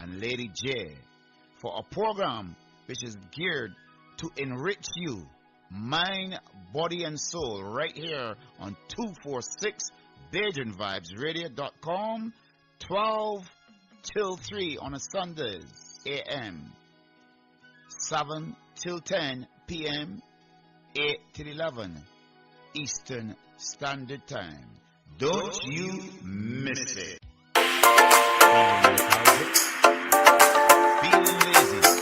and Lady J for a program which is geared to enrich you, mind, body, and soul, right here on 246 BajunVibesRadio.com, 12 till 3 on a Sundays AM, 7 till 10 p.m., 8 till 11 Eastern Standard Time. Don't you miss it. Feeling lazy.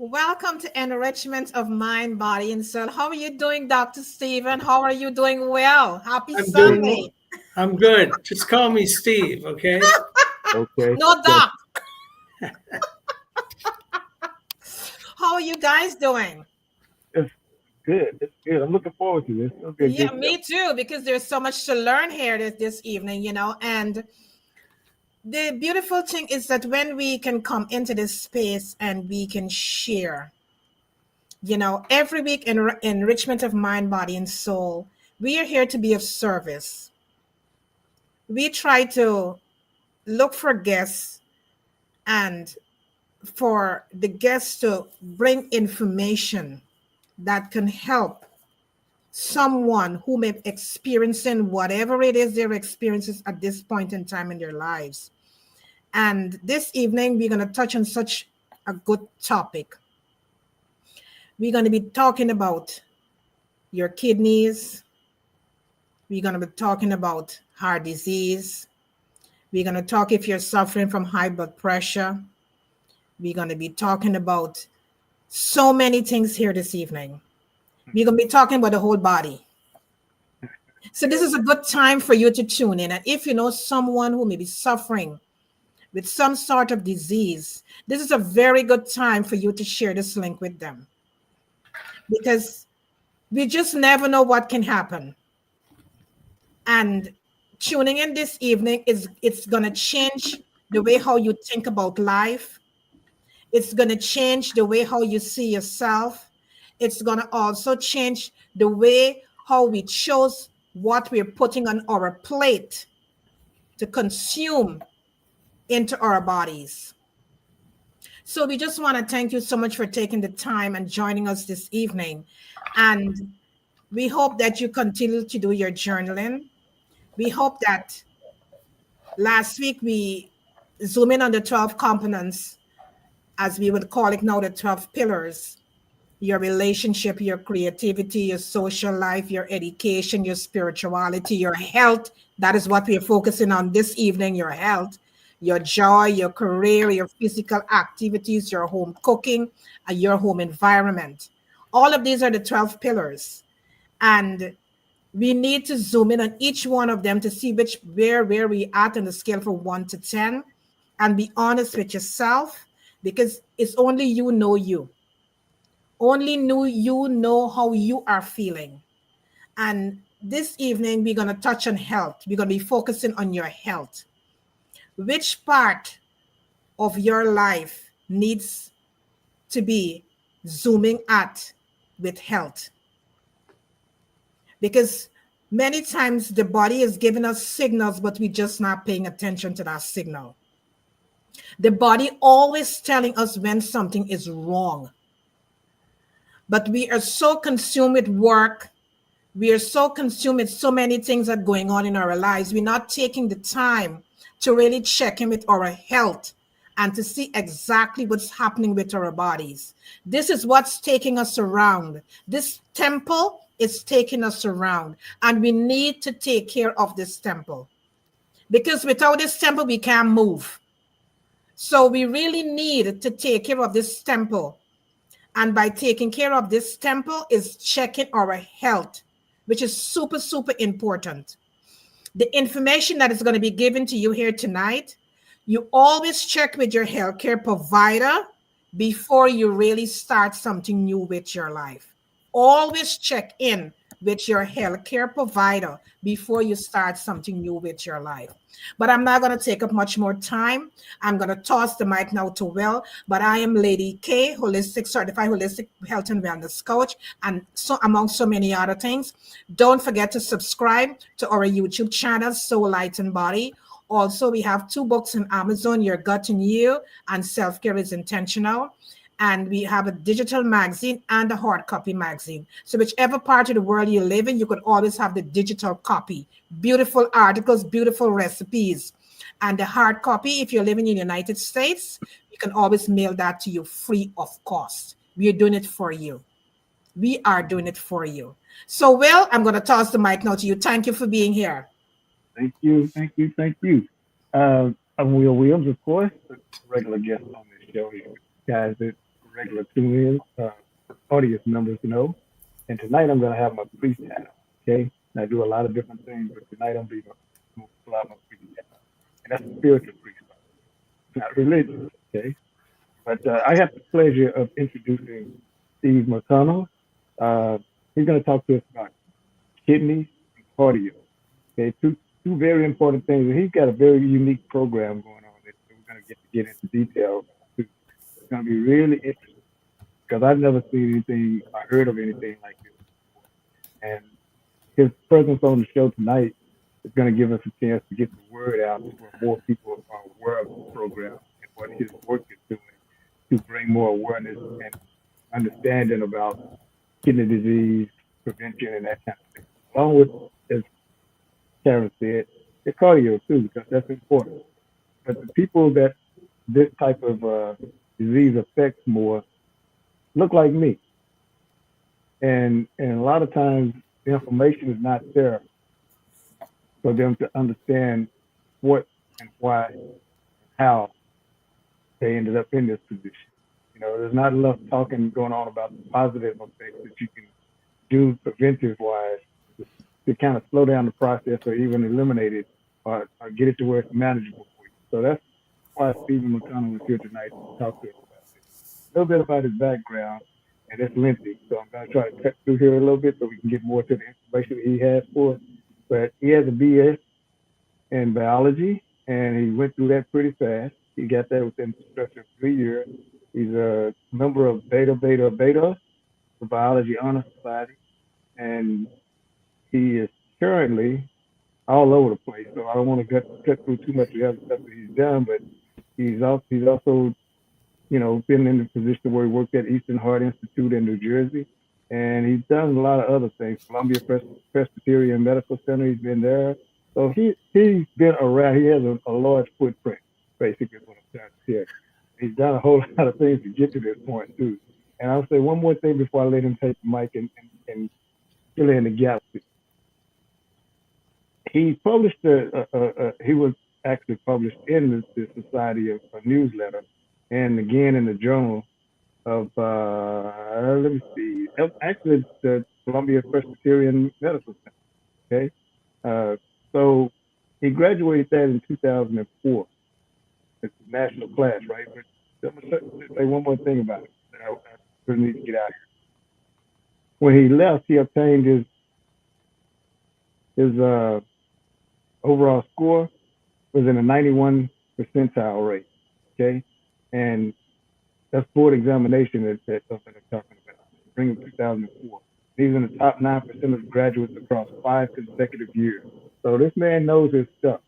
Welcome to Enrichment of Mind, Body, and Soul. How are you doing, Dr. Stephen? How are you doing? Well, happy Sunday. I'm good. Just call me Steve, okay? Okay. No, Doc. How are you guys doing? It's good. It's good. I'm looking forward to this. It'll be a Yeah, good me too, because there's so much to learn here this evening, and the beautiful thing is that when we can come into this space and we can share, every week in Enrichment of Mind, Body, and Soul, we are here to be of service. We try to look for guests and for the guests to bring information that can help someone who may be experiencing whatever it is they're experiencing at this point in time in their lives. And this evening, we're going to touch on such a good topic. We're going to be talking about your kidneys. We're going to be talking about heart disease. We're going to talk if you're suffering from high blood pressure. We're going to be talking about so many things here this evening. We're going to be talking about the whole body. So this is a good time for you to tune in. And if you know someone who may be suffering with some sort of disease, this is a very good time for you to share this link with them. Because we just never know what can happen. And tuning in this evening it's going to change the way how you think about life. It's going to change the way how you see yourself. It's going to also change the way how we chose what we're putting on our plate to consume into our bodies. So we just want to thank you so much for taking the time and joining us this evening. And we hope that you continue to do your journaling. We hope that last week we zoom in on the 12 components, as we would call it now, the 12 pillars: your relationship, your creativity, your social life, your education, your spirituality, your health. That is what we are focusing on this evening: your health, your joy, your career, your physical activities, your home cooking, and your home environment. All of these are the 12 pillars. And we need to zoom in on each one of them to see where we at on the scale from 1 to 10, and be honest with yourself, because it's only you know you. Only you know how you are feeling. And this evening, we're going to touch on health. We're going to be focusing on your health. Which part of your life needs to be zooming at with health? Because many times the body is giving us signals, but we're just not paying attention to that signal. The body always telling us when something is wrong. But we are so consumed with work. We are so consumed with so many things that are going on in our lives. We're not taking the time to really check in with our health and to see exactly what's happening with our bodies. This is what's taking us around. This temple is taking us around, and we need to take care of this temple, because without this temple, we can't move. So we really need to take care of this temple. And by taking care of this temple is checking our health, which is super, super important. The information that is going to be given to you here tonight, you always check with your healthcare provider before you really start something new with your life. Always check in with your healthcare provider before you start something new with your life. But I'm not going to take up much more time. I'm going to toss the mic now to Will. But I am Lady K, certified holistic health and wellness coach, and so among so many other things. Don't forget to subscribe to our YouTube channel, Soul, Light, and Body. Also, we have 2 books on Amazon, Your Gut and You, and Self-Care is Intentional. And we have a digital magazine and a hard copy magazine. So whichever part of the world you live in, you could always have the digital copy. Beautiful articles, beautiful recipes. And the hard copy, if you're living in the United States, you can always mail that to you free of cost. We are doing it for you. We are doing it for you. So, Will, I'm going to toss the mic now to you. Thank you for being here. Thank you. I'm Will Williams, of course, a regular guest on this show. You guys that regular tune in, audience members know. And tonight I'm going to have my freestyle, okay? And I do a lot of different things, but tonight I'm going to pull out my freestyle. And that's a spiritual freestyle, not religious, okay? But I have the pleasure of introducing Steve McConnell. He's going to talk to us about kidneys and cardio, okay? Two very important things. And he's got a very unique program going on that we're going to get into detail. It's going to be really interesting because I've never seen anything, I heard of anything like this before. And his presence on the show tonight is going to give us a chance to get the word out so more people are aware of the program and what his work is doing to bring more awareness and understanding about kidney disease prevention and that kind of thing. Along with, as Karen said, the cardio too, because that's important. But the people that this type of disease affects more look like me. And a lot of times the information is not there for them to understand what and why and how they ended up in this position. You know, there's not enough talking going on about the positive effects that you can do preventive wise to kind of slow down the process or even eliminate it or get it to where it's manageable for you. So that's why Stephen McConnell is here tonight to talk to us about this. A little bit about his background, and it's lengthy, so I'm going to try to cut through here a little bit so we can get more to the information that he has for us. But he has a BS in biology, and he went through that pretty fast. He got that within the stretch of 3 years. He's a member of Beta, the Biology Honor Society, and he is currently all over the place. So I don't want to cut through too much of the other stuff that he's done, but he's also, you know, been in the position where he worked at Eastern Heart Institute in New Jersey, and he's done a lot of other things. Columbia Presbyterian Medical Center, he's been there. So he's been around. He has a large footprint, basically, is what I'm trying to say. He's done a whole lot of things to get to this point too. And I'll say one more thing before I let him take the mic and fill in the gaps. He published he was actually published in the Society of a newsletter, and again in the Journal of let me see, actually the Columbia Presbyterian Medical Center. Okay, so he graduated that in 2004. It's a national class, right? But I'm gonna say one more thing about it. I really need to get out here. When he left, he obtained his overall score was in a 91 percentile rate. Okay, and that's board examination that's something I'm talking about. Spring of 2004. He's in the top 9% of graduates across 5 consecutive years. So this man knows his stuff.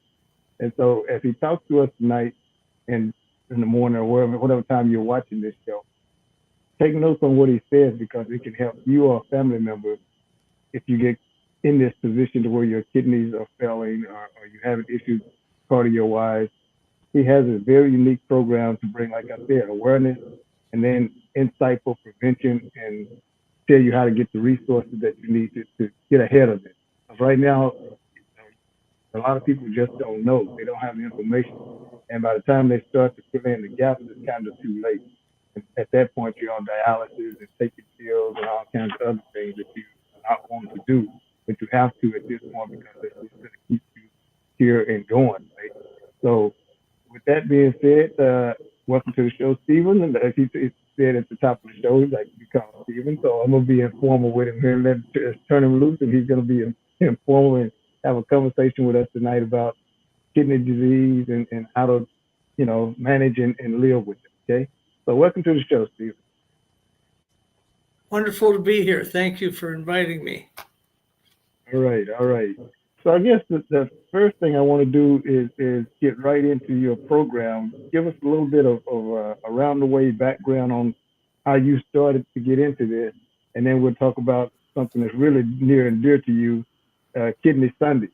And so as he talks to us tonight and in the morning or whatever time you're watching this show, take notes on what he says because it can help you or a family member if you get in this position to where your kidneys are failing or you're having issues cardio-wise. He has a very unique program to bring, like I said, awareness and then insightful prevention and tell you how to get the resources that you need to get ahead of it. Because right now, a lot of people just don't know. They don't have the information. And by the time they start to fill in the gaps, it's kind of too late. And at that point, you're on dialysis and taking pills and all kinds of other things that you are not wanting to do, but you have to at this point because it's going to keep you here and going, right? So with that being said, welcome to the show, Stephen. And as he said at the top of the show, he's like, you call him Stephen. So I'm going to be informal with him here and let's turn him loose. And he's going to be informal and have a conversation with us tonight about kidney disease and how to, manage and live with it. Okay. So welcome to the show, Stephen. Wonderful to be here. Thank you for inviting me. All right. So I guess the first thing I want to do is get right into your program. Give us a little bit of around the way background on how you started to get into this, and then we'll talk about something that's really near and dear to you, Kidney Sunday.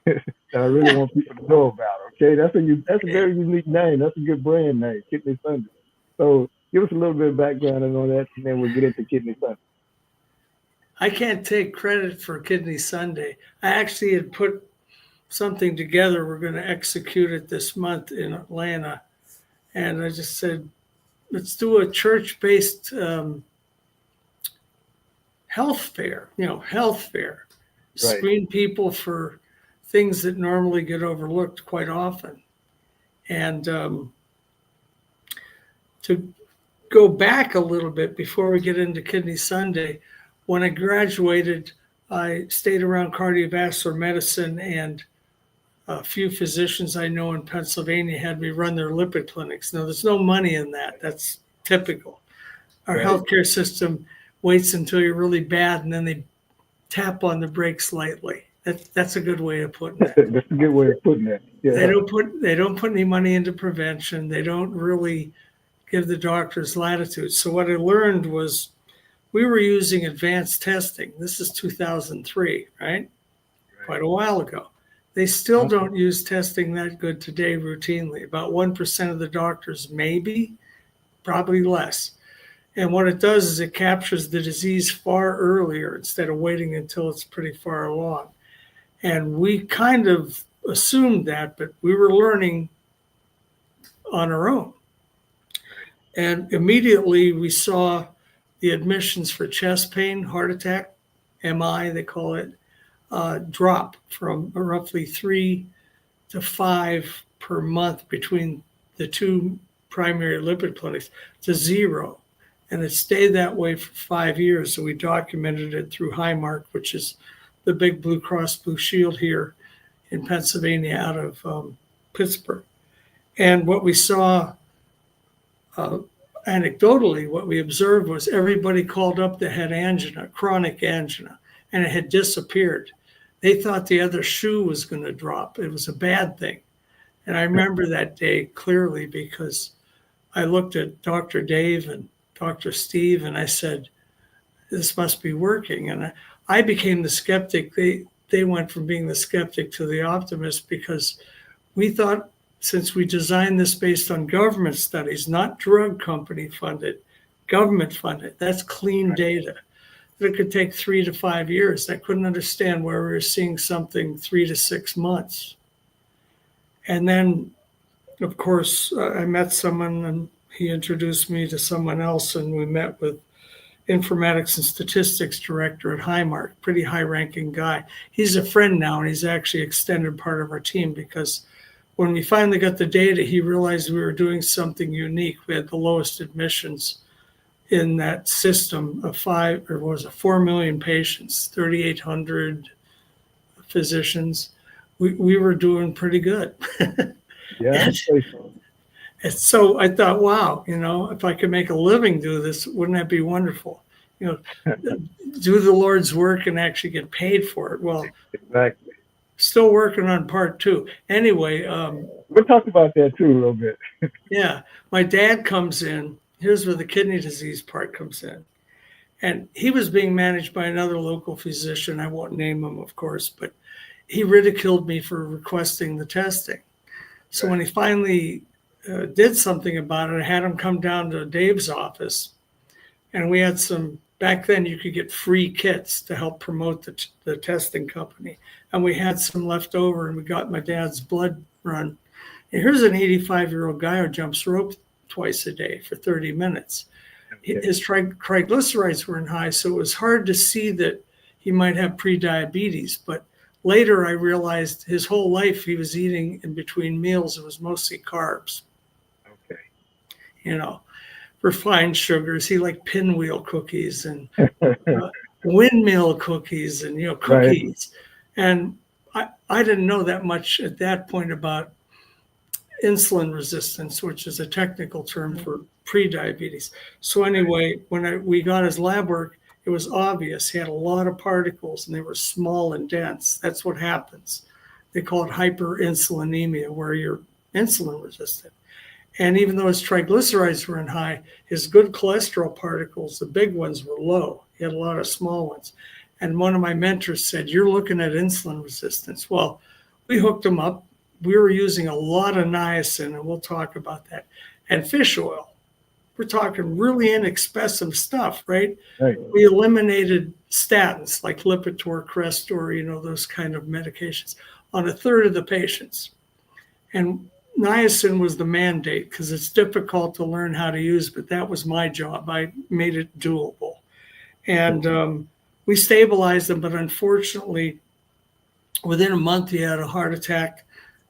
That I really want people to know about. Okay, that's a very unique name. That's a good brand name, Kidney Sunday. So give us a little bit of background on that, and then we'll get into Kidney Sunday. I can't take credit for Kidney Sunday. I actually had put something together. We're going to execute it this month in Atlanta. And I just said, let's do a church-based health fair, Right. Screen people for things that normally get overlooked quite often. And to go back a little bit before we get into Kidney Sunday, when I graduated, I stayed around cardiovascular medicine, and a few physicians I know in Pennsylvania had me run their lipid clinics. Now, there's no money in that. That's typical. Our healthcare system waits until you're really bad, and then they tap on the brakes lightly. That's a good way of putting it. That's a good way of putting it. Yeah. They don't put any money into prevention. They don't really give the doctors latitude. So what I learned was we were using advanced testing. This is 2003, right? Quite a while ago. They still don't use testing that good today routinely. About 1% of the doctors, maybe, probably less. And what it does is it captures the disease far earlier instead of waiting until it's pretty far along. And we kind of assumed that, but we were learning on our own. And immediately we saw the admissions for chest pain, heart attack, MI, they call it, drop from roughly 3 to 5 per month between the two primary lipid clinics to 0. And it stayed that way for 5 years. So we documented it through Highmark, which is the big Blue Cross Blue Shield here in Pennsylvania out of Pittsburgh. And what we saw anecdotally, what we observed was everybody called up that had angina, chronic angina, and it had disappeared. They thought the other shoe was going to drop. It was a bad thing. And I remember that day clearly because I looked at Dr. Dave and Dr. Steve, and I said, this must be working. And I became the skeptic. They went from being the skeptic to the optimist because we thought, since we designed this based on government studies, not drug company funded, government funded, that's clean data. It could take 3 to 5 years. I couldn't understand where we were seeing something 3 to 6 months. And then, of course, I met someone and he introduced me to someone else, and we met with informatics and statistics director at Highmark, pretty high-ranking guy. He's a friend now, and he's actually extended part of our team because when we finally got the data, he realized we were doing something unique. We had the lowest admissions in that system of 4 million patients, 3,800 physicians. We were doing pretty good. Yeah. And so I thought, wow, if I could make a living do this, wouldn't that be wonderful? Do the Lord's work and actually get paid for it. Well, exactly. Still working on part 2. Anyway. We'll talk about that too a little bit. Yeah. My dad comes in. Here's where the kidney disease part comes in. And he was being managed by another local physician. I won't name him, of course, but he ridiculed me for requesting the testing. So when he finally did something about it, I had him come down to Dave's office, and we had some. Back then, you could get free kits to help promote the testing company, and we had some left over, and we got my dad's blood run. And here's an 85-year-old guy who jumps rope twice a day for 30 minutes. Okay. His triglycerides were in high, so it was hard to see that he might have prediabetes. But later I realized his whole life he was eating in between meals. It was mostly carbs, Okay. you know, refined sugars. He liked pinwheel cookies and windmill cookies and, cookies. Right. And I didn't know that much at that point about insulin resistance, which is a technical term for prediabetes. So anyway, when we got his lab work, it was obvious he had a lot of particles and they were small and dense. That's what happens. They call it hyperinsulinemia, where you're insulin resistant. And even though his triglycerides were in high, his good cholesterol particles, the big ones, were low. He had a lot of small ones. And one of my mentors said, "You're looking at insulin resistance." Well, we hooked him up. We were using a lot of niacin, and we'll talk about that, and fish oil. We're talking really inexpensive stuff, right? Right. We eliminated statins like Lipitor, Crestor, those kind of medications on a third of the patients. And niacin was the mandate because it's difficult to learn how to use, but that was my job. I made it doable. And we stabilized him, but unfortunately, within a month, he had a heart attack.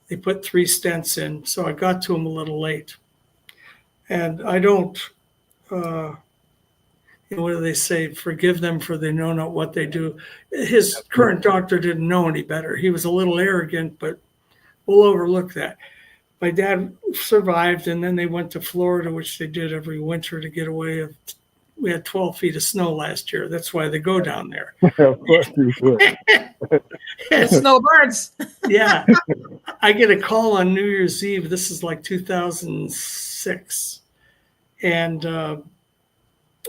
They put 3 stents in, so I got to him a little late. And I don't, what do they say? Forgive them for they know not what they do. His current doctor didn't know any better. He was a little arrogant, but we'll overlook that. My dad survived, and then they went to Florida, which they did every winter to get away. We had 12 feet of snow last year. That's why they go down there. Of course you would. The snowbirds. Yeah. I get a call on New Year's Eve. This is like 2006. And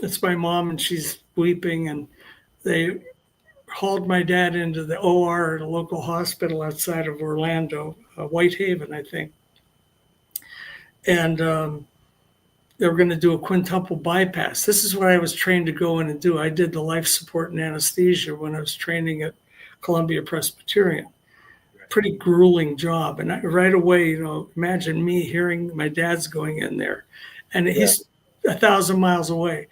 it's my mom, and she's weeping. And they hauled my dad into the OR at a local hospital outside of Orlando, Whitehaven, I think. And they were going to do a quintuple bypass. This is what I was trained to go in and do. I did the life support and anesthesia when I was training at Columbia Presbyterian. Pretty grueling job. And right away, imagine me hearing my dad's going in there. And he's 1,000 miles away.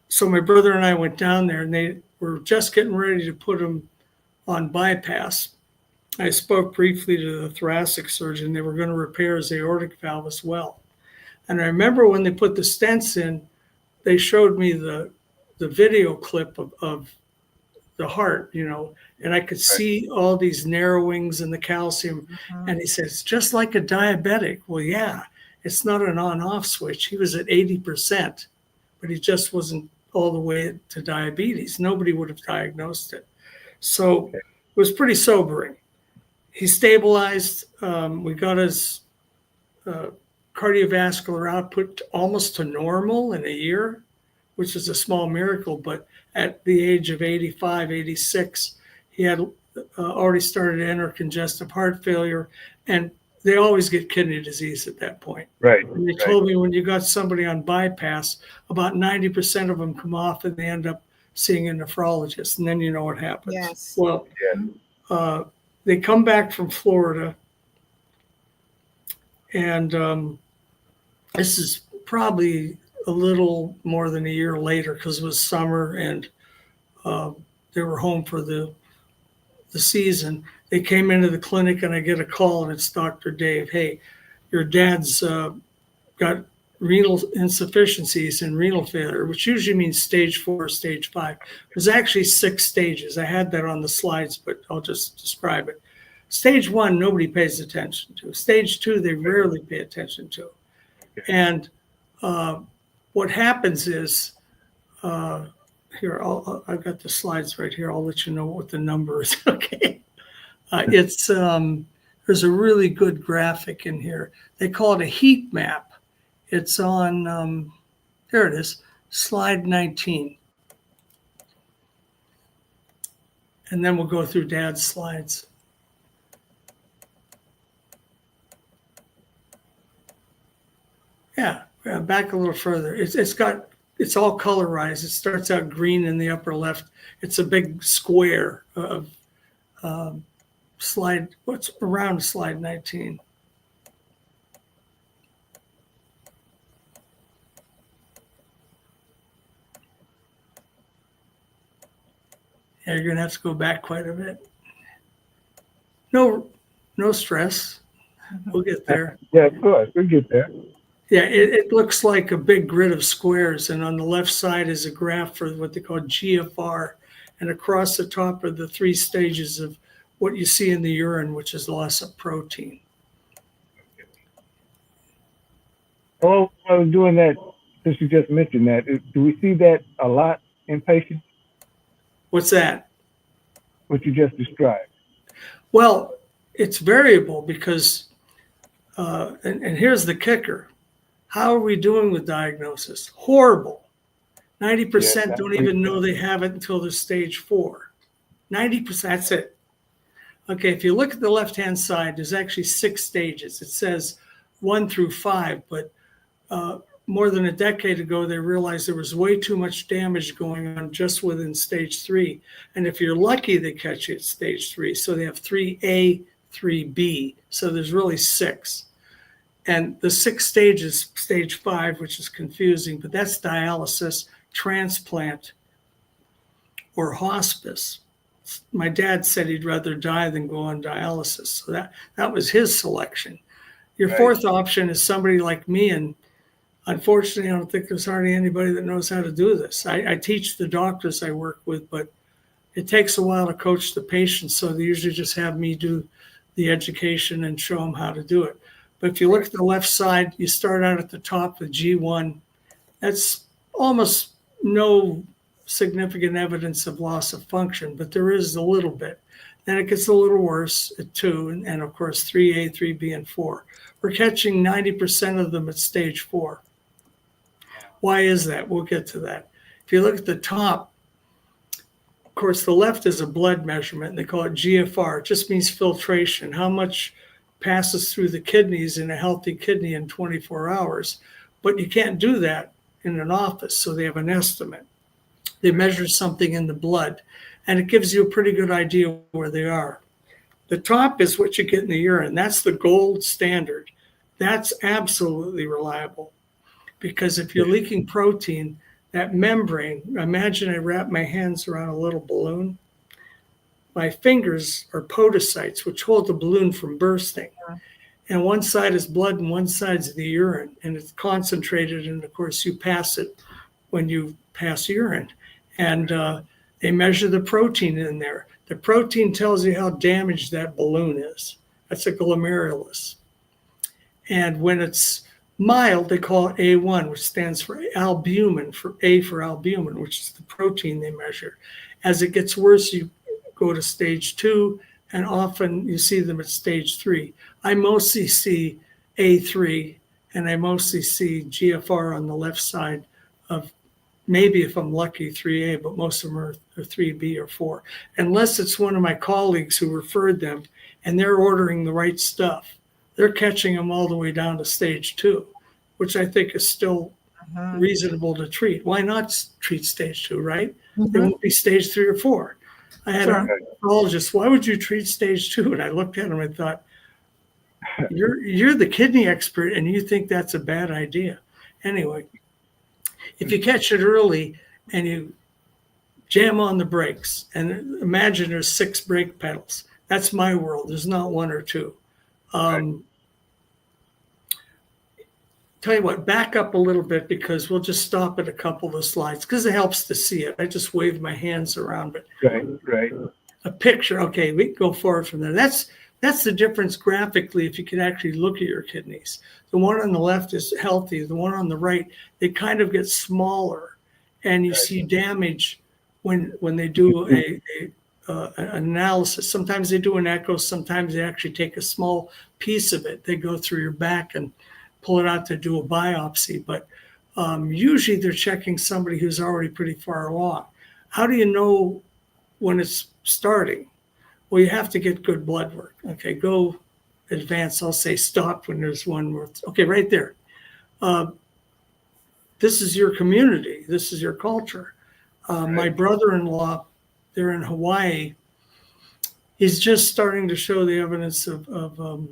So my brother and I went down there, and they were just getting ready to put him on bypass. I spoke briefly to the thoracic surgeon. They were going to repair his aortic valve as well. And I remember when they put the stents in, they showed me the video clip of the heart, and I could see all these narrowings in the calcium. Mm-hmm. And he says, "It's just like a diabetic." Well, yeah, it's not an on-off switch. He was at 80%, but he just wasn't all the way to diabetes. Nobody would have diagnosed it. So it was pretty sobering. He stabilized. We got his cardiovascular output almost to normal in a year, which is a small miracle. But at the age of 85, 86, he had already started to enter congestive heart failure. And they always get kidney disease at that point. Right. And they told me when you got somebody on bypass, about 90% of them come off and they end up seeing a nephrologist. And then you know what happens. Yes. Well, they come back from Florida. And this is probably a little more than a year later because it was summer and they were home for the season. They came into the clinic and I get a call and it's Dr. Dave. "Hey, your dad's got renal insufficiencies and renal failure," which usually means stage 4 or stage 5. There's actually 6 stages. I had that on the slides, but I'll just describe it. Stage 1, nobody pays attention to. Stage 2, they rarely pay attention to. Okay. And what happens is, here, I've got the slides right here. I'll let you know what the number is. Okay. It's there's a really good graphic in here. They call it a heat map. It's on, there it is, slide 19. And then we'll go through Dad's slides. back a little further. It's all colorized. It starts out green in the upper left. It's a big square of what's around slide 19. Yeah, you're gonna have to go back quite a bit. No stress. We'll get there. Yeah, of course, we'll get there. Yeah, it looks like a big grid of squares, and on the left side is a graph for what they call GFR, and across the top are the 3 stages of what you see in the urine, which is loss of protein. Oh, I was doing that, since you just mentioned that, do we see that a lot in patients? What's that? What you just described? Well, it's variable because, and here's the kicker. How are we doing with diagnosis? Horrible. 90% don't even know they have it until they're stage 4. 90%, that's it. Okay, if you look at the left-hand side, there's actually 6 stages. It says 1 through 5, but more than a decade ago, they realized there was way too much damage going on just within stage 3. And if you're lucky, they catch you at stage 3. So they have 3A, 3B. So there's really 6. And the 6 stages, stage 5, which is confusing, but that's dialysis, transplant, or hospice. My dad said he'd rather die than go on dialysis. So that was his selection. Your fourth option is somebody like me, and unfortunately, I don't think there's hardly anybody that knows how to do this. I teach the doctors I work with, but it takes a while to coach the patients, so they usually just have me do the education and show them how to do it. But if you look at the left side, you start out at the top with G1. That's almost no significant evidence of loss of function, but there is a little bit. Then it gets a little worse at 2, and of course 3A, 3B, and 4. We're catching 90% of them at stage 4. Why is that? We'll get to that. If you look at the top, of course, the left is a blood measurement, and they call it GFR. It just means filtration, how much passes through the kidneys in a healthy kidney in 24 hours. But you can't do that in an office, so they have an estimate. They measure something in the blood, and it gives you a pretty good idea where they are. The top is what you get in the urine. That's the gold standard. That's absolutely reliable, because if you're leaking protein, that membrane, imagine I wrap my hands around a little balloon. My fingers are podocytes, which hold the balloon from bursting. And one side is blood and one side's the urine, and it's concentrated, and of course you pass it when you pass urine. And they measure the protein in there. The protein tells you how damaged that balloon is. That's a glomerulus. And when it's mild, they call it A1, which stands for albumin, for A for albumin, which is the protein they measure. As it gets worse, you go to stage 2, and often you see them at stage 3. I mostly see A3, and I mostly see GFR on the left side of, maybe if I'm lucky, 3A, but most of them are 3B or 4. Unless it's one of my colleagues who referred them, and they're ordering the right stuff. They're catching them all the way down to stage 2, which I think is still reasonable to treat. Why not treat stage 2, right? It won't be stage 3 or 4. I had a nephrologist, why would you treat stage 2? And I looked at him and thought, you're the kidney expert and you think that's a bad idea. Anyway, if you catch it early and you jam on the brakes, and imagine there's 6 brake pedals. That's my world. There's not 1 or 2. Tell you what, back up a little bit, because we'll just stop at a couple of the slides because it helps to see it. I just waved my hands around it. Right. A picture. Okay, we can go forward from there. That's the difference graphically if you can actually look at your kidneys. The one on the left is healthy. The one on the right, they kind of get smaller, and you see damage when they do an analysis. Sometimes they do an echo. Sometimes they actually take a small piece of it. They go through your back and pull it out to do a biopsy. But usually they're checking somebody who's already pretty far along. How do you know when it's starting? Well, you have to get good blood work. Okay, go advance. I'll say stop when there's one more. Okay, right there. this is your community. This is your culture. My brother-in-law, they're in Hawaii. He's just starting to show the evidence of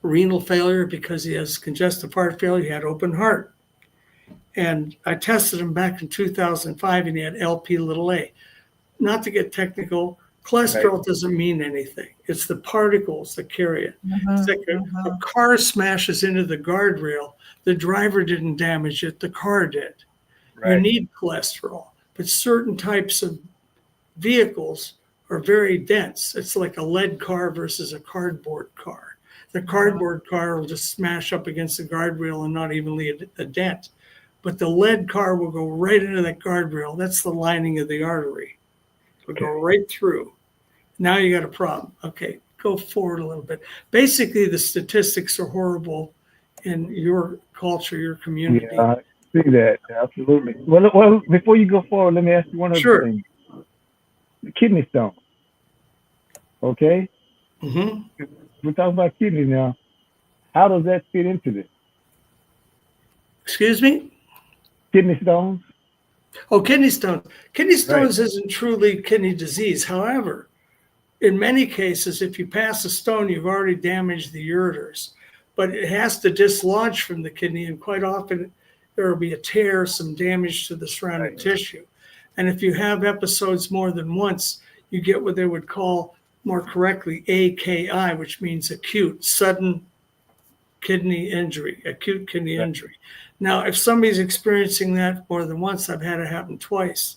renal failure because he has congestive heart failure. He had open heart. And I tested him back in 2005 and he had LP(a). Not to get technical, cholesterol doesn't mean anything. It's the particles that carry it. It's like a car smashes into the guardrail. The driver didn't damage it, the car did. You need cholesterol. But certain types of vehicles are very dense. It's like a lead car versus a cardboard car. The cardboard car will just smash up against the guardrail and not even leave a dent. But the lead car will go right into that guardrail. That's the lining of the artery. It'll go right through. Now you got a problem. Okay, go forward a little bit. Basically, the statistics are horrible in your culture, your community. Yeah, I see that. Absolutely. Well, before you go forward, let me ask you one other thing. The kidney stone. Okay? Mm-hmm. We're talking about kidneys now. How does that fit into this? Excuse me? Kidney stones? Oh, kidney stones. Kidney stones isn't truly kidney disease. However, in many cases, if you pass a stone, you've already damaged the ureters. But it has to dislodge from the kidney, and quite often there will be a tear, some damage to the surrounding tissue. And if you have episodes more than once, you get what they would call more correctly AKI, which means acute, sudden kidney injury, acute kidney injury. Now, if somebody's experiencing that more than once, I've had it happen twice.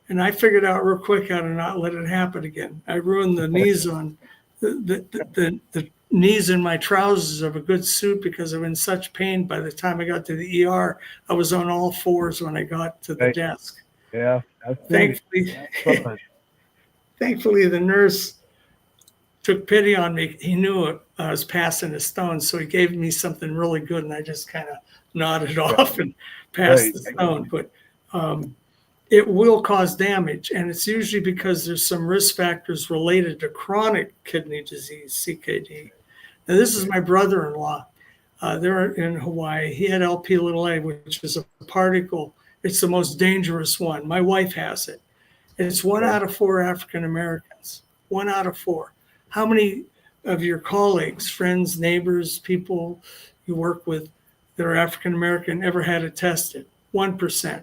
And I figured out real quick how to not let it happen again. I ruined the knees on the knees in my trousers of a good suit because I'm in such pain. By the time I got to the ER, I was on all fours when I got to the desk. Yeah. Thankfully, the nurse took pity on me. He knew I was passing a stone, so he gave me something really good, and I just kind of nodded off and passed the stone. But it will cause damage, and it's usually because there's some risk factors related to chronic kidney disease, CKD. Now, this is my brother-in-law. They're in Hawaii. He had LP(a), which is a particle. It's the most dangerous one. My wife has it. And it's 1 out of 4 African Americans. 1 out of 4. How many of your colleagues, friends, neighbors, people you work with that are African American ever had it tested? 1%.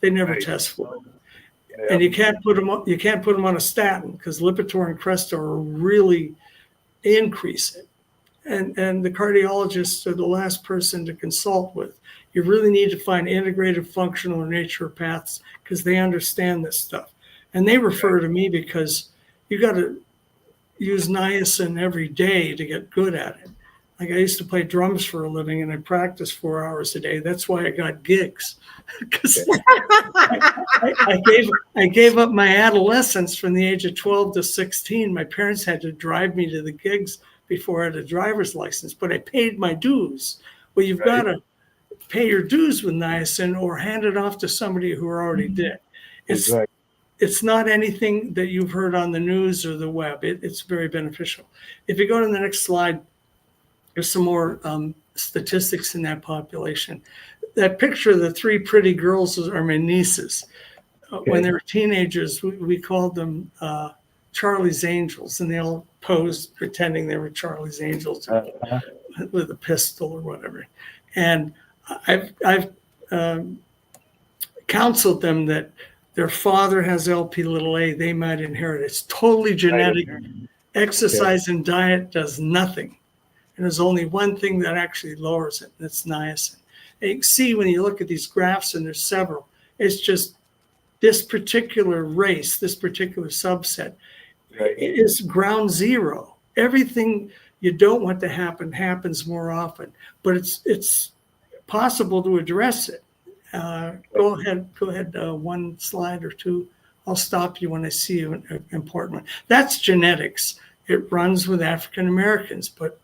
They never test for it. Yeah. And you can't put them on a statin because Lipitor and Crestor really increase it. And the cardiologists are the last person to consult with. You really need to find integrative functional or naturopaths because they understand this stuff. And they refer to me because you got to use niacin every day to get good at it. Like I used to play drums for a living and I practiced 4 hours a day. That's why I got gigs. Because I gave up my adolescence from the age of 12 to 16. My parents had to drive me to the gigs before I had a driver's license, but I paid my dues. Well, you've got to pay your dues with niacin or hand it off to somebody who already did. It's not anything that you've heard on the news or the web. It's very beneficial. If you go to the next slide, there's some more statistics in that population. That picture of the 3 pretty girls are my nieces. When they were teenagers, we called them Charlie's Angels, and they all posed pretending they were Charlie's Angels with a pistol or whatever. And I've counseled them that their father has LP(a), they might inherit it. It's totally genetic. Exercise and diet does nothing. And there's only one thing that actually lowers it, and it's niacin. And you can see when you look at these graphs, and there's several, it's just this particular race, this particular subset is ground zero. Everything you don't want to happen happens more often, but it's possible to address it. Go ahead, one slide or two. I'll stop you when I see an important one. That's genetics. It runs with African Americans, but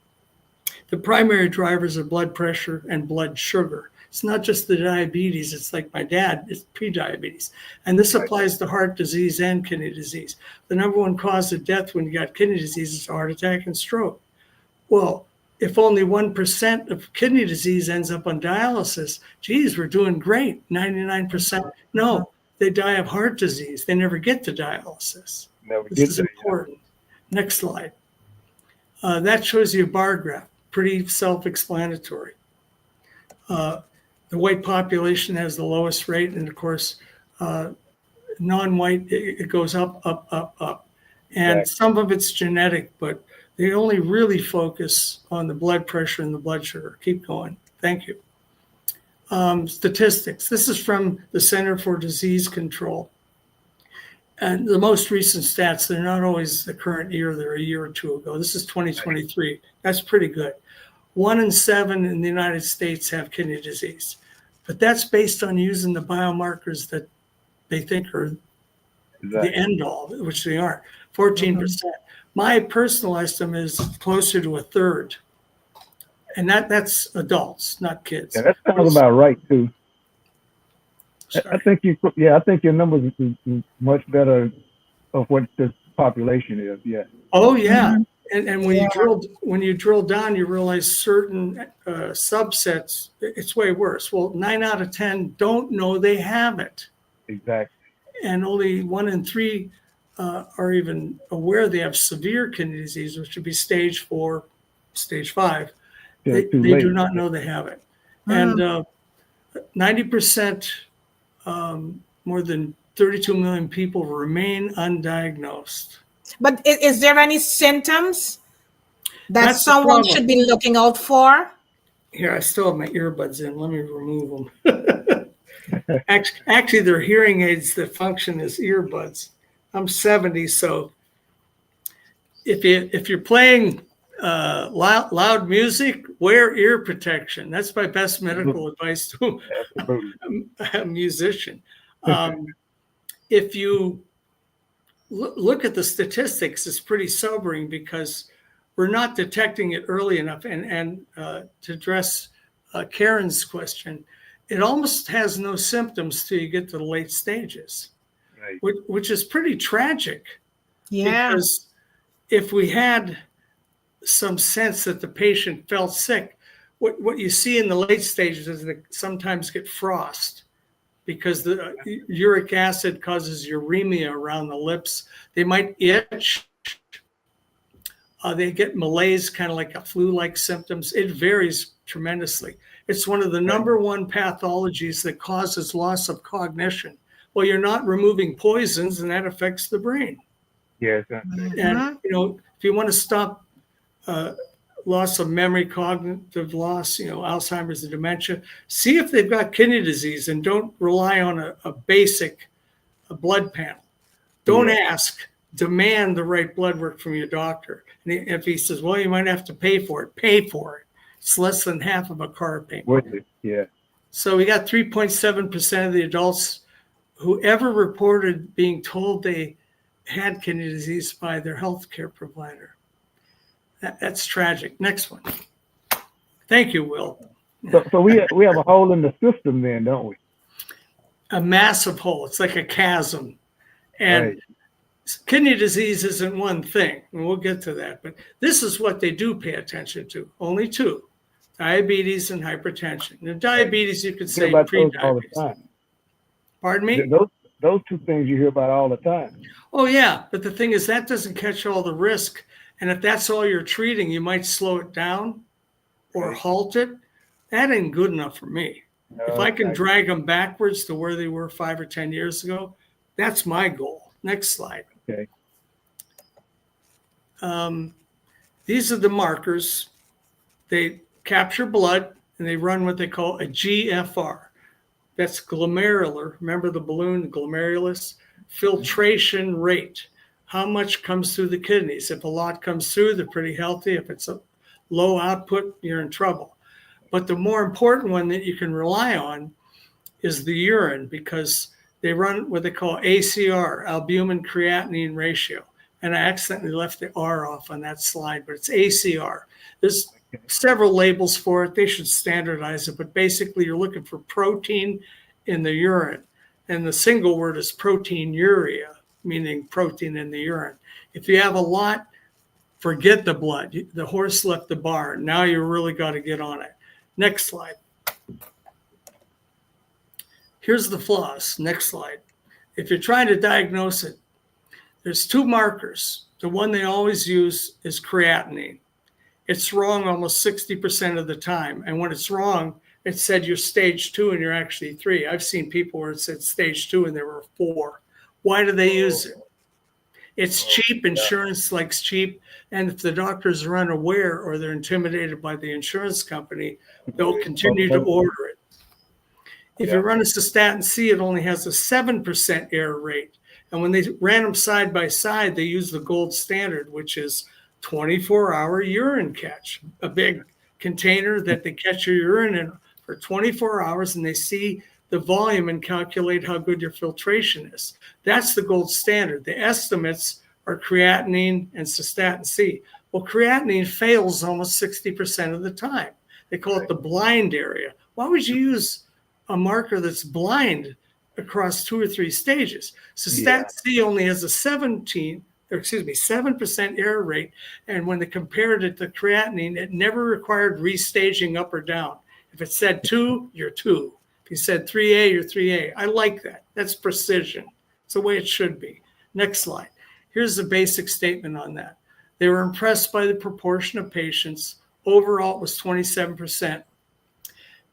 the primary drivers are blood pressure and blood sugar. It's not just the diabetes. It's like my dad, it's prediabetes. And this applies to heart disease and kidney disease. The number one cause of death when you got kidney disease is heart attack and stroke. Well, if only 1% of kidney disease ends up on dialysis, geez, we're doing great. 99%. No, they die of heart disease. They never get to dialysis. Never This get is there. important. Next slide. That shows you a bar graph. Pretty self-explanatory. The white population has the lowest rate, and of course, non-white, it goes up, up, up, up. And Exactly. some of it's genetic, but they only really focus on the blood pressure and the blood sugar. Keep going. Thank you. Statistics. This is from the Center for Disease Control. And the most recent stats, they're not always the current year, they're a year or two ago. This is 2023. That's pretty good. 1 in 7 in the United States have kidney disease. But that's based on using the biomarkers that they think are the end all, which they aren't. 14%. My personal estimate is closer to a third. And that's adults, not kids. Yeah, that sounds about right too. Sorry. I think your numbers is much better of what the population is. Yeah. Oh yeah, and when you drill down, you realize certain subsets, it's way worse. Well, 9 out of 10 don't know they have it, Exactly. and only 1 in 3 are even aware they have severe kidney disease, which would be stage 4, stage 5. Yeah, They too late. do not know they have it, and 90%, more than 32 million people remain undiagnosed. But is there any symptoms that That's the someone problem. should be looking out for? Here, I still have my earbuds in. Let me remove them. Actually, they're hearing aids that function as earbuds. I'm 70, so if you're playing loud music, wear ear protection. That's my best medical advice to a musician. If you look at the statistics, it's pretty sobering because we're not detecting it early enough. And to address Karen's question, it almost has no symptoms till you get to the late stages, Right. which is pretty tragic. Yeah. Because if we had some sense that the patient felt sick, what you see in the late stages is they sometimes get frost because the uric acid causes uremia around the lips. They might itch. They get malaise, kind of like a flu-like symptoms. It varies tremendously. It's one of the number one pathologies that causes loss of cognition. Well, you're not removing poisons, and that affects the brain. Yes. And if you want to stop loss of memory, cognitive loss, Alzheimer's and dementia, see if they've got kidney disease and don't rely on a basic blood panel. Don't ask, demand the right blood work from your doctor. And if he says, well, you might have to pay for it, pay for it. It's less than half of a car payment. Worth it. Yeah. So we got 3.7% of the adults who ever reported being told they had kidney disease by their healthcare provider. That's tragic. Next one. Thank you, Will. So we have a hole in the system then, don't we? A massive hole. It's like a chasm. And kidney disease isn't one thing, and we'll get to that. But this is what they do pay attention to. Only 2, diabetes and hypertension. Now, diabetes, you could say pre-diabetes. Pardon me? Those 2 things you hear about all the time. Oh, yeah. But the thing is, that doesn't catch all the risk. And if that's all you're treating, you might slow it down or halt it. That ain't good enough for me. If I can drag them backwards to where they were 5 or 10 years ago, that's my goal. Next slide. Okay. These are the markers. They capture blood and they run what they call a GFR. That's glomerular. Remember the balloon, glomerulus? Filtration rate. How much comes through the kidneys? If a lot comes through, they're pretty healthy. If it's a low output, you're in trouble. But the more important one that you can rely on is the urine, because they run what they call ACR, albumin creatinine ratio. And I accidentally left the R off on that slide, but it's ACR. There's several labels for it. They should standardize it, but basically you're looking for protein in the urine. And the single word is proteinuria, meaning protein in the urine. If you have a lot, Forget the blood. The horse left the barn. Now you really got to get on it. Next slide. Here's the flaws. Next slide. If you're trying to diagnose it, there's two markers. The one they always use is creatinine. It's wrong almost 60% of the time. And when it's wrong, it said you're stage 2 and you're actually 3. I've seen people where it said stage 2 and there were 4. Why do they use it? It's cheap. Insurance likes cheap. And if the doctors are unaware or they're intimidated by the insurance company, they'll continue to order it. If you run a cystatin C, it only has a 7% error rate. And when they ran them side by side, they use the gold standard, which is 24-hour urine catch, a big container that they catch your urine in for 24 hours, and they see the volume and calculate how good your filtration is. That's the gold standard. The estimates are creatinine and cystatin C. Well, creatinine fails almost 60% of the time. They call it the blind area. Why would you use a marker that's blind across 2 or 3 stages? Cystatin C only has a 7% error rate. And when they compared it to creatinine, it never required restaging up or down. If it said 2, you're 2. If you said 3A, you're 3A. I like that. That's precision. It's the way it should be. Next slide. Here's the basic statement on that. They were impressed by the proportion of patients. Overall, it was 27%.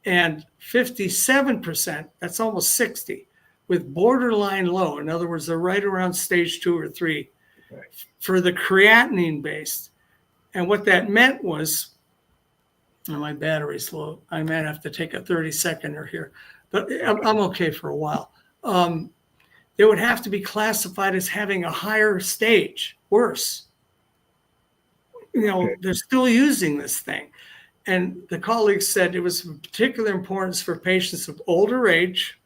And 57%, that's almost 60, with borderline low. In other words, they're right around stage 2 or 3 for the creatinine based. And what that meant was, oh, my battery's low. I might have to take a 30-seconder here, but I'm okay for a while. They would have to be classified as having a higher stage, worse. They're still using this thing. And the colleagues said it was of particular importance for patients of older age.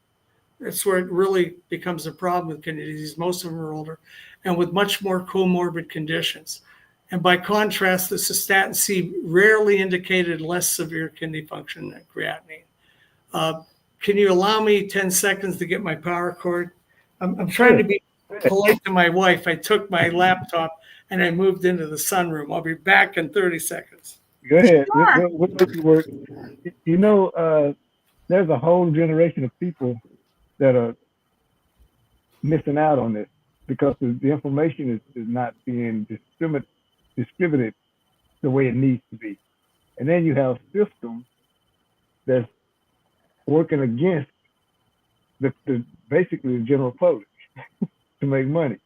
That's where it really becomes a problem with kidney disease. Most of them are older, and with much more comorbid conditions. And by contrast, the cystatin C rarely indicated less severe kidney function than creatinine. Can you allow me 10 seconds to get my power cord? I'm trying to be polite to my wife. I took my laptop and I moved into the sunroom. I'll be back in 30 seconds. Go ahead. Sure. We'll make it work. There's a whole generation of people that are missing out on this because the information is not being distributed the way it needs to be. And then you have systems that's working against basically the general public to make money.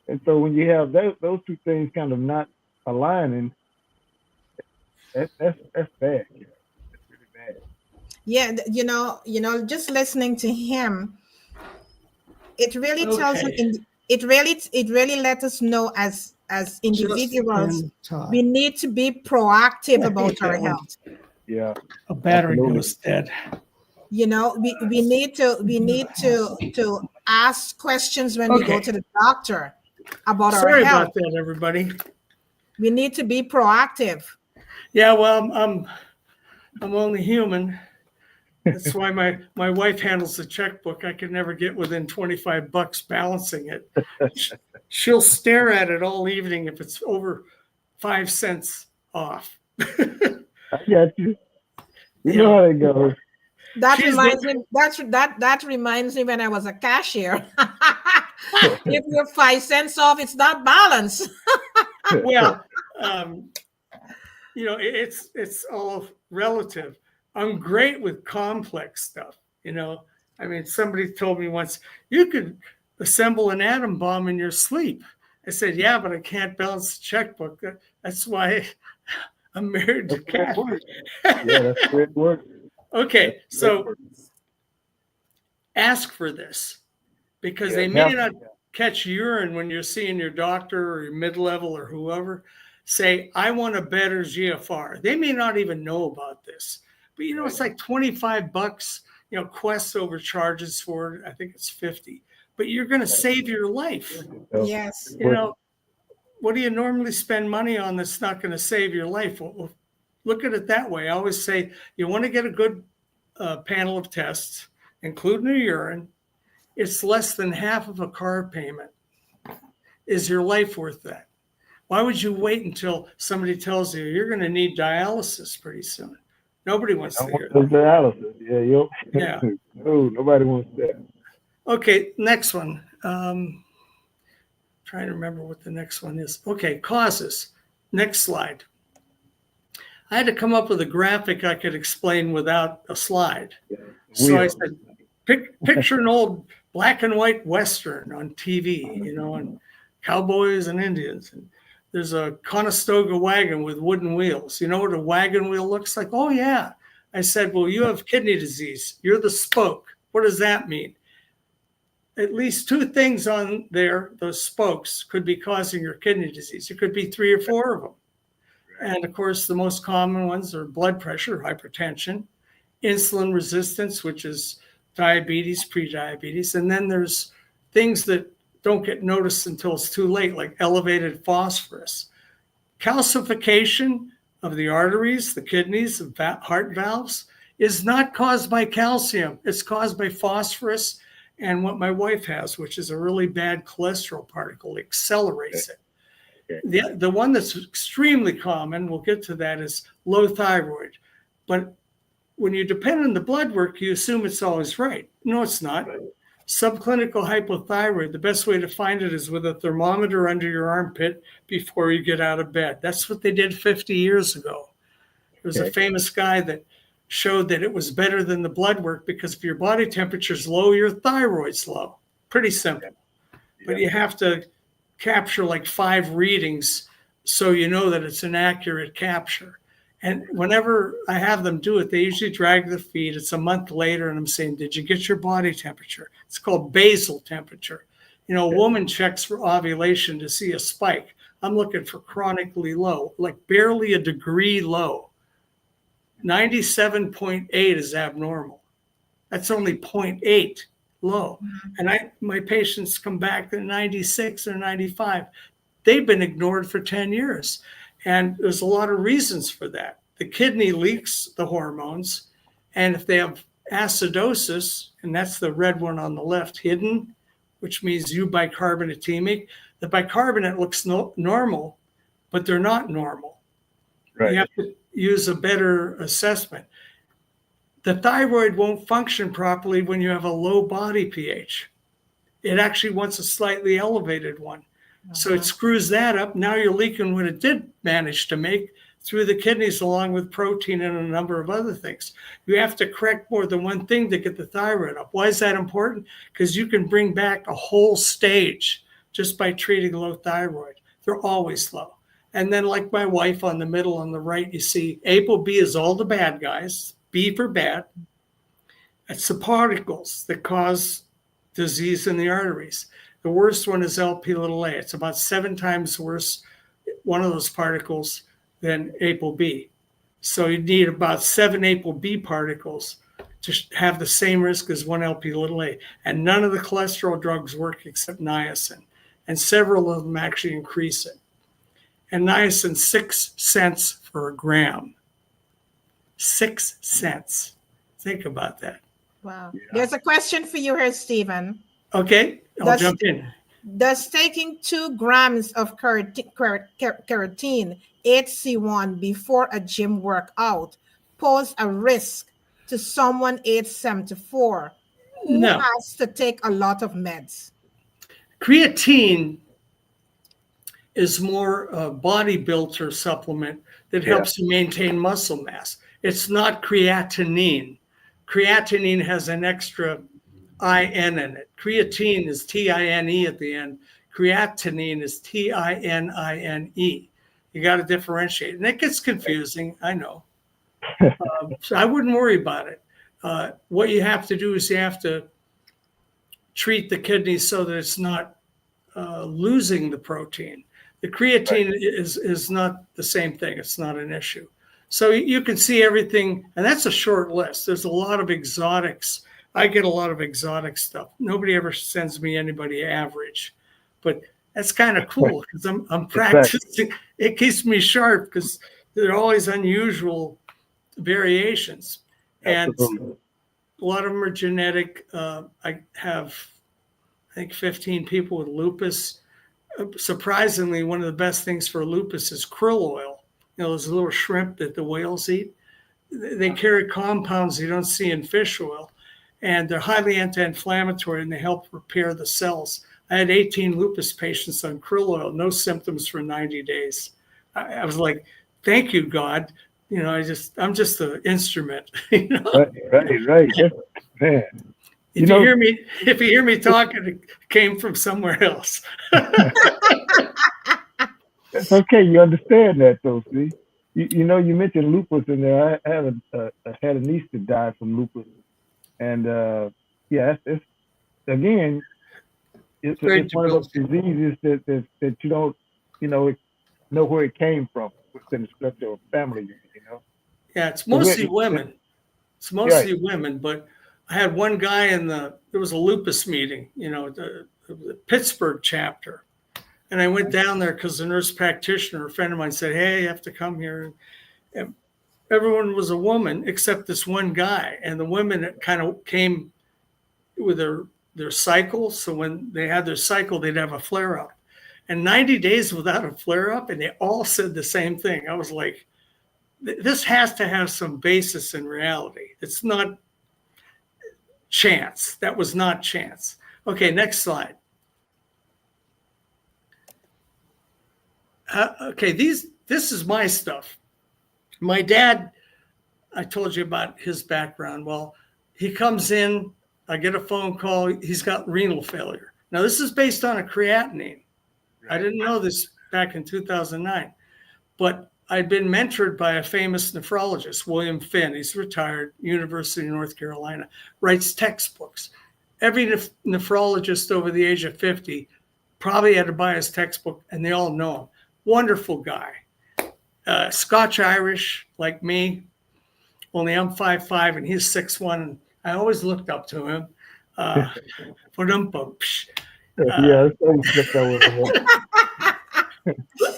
And so when you have those two things kind of not aligning, that's bad. That's really bad. Yeah, just listening to him, it really tells us. It really let us know as individuals, we need to be proactive about our health. Yeah, a battery goes dead. We need to ask questions when we go to the doctor about our health. Sorry about that, everybody. We need to be proactive. Yeah, well, I'm only human. That's why my wife handles the checkbook. I can never get within $25 balancing it. She'll stare at it all evening if it's over 5 cents off. I got you. You know how it goes. That reminds me when I was a cashier. If you're 5 cents off, it's not balanced. Well, it's all relative. I'm great with complex stuff. Somebody told me once, you could assemble an atom bomb in your sleep. I said, yeah, but I can't balance the checkbook. That's why I'm married to Kat. Yeah, that's great work. Okay, so ask for this because they may not catch urine when you're seeing your doctor or your mid-level or whoever. Say, I want a better GFR. They may not even know about this. But, it's like $25, Quest overcharges for it. I think it's $50. But you're going to save your life. Yes. What do you normally spend money on that's not going to save your life? Well, look at it that way. I always say you want to get a good panel of tests, including your urine. It's less than half of a car payment. Is your life worth that? Why would you wait until somebody tells you you're going to need dialysis pretty soon? Nobody wants to hear Those that. dialysis. Yeah. No, nobody wants that. Okay, next one. Trying to remember what the next one is. Okay, causes. Next slide. I had to come up with a graphic I could explain without a slide. So I said, picture an old black and white Western on TV, and cowboys and Indians. And there's a Conestoga wagon with wooden wheels. You know what a wagon wheel looks like? Oh, yeah. I said, well, you have kidney disease. You're the spoke. What does that mean? At least two things on there, those spokes, could be causing your kidney disease. It could be 3 or 4 of them. And of course, the most common ones are blood pressure, hypertension, insulin resistance, which is diabetes, prediabetes. And then there's things that don't get noticed until it's too late, like elevated phosphorus. Calcification of the arteries, the kidneys, the heart valves is not caused by calcium. It's caused by phosphorus and what my wife has, which is a really bad cholesterol particle, accelerates it. The one that's extremely common, we'll get to that, is low thyroid. But when you depend on the blood work, you assume it's always right. No, it's not. Subclinical hypothyroid, the best way to find it is with a thermometer under your armpit before you get out of bed. That's what they did 50 years ago. There was a famous guy that showed that it was better than the blood work because if your body temperature is low, your thyroid's low. Pretty simple. But you have to capture like 5 readings so you know that it's an accurate capture. And whenever I have them do it, they usually drag their feet. It's a month later, and I'm saying, did you get your body temperature? It's called basal temperature. A woman checks for ovulation to see a spike. I'm looking for chronically low, like barely a degree low. 97.8 is abnormal. That's only 0.8 low. And my patients come back to 96 or 95. They've been ignored for 10 years. And there's a lot of reasons for that. The kidney leaks the hormones. And if they have acidosis, and that's the red one on the left, hidden, which means eubicarbonatemic, the bicarbonate looks normal, but they're not normal. Right. You have to use a better assessment. The thyroid won't function properly when you have a low body pH. It actually wants a slightly elevated one. So it screws that up. Now you're leaking what it did manage to make through the kidneys, along with protein and a number of other things. You have to correct more than one thing to get the thyroid up. Why is that important? Because you can bring back a whole stage just by treating low thyroid. They're always low. And then like my wife on the middle on the right, you see ApoB is all the bad guys, B for bad. It's the particles that cause disease in the arteries. The worst one is Lp(a). It's about 7 times worse, one of those particles, than ApoB. So you need about 7 ApoB particles to have the same risk as 1 Lp(a). And none of the cholesterol drugs work except niacin. And several of them actually increase it. And niacin, 6 cents for a gram. 6 cents. Think about that. Wow. Yeah. There's a question for you here, Stephen. Okay, I'll jump in. Does taking 2 grams of keratin, HC1, before a gym workout pose a risk to someone age 74 who has to take a lot of meds? Creatine is more a bodybuilder supplement that helps you maintain muscle mass. It's not creatinine. Creatinine has an extra IN in it. Creatine is TINE at the end. Creatinine is TININE. You got to differentiate. And it gets confusing, I know. So I wouldn't worry about it. What you have to do is you have to treat the kidneys so that it's not losing the protein. The creatine is not the same thing. It's not an issue. So you can see everything, and that's a short list. There's a lot of exotics. I get a lot of exotic stuff. Nobody ever sends me anybody average, but that's kind of cool because I'm practicing. It keeps me sharp because there are always unusual variations, and a lot of them are genetic. I have, I think, 15 people with lupus. surprisingly, one of the best things for lupus is krill oil. You know, those little shrimp that the whales eat. They carry compounds you don't see in fish oil, and they're highly anti-inflammatory, and they help repair the cells. I had 18 lupus patients on krill oil, no symptoms for 90 days. I was like, thank you, God. You know, I'm just an instrument. You know? Right. Yes, man. If you hear me talking, it came from somewhere else. That's okay. You understand that, though. See, you know, you mentioned lupus in there. I had a niece that died from lupus, and it's again, it's one of those diseases that you don't, know where it came from within the structure of family unit. You know. Yeah, it's mostly women. It's mostly women, but I had one guy there was a lupus meeting, the Pittsburgh chapter. And I went down there because the nurse practitioner, a friend of mine, said, hey, you have to come here. And everyone was a woman except this one guy. And the women kind of came with their cycle. So when they had their cycle, they'd have a flare-up. And 90 days without a flare-up, and they all said the same thing. I was like, this has to have some basis in reality. It's not chance. That was not chance. Okay, next slide. Okay, this is my stuff. My dad, I told you about his background. Well, he comes in, I get a phone call, he's got renal failure. Now, this is based on a creatinine. I didn't know this back in 2009, but I'd been mentored by a famous nephrologist, William Finn. He's retired, University of North Carolina, writes textbooks. Every nephrologist over the age of 50 probably had to buy his textbook, and they all know him. Wonderful guy. Scotch-Irish, like me, only I'm 5'5", and he's 6'1". I always looked up to him.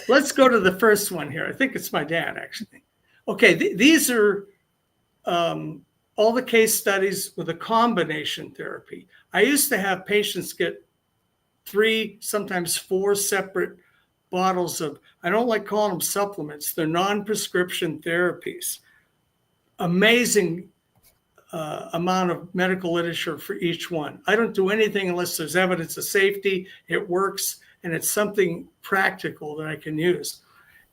Let's go to the first one here. I think it's my dad, actually. Okay, these are all the case studies with a combination therapy. I used to have patients get 3, sometimes 4 separate bottles of, I don't like calling them supplements, they're non-prescription therapies. Amazing amount of medical literature for each one. I don't do anything unless there's evidence of safety, it works, and it's something practical that I can use.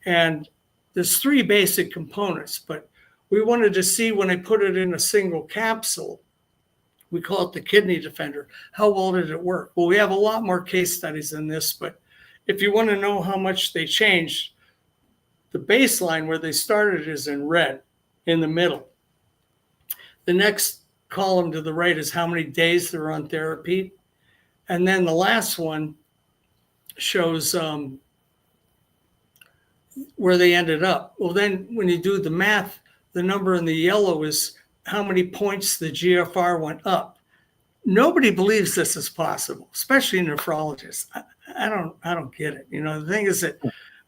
And there's 3 basic components, but we wanted to see when I put it in a single capsule, we call it the kidney defender, how well did it work? Well, we have a lot more case studies than this, but if you want to know how much they changed, the baseline where they started is in red in the middle. The next column to the right is how many days they're on therapy. And then the last one shows where they ended up. Well, then when you do the math, the number in the yellow is how many points the GFR went up. Nobody believes this is possible, especially nephrologists. I don't get it. The thing is that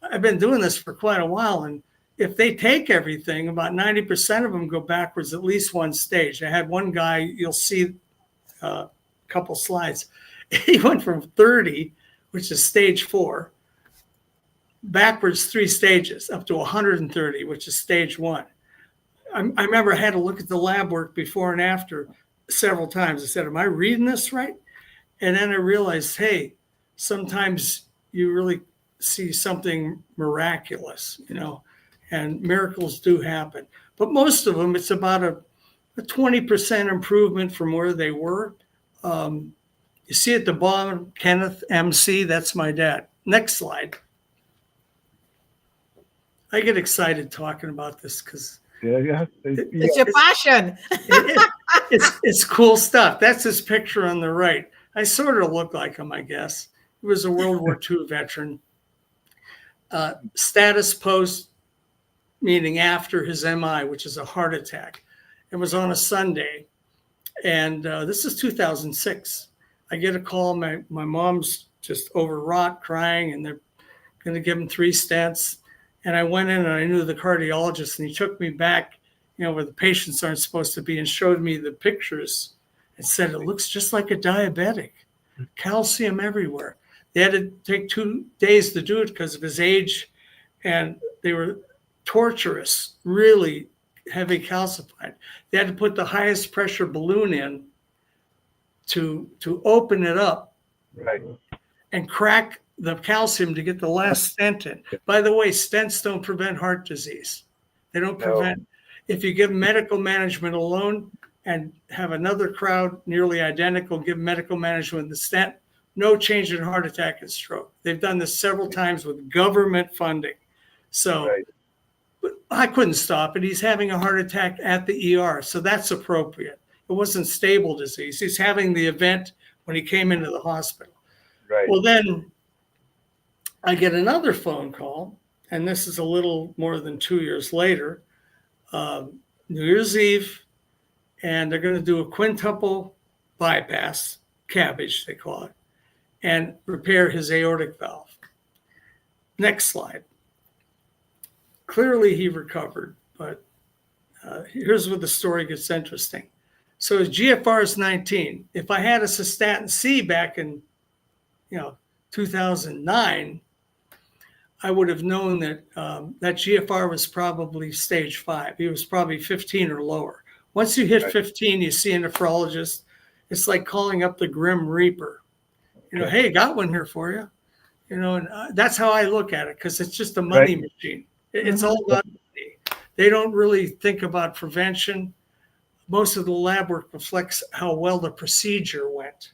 I've been doing this for quite a while, and if they take everything, about 90% of them go backwards at least one stage. I had one guy, you'll see a couple slides. He went from 30, which is stage 4, backwards 3 stages, up to 130, which is stage 1. I remember I had to look at the lab work before and after several times. I said, am I reading this right? And then I realized, hey, sometimes you really see something miraculous, and miracles do happen. But most of them, it's about a 20% improvement from where they were. You see at the bottom, Kenneth MC, that's my dad. Next slide. I get excited talking about this because it's your passion. It's cool stuff. That's his picture on the right. I sort of look like him, I guess. He was a World War II veteran. Status post, meaning after his MI, which is a heart attack. It was on a Sunday. And this is 2006. I get a call. My mom's just overwrought, crying, and they're going to give him 3 stents. And I went in and I knew the cardiologist, and he took me back, where the patients aren't supposed to be, and showed me the pictures and said, it looks just like a diabetic, calcium everywhere. They had to take 2 days to do it because of his age, and they were torturous, really heavy calcified. They had to put the highest pressure balloon in to open it up and crack the calcium to get the last stent in. By the way, stents don't prevent heart disease. They don't prevent. If you give medical management alone and have another crowd nearly identical, give medical management the stent, no change in heart attack and stroke. They've done this several times with government funding. So but I couldn't stop it. He's having a heart attack at the ER, so that's appropriate. It wasn't stable disease. He's having the event when he came into the hospital. Well, then I get another phone call, and this is a little more than 2 years later, New Year's Eve, and they're going to do a quintuple bypass, cabbage they call it, and repair his aortic valve. Next slide. Clearly he recovered, but here's where the story gets interesting. So his GFR is 19. If I had a cystatin C back in 2009, I would have known that that GFR was probably stage 5. He was probably 15 or lower. Once you hit 15, you see a nephrologist. It's like calling up the Grim Reaper. Hey, got one here for you. And that's how I look at it, because it's just a money machine. It's all about money. They don't really think about prevention. Most of the lab work reflects how well the procedure went,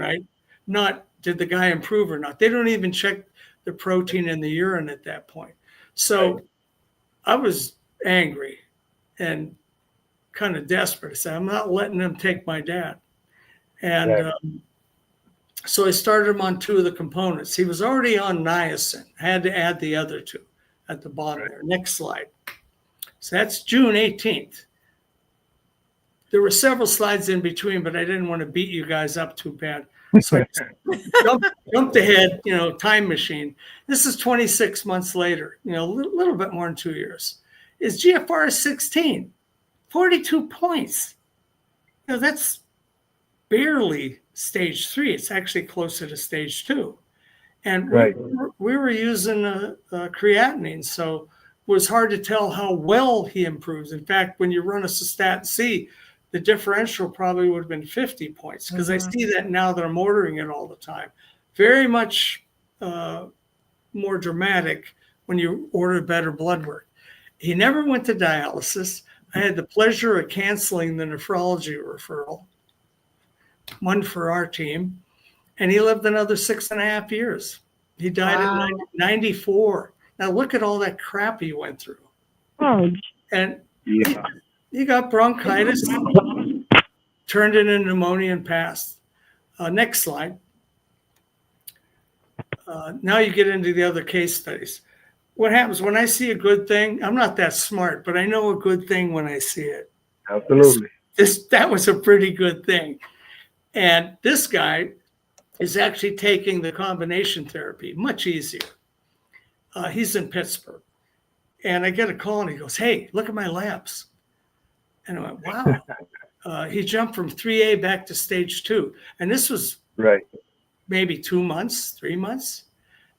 right? Not did the guy improve or not. They don't even check the protein in the urine at that point. So I was angry and kind of desperate. I said, I'm not letting them take my dad. And so I started him on 2 of the components. He was already on niacin. I had to add the other 2 at the bottom there. Next slide. So that's June 18th. There were several slides in between, but I didn't want to beat you guys up too bad. So I jumped ahead, time machine. This is 26 months later, a little bit more than 2 years. His GFR is 16, 42 points. That's barely stage 3. It's actually closer to stage 2. And we were using creatinine, so it was hard to tell how well he improves. In fact, when you run a cystatin C, the differential probably would have been 50 points, because I see that now that I'm ordering it all the time. Very much more dramatic when you order better blood work. He never went to dialysis. I had the pleasure of canceling the nephrology referral, one for our team, and he lived another 6.5 years. He died at 94. Now look at all that crap he went through. And he got bronchitis, turned it into pneumonia, and passed. Next slide. Now you get into the other case studies. What happens when I see a good thing? I'm not that smart, but I know a good thing when I see it. Absolutely. That was a pretty good thing. And this guy is actually taking the combination therapy, much easier. He's in Pittsburgh. And I get a call and he goes, hey, look at my labs. And I went, wow. He jumped from 3A back to stage 2. And this was maybe 2 months, 3 months.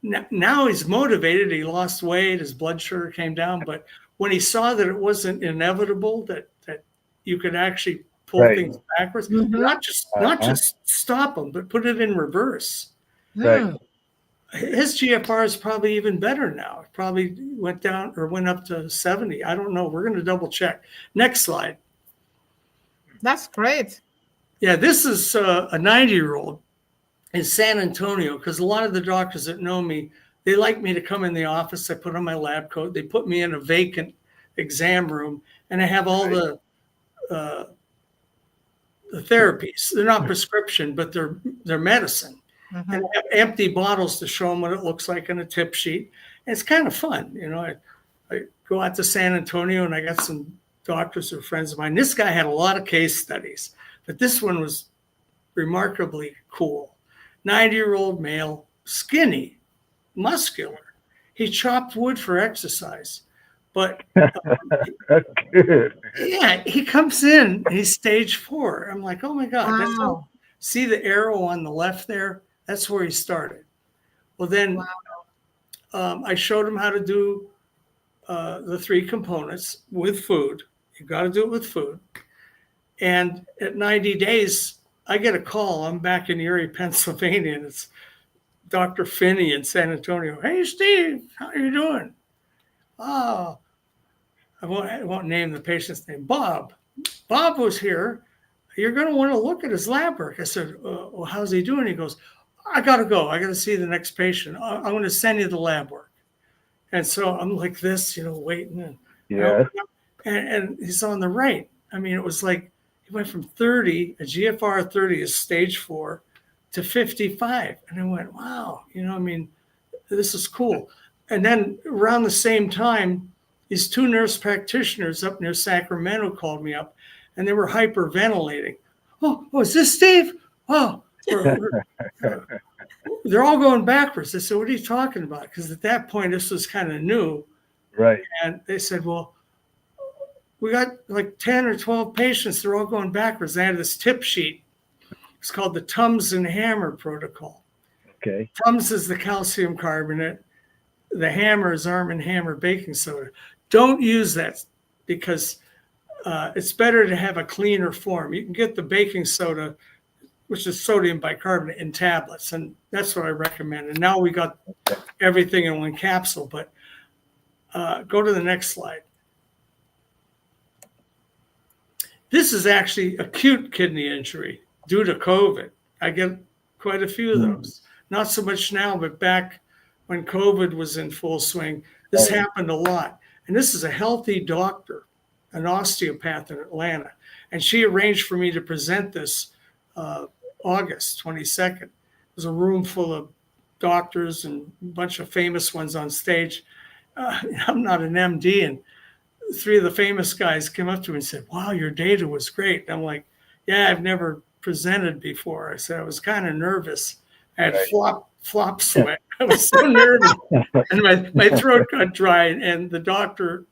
Now he's motivated. He lost weight. His blood sugar came down. But when he saw that it wasn't inevitable, that you could actually pull things backwards, not just stop them, but put it in reverse. His GFR is probably even better now. It probably went down or went up to 70. I don't know. We're going to double check. Next slide. That's great. Yeah, this is a 90-year-old in San Antonio, because a lot of the doctors that know me, they like me to come in the office. I put on my lab coat. They put me in a vacant exam room, and I have all the therapies. They're not prescription, but they're medicine. And I have empty bottles to show them what it looks like on a tip sheet. And it's kind of fun. I go out to San Antonio, and I got some doctors who are friends of mine. This guy had a lot of case studies, but this one was remarkably cool. 90-year-old male, skinny, muscular. He chopped wood for exercise. But That's good. yeah, he comes in, he's stage 4. I'm like, oh my God. Wow. See the arrow on the left there? That's where he started. Well, then Wow. I showed him how to do the 3 components with food. You got to do it with food. And at 90 days, I get a call. I'm back in Erie, Pennsylvania, and it's Dr. Finney in San Antonio. Hey, Steve, how are you doing? Oh, I won't name the patient's name. Bob. Bob was here. You're going to want to look at his lab work. I said, well, how's he doing? He goes, I got to go. I got to see the next patient. I'm going to send you the lab work. And so I'm like this, waiting. And, Yeah. and he's on the right. I mean, it was like he went from 30, a GFR 30 is stage 4, to 55. And I went, wow, this is cool. And then around the same time, these 2 nurse practitioners up near Sacramento called me up, and they were hyperventilating. Oh, is this Steve? Oh, they're all going backwards. I said, what are you talking about? Because at that point, this was kind of new. Right. And they said, well, we got like 10 or 12 patients. They're all going backwards. They had this tip sheet. It's called the Tums and Hammer protocol. Okay. Tums is the calcium carbonate. The Hammer is Arm & Hammer baking soda. Don't use that because it's better to have a cleaner form. You can get the baking soda, which is sodium bicarbonate, in tablets, and that's what I recommend. And now we got everything in one capsule, but go to the next slide. This is actually acute kidney injury due to COVID. I get quite a few of those. Not so much now, but back when COVID was in full swing, this happened a lot. And this is a healthy doctor, an osteopath in Atlanta. And she arranged for me to present this August 22nd. It was a room full of doctors and a bunch of famous ones on stage. I'm not an MD, and 3 of the famous guys came up to me and said, wow, your data was great. And I'm like, yeah, I've never presented before. I said, I was kind of nervous. I had flop sweat. I was so nervous. And my throat got dry. And the doctor,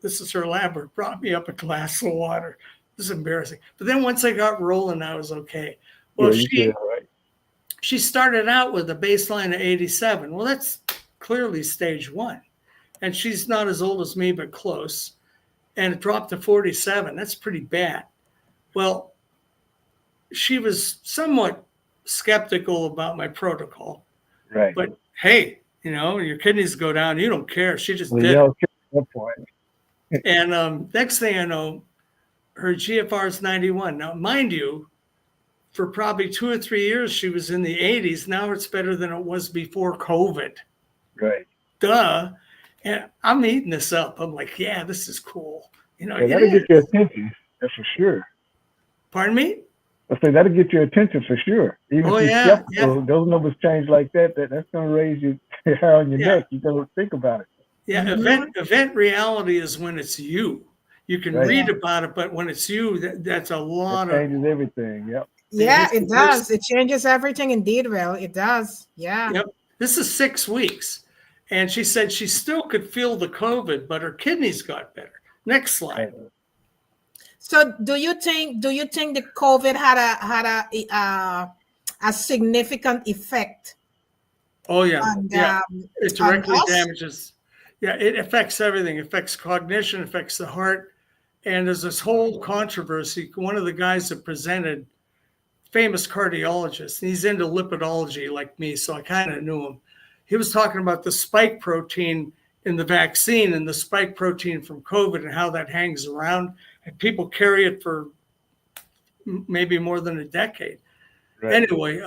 this is her lab work, brought me up a glass of water. This is embarrassing. But then once I got rolling, I was okay. Well, she started out with a baseline of 87. Well, that's clearly stage 1. And she's not as old as me, but close. And it dropped to 47. That's pretty bad. Well, she was somewhat skeptical about my protocol. Right. But hey, your kidneys go down. You don't care. She just did it. And next thing I know, her GFR is 91. Now, mind you, for probably 2 or 3 years, she was in the 80s. Now it's better than it was before COVID. Right. Duh. And I'm eating this up. I'm like, yeah, this is cool. That'll get your attention. That's for sure. Pardon me? I say that'll get your attention for sure. Even if you're skeptical, those numbers change like that. That's going to raise your hair on your neck. You got to think about it. Yeah, event reality is when it's you. You can read about it, but when it's you, that's a lot of changes everything. Yep. Yeah, it does. It changes everything indeed. Well, it does. Yeah. Yep. This is 6 weeks. And she said she still could feel the COVID, but her kidneys got better. Next slide. So do you think the COVID had a significant effect? Oh yeah. On, it directly damages. Yeah, it affects everything. It affects cognition, affects the heart. And there's this whole controversy. One of the guys that presented, famous cardiologist, and he's into lipidology like me, so I kind of knew him. He was talking about the spike protein in the vaccine and the spike protein from COVID and how that hangs around. And people carry it for maybe more than a decade. Right. Anyway,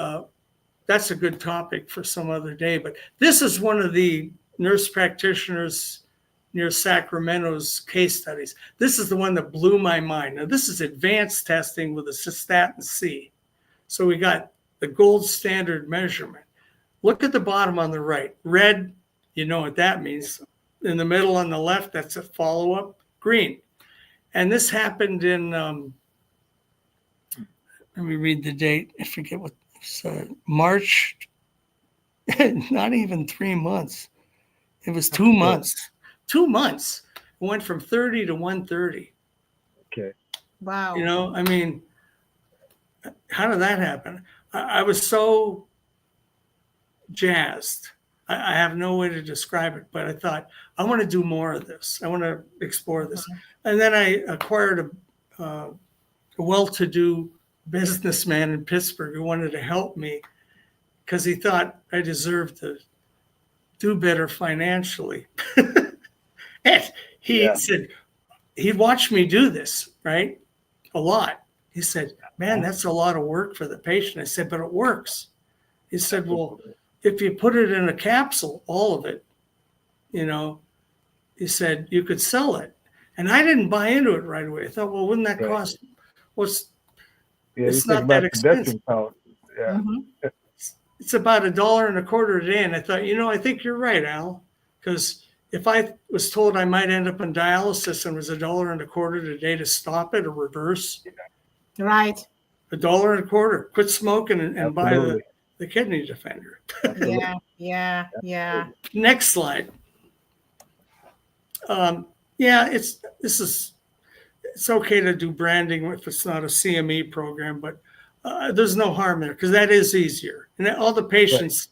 that's a good topic for some other day. But this is one of the nurse practitioners near Sacramento's case studies. This is the one that blew my mind. Now, this is advanced testing with a cystatin C. So we got the gold standard measurement. Look at the bottom on the right. Red, you know what that means. In the middle on the left, that's a follow-up. Green. And this happened in, let me read the date. I forget what, March, not even 3 months. It was 2 months. 2 months. It went from 30 to 130. Okay. Wow. I mean, how did that happen? I was so jazzed. I have no way to describe it, but I thought, I want to do more of this. I want to explore this. And then I acquired a well-to-do businessman in Pittsburgh who wanted to help me because he thought I deserved to do better financially. And he said, he watched me do this, right? A lot. He said, man, that's a lot of work for the patient. I said, but it works. He said, well, if you put it in a capsule, all of it, you know, he said, you could sell it. And I didn't buy into it right away. I thought, well, wouldn't that cost? Well, it's not that expensive. Yeah. It's about $1.25 a day. And I thought, I think you're right, Al, because if I was told I might end up in dialysis and it was $1.25 a day to stop it or reverse, right, $1.25, quit smoking and buy the kidney defender. Yeah. Next slide. It's okay to do branding if it's not a CME program, but there's no harm there because that is easier. And all the patients,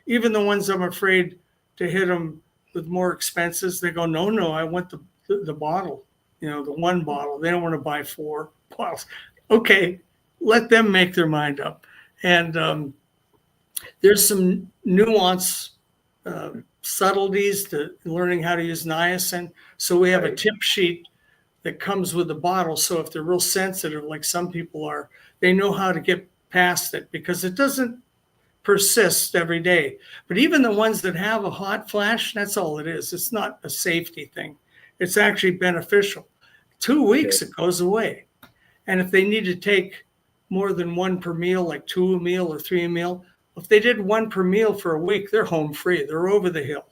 even the ones I'm afraid to hit them with more expenses, they go, no, I want the bottle, the one bottle. They don't want to buy 4 bottles. Okay, let them make their mind up. And there's some nuance, subtleties to learning how to use niacin. So we have a tip sheet that comes with the bottle. So if they're real sensitive, like some people are, they know how to get past it because it doesn't persist every day. But even the ones that have a hot flash, that's all it is. It's not a safety thing. It's actually beneficial. 2 weeks, it goes away. And if they need to take more than 1 per meal, like 2 a meal or 3 a meal, if they did 1 per meal for a week, they're home free. They're over the hill.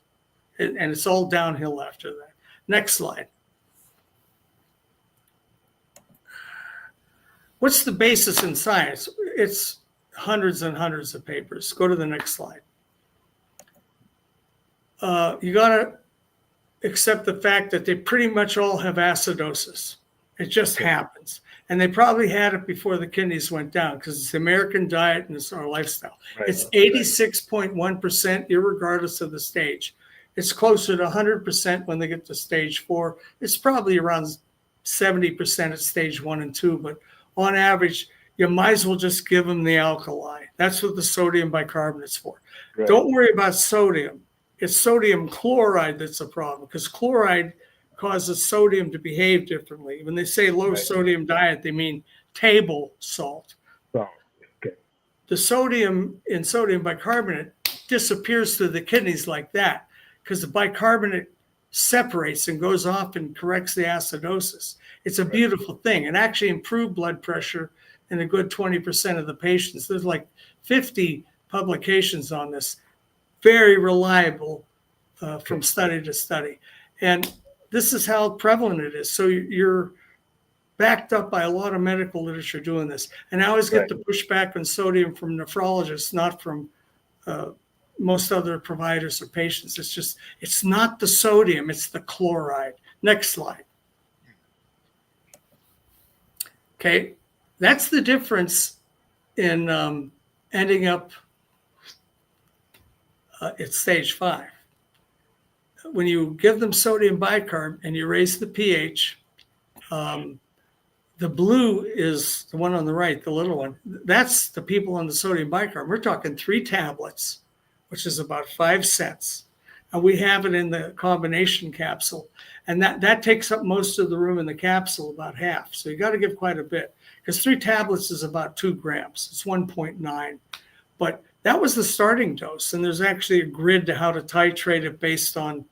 And it's all downhill after that. Next slide. What's the basis in science? It's hundreds and hundreds of papers. Go to the next slide. You got to accept the fact that they pretty much all have acidosis. It just happens. And they probably had it before the kidneys went down because it's the American diet and it's our lifestyle. It's 86.1% irregardless of the stage. It's closer to 100% when they get to stage 4. It's probably around 70% at stage 1 and 2. But on average, you might as well just give them the alkali. That's what the sodium bicarbonate's for. Don't worry about sodium. It's sodium chloride that's a problem because chloride causes sodium to behave differently. When they say low sodium diet, they mean table salt. The sodium in sodium bicarbonate disappears through the kidneys like that because the bicarbonate separates and goes off and corrects the acidosis. It's a beautiful thing and actually improved blood pressure in a good 20% of the patients. There's like 50 publications on this, very reliable from study to study. And this is how prevalent it is. So you're backed up by a lot of medical literature doing this. And I always get the pushback on sodium from nephrologists, not from most other providers or patients. It's not the sodium, it's the chloride. Next slide. Okay, that's the difference in ending up at stage 5. When you give them sodium bicarb and you raise the pH, the blue is the one on the right, the little one. That's the people on the sodium bicarb. We're talking 3 tablets, which is about 5 cents. And we have it in the combination capsule. And that takes up most of the room in the capsule, about half. So you got to give quite a bit because 3 tablets is about 2 grams. It's 1.9. But that was the starting dose. And there's actually a grid to how to titrate it based on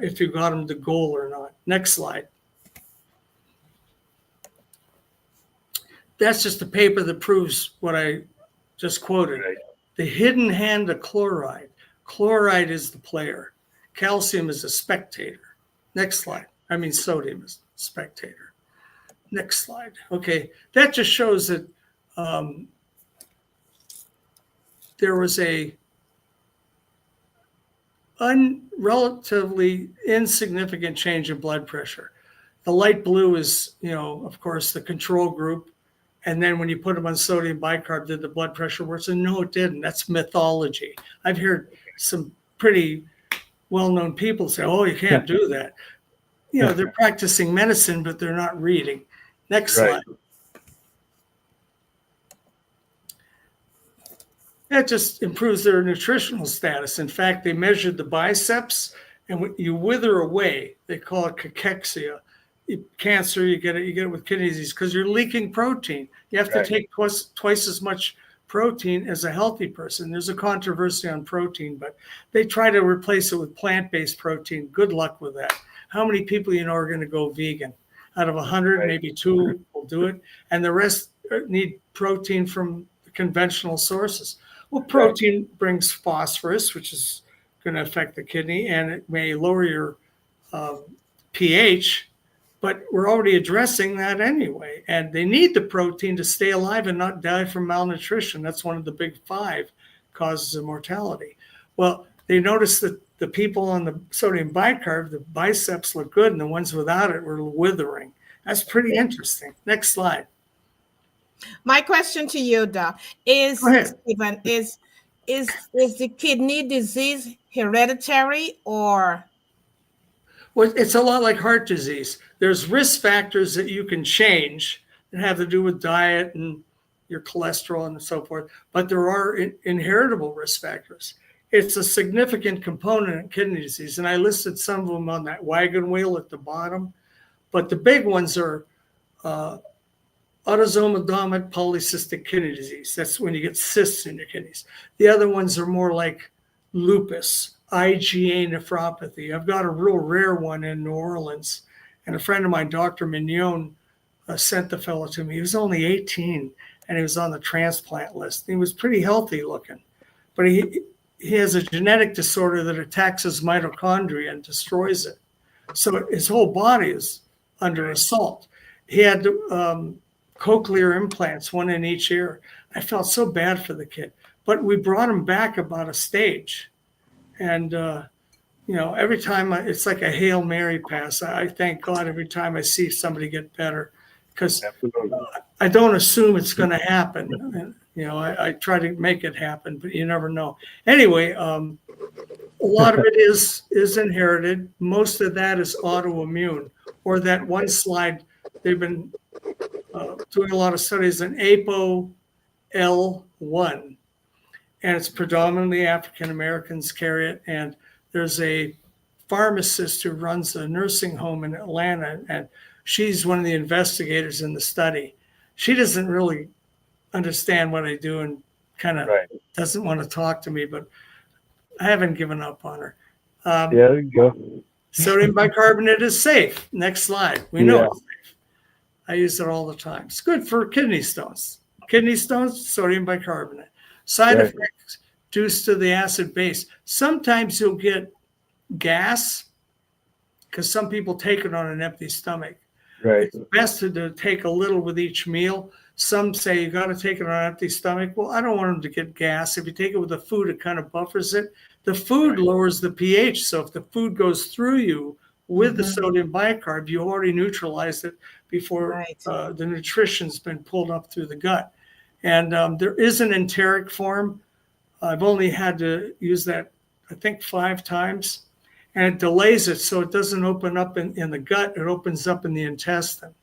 if you got them to goal or not. Next slide. That's just a paper that proves what I just quoted. The hidden hand of chloride. Chloride is the player. Calcium is a spectator. Next slide. I mean, sodium is a spectator. Next slide. Okay, that just shows that there was a relatively insignificant change in blood pressure. The light blue is, of course, the control group, And then when you put them on sodium bicarb, did the blood pressure worsen? No, it didn't. That's mythology. I've heard some pretty well-known people say, oh, you can't do that. You know, they're practicing medicine, but they're not reading. Next slide. That just improves their nutritional status. In fact, they measured the biceps, and when you wither away. They call it cachexia. Cancer, you get it with kidney disease because you're leaking protein. You have to take twice as much protein as a healthy person. There's a controversy on protein, but they try to replace it with plant-based protein. Good luck with that. How many people you know are going to go vegan? Out of 100, maybe 2 will do it, and the rest need protein from conventional sources. Well, protein brings phosphorus, which is going to affect the kidney, and it may lower your pH, but we're already addressing that anyway. And they need the protein to stay alive and not die from malnutrition. That's one of the big 5 causes of mortality. Well, they noticed that the people on the sodium bicarb, the biceps look good, and the ones without it were withering. That's pretty interesting. Next slide. My question to you, Doc, is Stephen, is the kidney disease hereditary or? Well, it's a lot like heart disease. There's risk factors that you can change that have to do with diet and your cholesterol and so forth, but there are inheritable risk factors. It's a significant component in kidney disease, and I listed some of them on that wagon wheel at the bottom, but the big ones are autosomal dominant polycystic kidney disease. That's when you get cysts in your kidneys. The other ones are more like lupus, IgA nephropathy. I've got a real rare one in New Orleans, and a friend of mine, Dr. Mignon, sent the fellow to me. He was only 18, and he was on the transplant list. He was pretty healthy looking, but he has a genetic disorder that attacks his mitochondria and destroys it. So his whole body is under assault. He had cochlear implants, one in each ear. I felt so bad for the kid, but we brought him back about a stage. And, every time it's like a Hail Mary pass. I thank God every time I see somebody get better, because I don't assume it's going to happen. And, I try to make it happen, but you never know. Anyway, a lot of it is inherited. Most of that is autoimmune, or that one slide they've been doing a lot of studies on APOL1, and it's predominantly African Americans carry it. And there's a pharmacist who runs a nursing home in Atlanta, and she's one of the investigators in the study. She doesn't really understand what I do and kind of doesn't want to talk to me, but I haven't given up on her. There you go. Sodium bicarbonate is safe. Next slide. We know it's safe. I use it all the time. It's good for kidney stones. Kidney stones, sodium bicarbonate. Side effects due to the acid base. Sometimes you'll get gas because some people take it on an empty stomach. Right. It's best to take a little with each meal. Some say you got to take it on an empty stomach. Well, I don't want them to get gas. If you take it with the food, it kind of buffers it. The food lowers the pH. So if the food goes through you with the sodium bicarb, you already neutralized it before the nutrition's been pulled up through the gut. And there is an enteric form. I've only had to use that, I think, 5 times. And it delays it so it doesn't open up in the gut. It opens up in the intestine.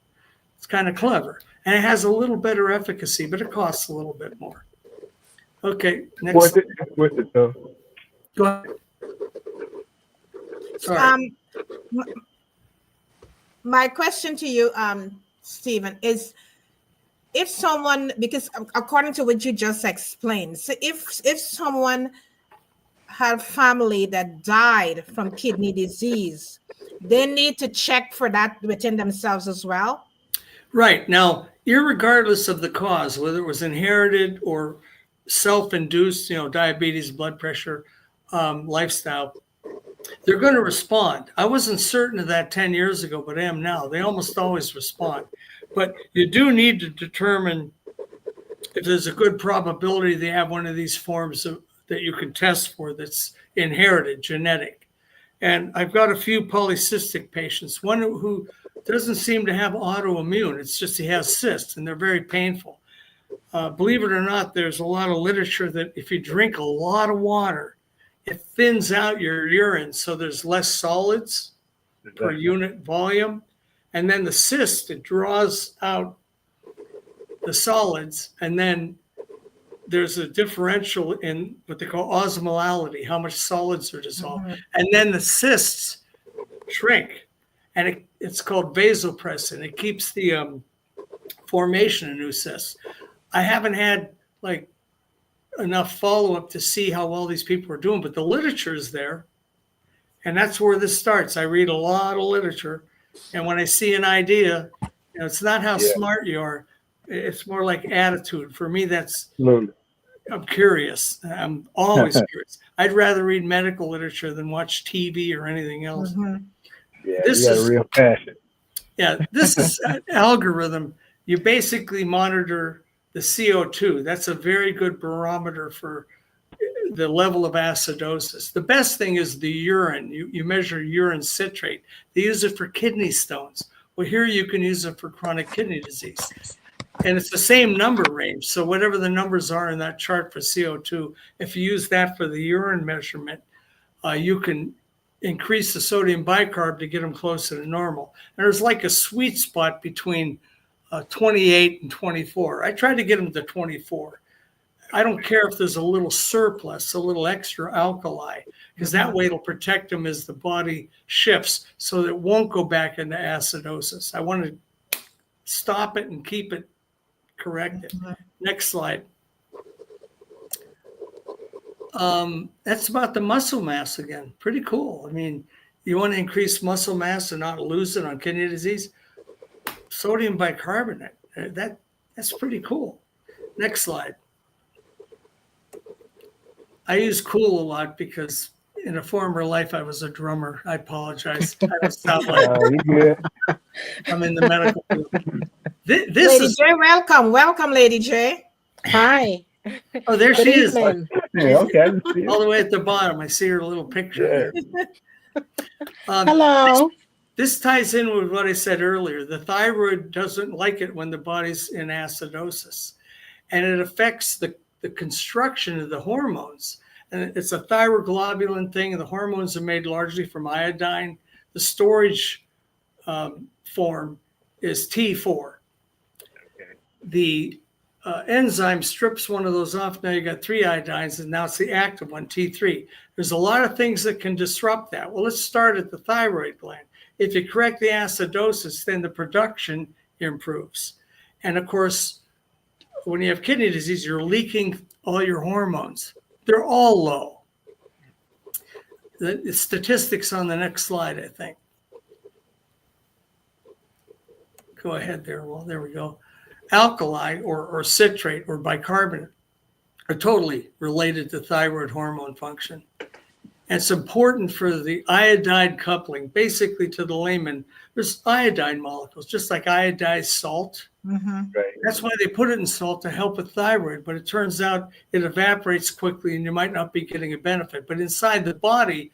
It's kind of clever. And it has a little better efficacy, but it costs a little bit more. Okay, next. Worth it though. Go ahead. Sorry. My question to you, Stephen, is if someone, because according to what you just explained, so if someone had family that died from kidney disease, they need to check for that within themselves as well? Right. Now, irregardless of the cause, whether it was inherited or self-induced, diabetes, blood pressure, lifestyle, they're going to respond. I wasn't certain of that 10 years ago, but I am now. They almost always respond. But you do need to determine if there's a good probability they have one of these forms that you can test for that's inherited, genetic. And I've got a few polycystic patients, one who doesn't seem to have autoimmune. It's just he has cysts, and they're very painful. Believe it or not, there's a lot of literature that if you drink a lot of water, it thins out your urine, so there's less solids per unit volume. And then the cyst, it draws out the solids, and then there's a differential in what they call osmolality, how much solids are dissolved. And then the cysts shrink, and it's called vasopressin. It keeps the formation of new cysts. I haven't had like enough follow-up to see how well these people are doing, but the literature is there. And that's where this starts. I read a lot of literature, and when I see an idea, it's not how smart you are. It's more like attitude. For me, that's, I'm curious. I'm always curious. I'd rather read medical literature than watch TV or anything else. Yeah, this you got is a real passion. Yeah, this is an algorithm. You basically monitor the CO2. That's a very good barometer for the level of acidosis. The best thing is the urine. You measure urine citrate. They use it for kidney stones. Well, here you can use it for chronic kidney disease. And it's the same number range. So whatever the numbers are in that chart for CO2, if you use that for the urine measurement, you can increase the sodium bicarb to get them closer to normal. And there's like a sweet spot between 28 and 24. I try to get them to 24. I don't care if there's a little surplus, a little extra alkali, because that way it'll protect them as the body shifts so that it won't go back into acidosis. I want to stop it and keep it corrected. Next slide. That's about the muscle mass again. Pretty cool. I mean, you want to increase muscle mass and not lose it on kidney disease? Sodium bicarbonate. That's pretty cool. Next slide. I use cool a lot because in a former life I was a drummer. I apologize. I don't sound like I'm in the medical field. Lady J, welcome, Lady J. Hi. Oh, there she is. Yeah, okay. All the way at the bottom. I see her little picture. Hello. This ties in with what I said earlier. The thyroid doesn't like it when the body's in acidosis, and it affects the construction of the hormones. And it's a thyroglobulin thing. The hormones are made largely from iodine. The storage form is T4. The enzyme strips one of those off. Now you got 3 iodines, and now it's the active one, T3. There's a lot of things that can disrupt that. Well, let's start at the thyroid gland. If you correct the acidosis, then the production improves. And of course, when you have kidney disease, you're leaking all your hormones. They're all low. The statistics on the next slide, I think. Go ahead there. Well, there we go. Alkali or citrate or bicarbonate are totally related to thyroid hormone function. And it's important for the iodide coupling. Basically, to the layman, there's iodine molecules, just like iodized salt. Right. That's why they put it in salt to help with thyroid, but it turns out it evaporates quickly and you might not be getting a benefit. But inside the body,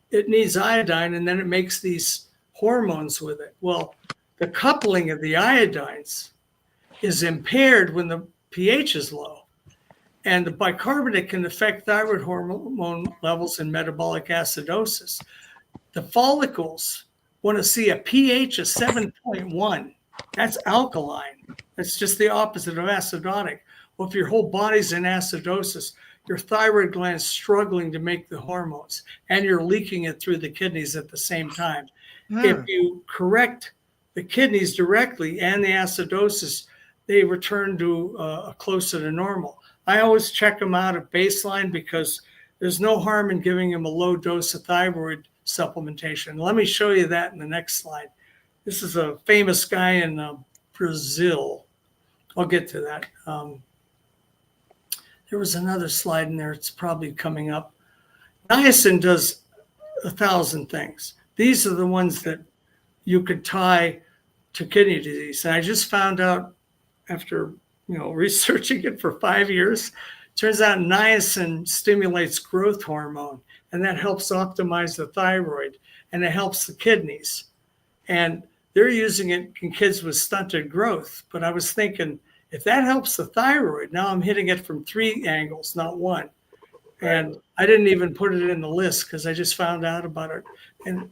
it needs iodine, and then it makes these hormones with it. Well, the coupling of the iodines is impaired when the pH is low. And the bicarbonate can affect thyroid hormone levels and metabolic acidosis. The follicles want to see a pH of 7.1. That's alkaline. That's just the opposite of acidotic. Well, if your whole body's in acidosis, your thyroid gland is struggling to make the hormones, and you're leaking it through the kidneys at the same time. If you correct the kidneys directly and the acidosis, they return to closer to normal. I always check them out at baseline because there's no harm in giving them a low dose of thyroid supplementation. Let me show you that in the next slide. This is a famous guy in Brazil. I'll get to that. There was another slide in there. It's probably coming up. Niacin does 1,000 things. These are the ones that you could tie to kidney disease. And I just found out after researching it for 5 years, turns out niacin stimulates growth hormone, and that helps optimize the thyroid, and it helps the kidneys. And They're using it in kids with stunted growth. But I was thinking, if that helps the thyroid, now I'm hitting it from 3 angles, not 1. And I didn't even put it in the list because I just found out about it. And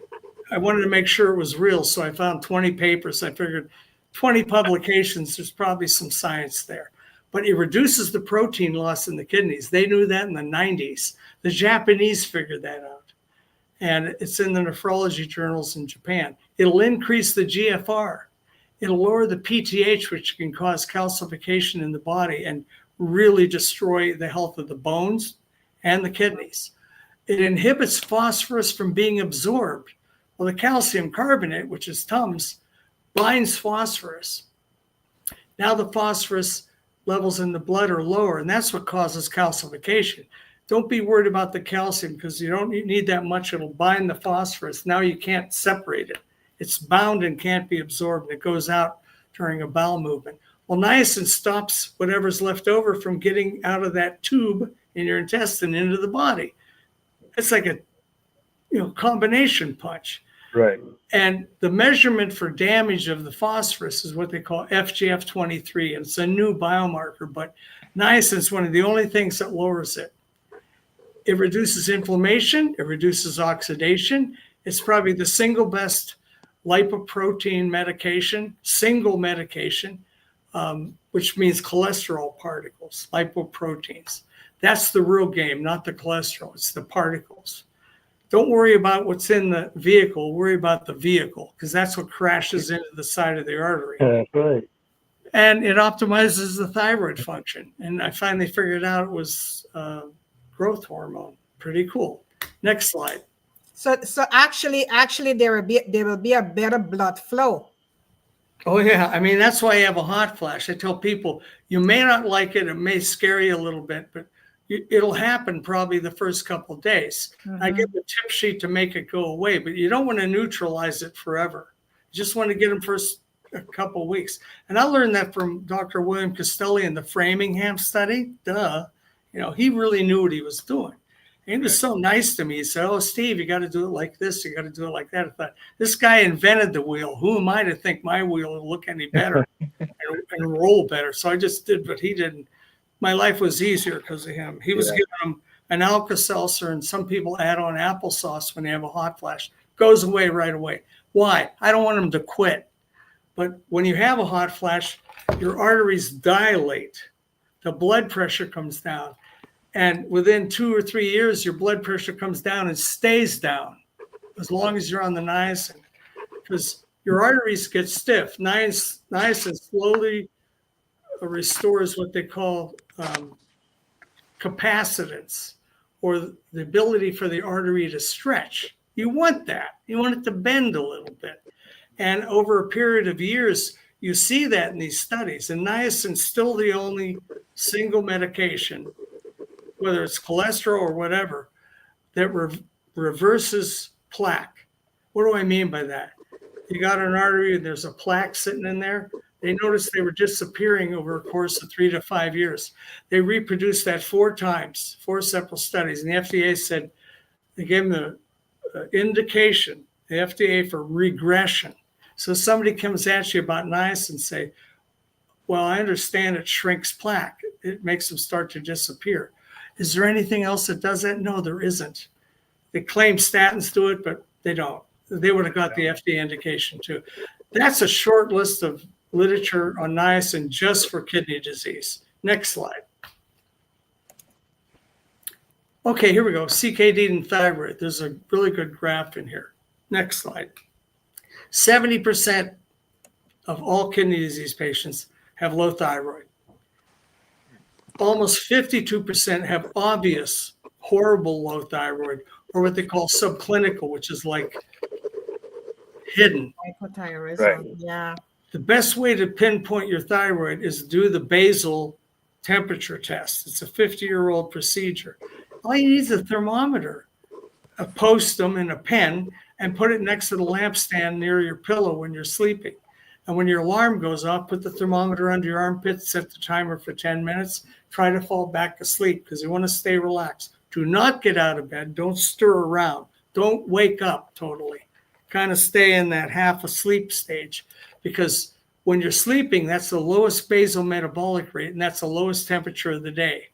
I wanted to make sure it was real. So I found 20 papers. I figured 20 publications, there's probably some science there. But it reduces the protein loss in the kidneys. They knew that in the 90s. The Japanese figured that out. And it's in the nephrology journals in Japan. It'll increase the GFR. It'll lower the PTH, which can cause calcification in the body and really destroy the health of the bones and the kidneys. It inhibits phosphorus from being absorbed. Well, the calcium carbonate, which is Tums, binds phosphorus. Now the phosphorus levels in the blood are lower, and that's what causes calcification. Don't be worried about the calcium because you don't need that much. It'll bind the phosphorus. Now you can't separate it. It's bound and can't be absorbed. It goes out during a bowel movement. Well, niacin stops whatever's left over from getting out of that tube in your intestine into the body. It's like a combination punch. Right. And the measurement for damage of the phosphorus is what they call FGF23. And it's a new biomarker, but niacin is one of the only things that lowers it. It reduces inflammation. It reduces oxidation. It's probably the single best lipoprotein medication, single medication, which means cholesterol particles, lipoproteins. That's the real game, not the cholesterol. It's the particles. Don't worry about what's in the vehicle. Worry about the vehicle because that's what crashes into the side of the artery. That's right. And it optimizes the thyroid function. And I finally figured out it was growth hormone. Pretty cool. Next slide. So actually there will be a better blood flow. Oh yeah, I mean that's why I have a hot flash. I tell people you may not like it, it may scare you a little bit, but it'll happen probably the first couple of days. Mm-hmm. I give the tip sheet to make it go away, but you don't want to neutralize it forever. You just want to get them for a couple of weeks. And I learned that from Dr. William Castelli in the Framingham study. He really knew what he was doing. He was so nice to me. He said, "Oh, Steve, you got to do it like this. You got to do it like that." I thought, this guy invented the wheel. Who am I to think my wheel will look any better and roll better? So I just did what he did. My life was easier because of him. He was giving them an Alka-Seltzer, and some people add on applesauce when they have a hot flash. Goes away right away. Why? I don't want them to quit. But when you have a hot flash, your arteries dilate. The blood pressure comes down. And within 2 or 3 years, your blood pressure comes down and stays down as long as you're on the niacin, because your arteries get stiff. Niacin slowly restores what they call capacitance, or the ability for the artery to stretch. You want that. You want it to bend a little bit. And over a period of years, you see that in these studies. And niacin's still the only single medication, whether it's cholesterol or whatever, that reverses plaque. What do I mean by that? You got an artery and there's a plaque sitting in there. They noticed they were disappearing over a course of 3 to 5 years. They reproduced that 4 times, 4 separate studies. And the FDA said, they gave them the indication, the FDA, for regression. So somebody comes at you about niacin and say, well, I understand it shrinks plaque. It makes them start to disappear. Is there anything else that does that? No, there isn't. They claim statins do it, but they don't. They would have got the FDA indication too. That's a short list of literature on niacin just for kidney disease. Next slide. Okay, here we go. CKD and thyroid. There's a really good graph in here. Next slide. 70% of all kidney disease patients have low thyroid. Almost 52% have obvious, horrible low thyroid, or what they call subclinical, which is like hidden. Hypothyroidism. Right. Yeah. The best way to pinpoint your thyroid is to do the basal temperature test. It's a 50-year-old procedure. All you need is a thermometer, a postum and a pen, and put it next to the lampstand near your pillow when you're sleeping. And when your alarm goes off, put the thermometer under your armpit, set the timer for 10 minutes, try to fall back asleep because you want to stay relaxed. Do not get out of bed. Don't stir around. Don't wake up totally. kind of stay in that half asleep stage, because when you're sleeping, that's the lowest basal metabolic rate, and that's the lowest temperature of the day.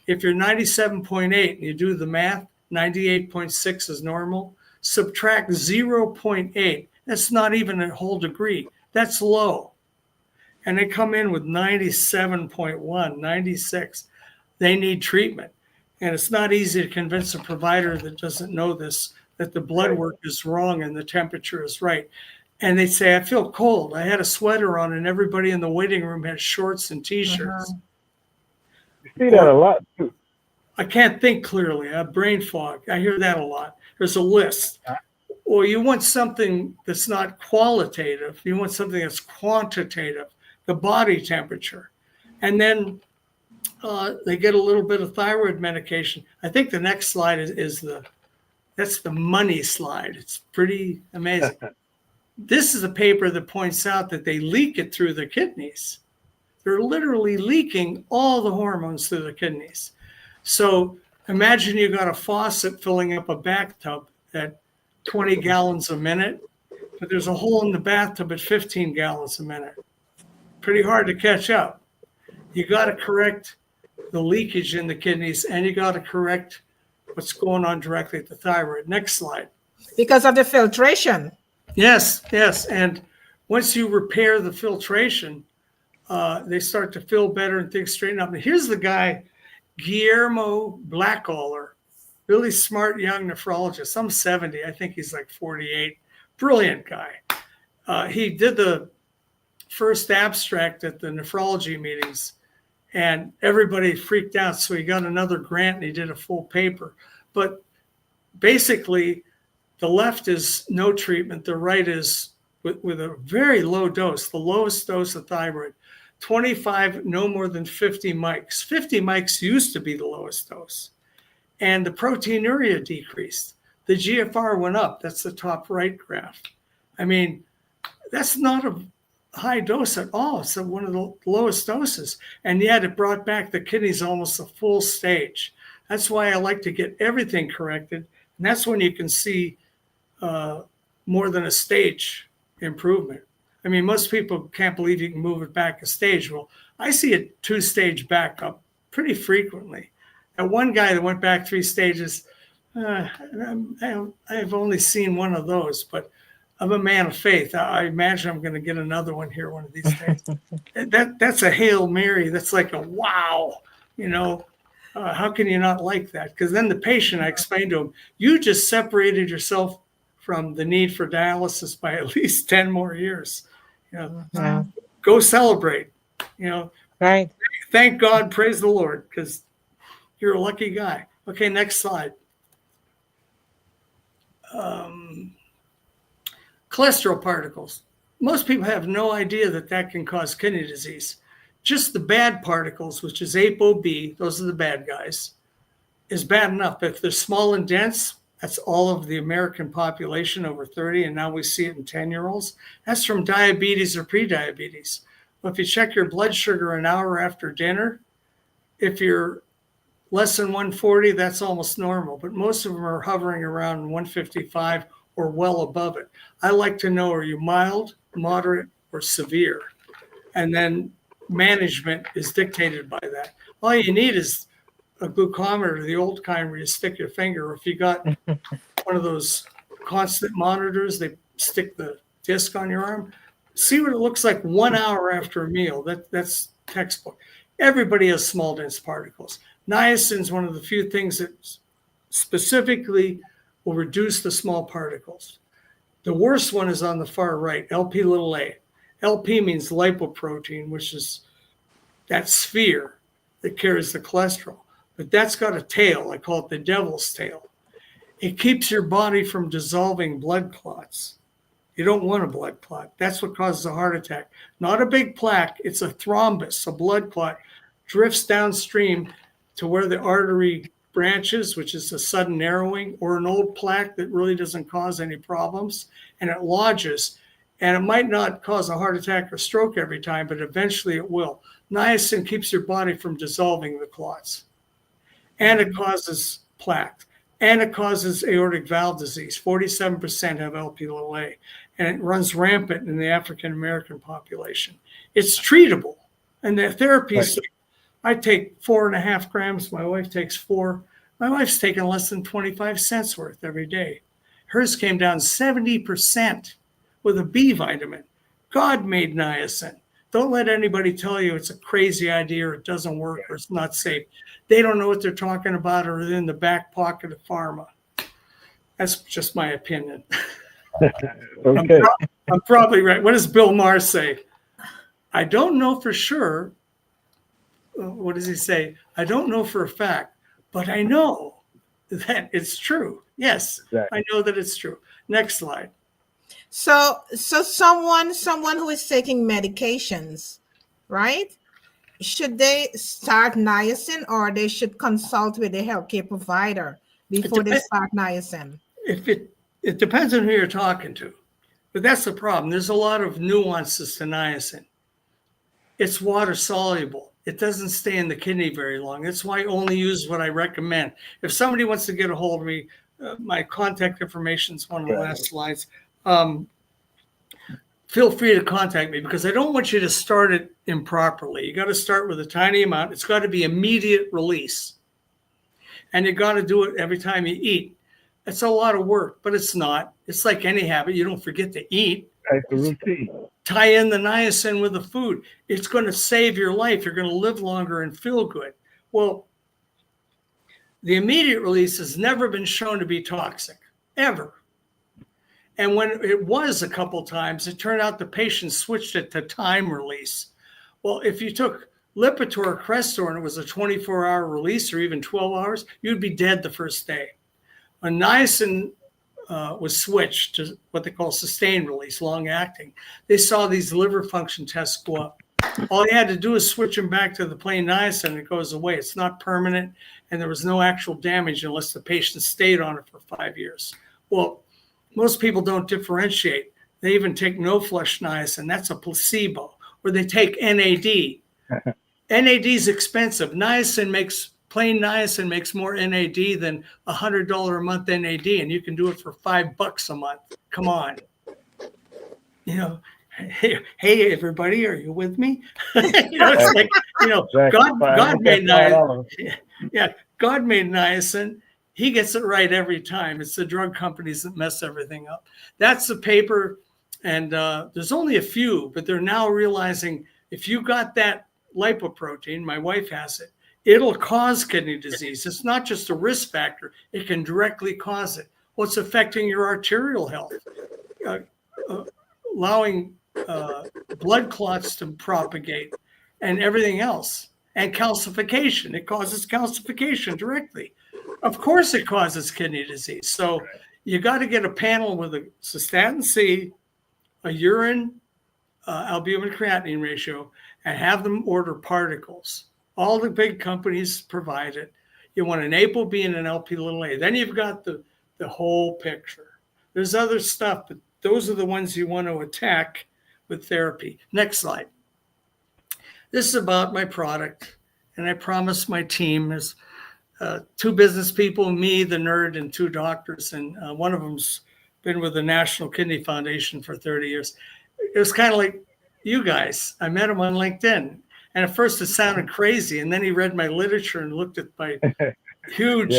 If you're 97.8 and you do the math, 98.6 is normal. Subtract 0.8. That's not even a whole degree. That's low. And they come in with 97.1, 96. They need treatment. And it's not easy to convince a provider that doesn't know this, that the blood work is wrong and the temperature is right. And they say, I feel cold. I had a sweater on and everybody in the waiting room had shorts and t-shirts. You see that a lot too. I can't think clearly. I have brain fog. I hear that a lot. There's a list. Or you want something that's not qualitative. You want something that's quantitative, the body temperature. And then they get a little bit of thyroid medication. I think the next slide that's the money slide. It's pretty amazing. This is a paper that points out that they leak it through the kidneys. They're literally leaking all the hormones through the kidneys. So imagine you got a faucet filling up a bathtub at 20 gallons a minute, but there's a hole in the bathtub at 15 gallons a minute. Pretty hard to catch up. You got to correct the leakage in the kidneys, and you got to correct what's going on directly at the thyroid. Next slide. Because of the filtration. Yes. And once you repair the filtration, they start to feel better and things straighten up. And here's the guy, Guillermo Blackaller, really smart young nephrologist. I'm 70. I think he's like 48. Brilliant guy. He did the first abstract at the nephrology meetings, and everybody freaked out. So he got another grant and he did a full paper. But basically, the left is no treatment. The right is with a very low dose, the lowest dose of thyroid, 25, no more than 50 mics. 50 mics used to be the lowest dose. And the proteinuria decreased. The GFR went up. That's the top right graph. I mean, that's not a high dose at all. It's one of the lowest doses. And yet it brought back the kidneys almost a full stage. That's why I like to get everything corrected. And that's when you can see more than a stage improvement. I mean, most people can't believe you can move it back a stage. Well, I see a 2-stage backup pretty frequently. And one guy that went back 3 stages, I've only seen one of those, but I'm a man of faith. I imagine I'm going to get another one here one of these days. That's a Hail Mary. That's like a wow, how can you not like that? Because then the patient, I explained to him, you just separated yourself from the need for dialysis by at least 10 more years. Go celebrate, Right. Thank God, praise the Lord, because you're a lucky guy. Okay, next slide. Cholesterol particles. Most people have no idea that can cause kidney disease. Just the bad particles, which is ApoB, those are the bad guys, is bad enough. But if they're small and dense, that's all of the American population over 30, and now we see it in 10-year-olds. That's from diabetes or prediabetes. But if you check your blood sugar an hour after dinner, if you're less than 140, that's almost normal. But most of them are hovering around 155 or well above it. I like to know, are you mild, moderate, or severe? And then management is dictated by that. All you need is a glucometer, the old kind where you stick your finger. Or if you got one of those constant monitors, they stick the disc on your arm. See what it looks like 1 hour after a meal. That's textbook. Everybody has small, dense particles. Niacin is one of the few things that specifically will reduce the small particles. The worst one is on the far right, Lp(a). LP means lipoprotein, which is that sphere that carries the cholesterol. But that's got a tail. I call it the devil's tail. It keeps your body from dissolving blood clots. You don't want a blood clot. That's what causes a heart attack. Not a big plaque. It's a thrombus. A blood clot drifts downstream to where the artery branches, which is a sudden narrowing, or an old plaque that really doesn't cause any problems, and it lodges. And it might not cause a heart attack or stroke every time, but eventually it will. Niacin keeps your body from dissolving the clots. And it causes plaque. and it causes aortic valve disease. 47% have Lp(a), and it runs rampant in the African American population. It's treatable, and the therapies. I take 4.5 grams. My wife takes 4. My wife's taking less than 25 cents worth every day. Hers came down 70% with a B vitamin. God made niacin. Don't let anybody tell you it's a crazy idea or it doesn't work or it's not safe. They don't know what they're talking about or they're in the back pocket of pharma. That's just my opinion. Okay. I'm probably right. What does Bill Maher say? I don't know for sure. What does he say? I don't know for a fact, but I know that it's true. Yes, exactly. I know that it's true. Next slide. So someone who is taking medications, right? Should they start niacin or they should consult with a healthcare provider before they start niacin? It depends on who you're talking to, but that's the problem. There's a lot of nuances to niacin. It's water soluble. It doesn't stay in the kidney very long. That's why I only use what I recommend. If somebody wants to get a hold of me, my contact information is one of the last slides. Feel free to contact me because I don't want you to start it improperly. You got to start with a tiny amount. It's got to be immediate release. And you got to do it every time you eat. It's a lot of work, but it's not. It's like any habit. You don't forget to eat. That's the routine. Tie in the niacin with the food. It's going to save your life. You're going to live longer and feel good. Well, the immediate release has never been shown to be toxic, ever. And when it was a couple times, it turned out the patient switched it to time release. Well, if you took Lipitor or Crestor and it was a 24-hour release or even 12 hours, you'd be dead the first day. When niacin was switched to what they call sustained release, long acting, they saw these liver function tests go up. All you had to do is switch them back to the plain niacin and it goes away. It's not permanent and there was no actual damage unless the patient stayed on it for 5 years. Well, most people don't differentiate. They even take no flush niacin. That's a placebo. Or they take NAD. NAD is expensive. Plain niacin makes more NAD than $100 a month NAD, and you can do it for $5 a month. Come on. Hey, everybody, are you with me? It's like, God made niacin. Yeah, God made niacin. He gets it right every time. It's the drug companies that mess everything up. That's the paper, and there's only a few, but they're now realizing if you got that lipoprotein, my wife has it, it'll cause kidney disease. It's not just a risk factor. It can directly cause it. Well, it's affecting your arterial health, allowing blood clots to propagate and everything else. And calcification. It causes calcification directly. Of course it causes kidney disease. So you got to get a panel with a cystatin C, a urine albumin creatinine ratio, and have them order particles. All the big companies provide it. You want an ApoB and an Lp(a). Then you've got the whole picture. There's other stuff, but those are the ones you want to attack with therapy. Next slide. This is about my product, and I promised my team is 2 business people, me, the nerd, and 2 doctors, and one of them's been with the National Kidney Foundation for 30 years. It was kind of like you guys. I met him on LinkedIn. And at first it sounded crazy. And then he read my literature and looked at my huge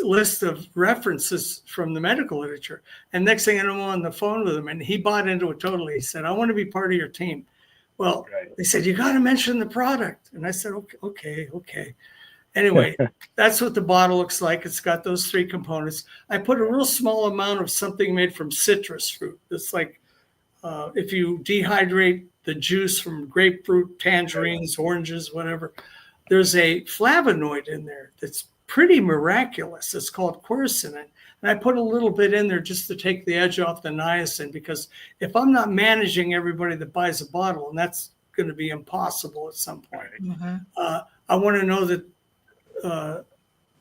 list of references from the medical literature. And next thing I know, I'm on the phone with him and he bought into it totally. He said, I want to be part of your team. Well, they said, you got to mention the product. And I said, okay. Anyway, that's what the bottle looks like. It's got those 3 components. I put a real small amount of something made from citrus fruit. It's like if you dehydrate the juice from grapefruit, tangerines, oranges, whatever, there's a flavonoid in there that's pretty miraculous. It's called quercetin. And I put a little bit in there just to take the edge off the niacin, because if I'm not managing everybody that buys a bottle, and that's going to be impossible at some point, I want to know that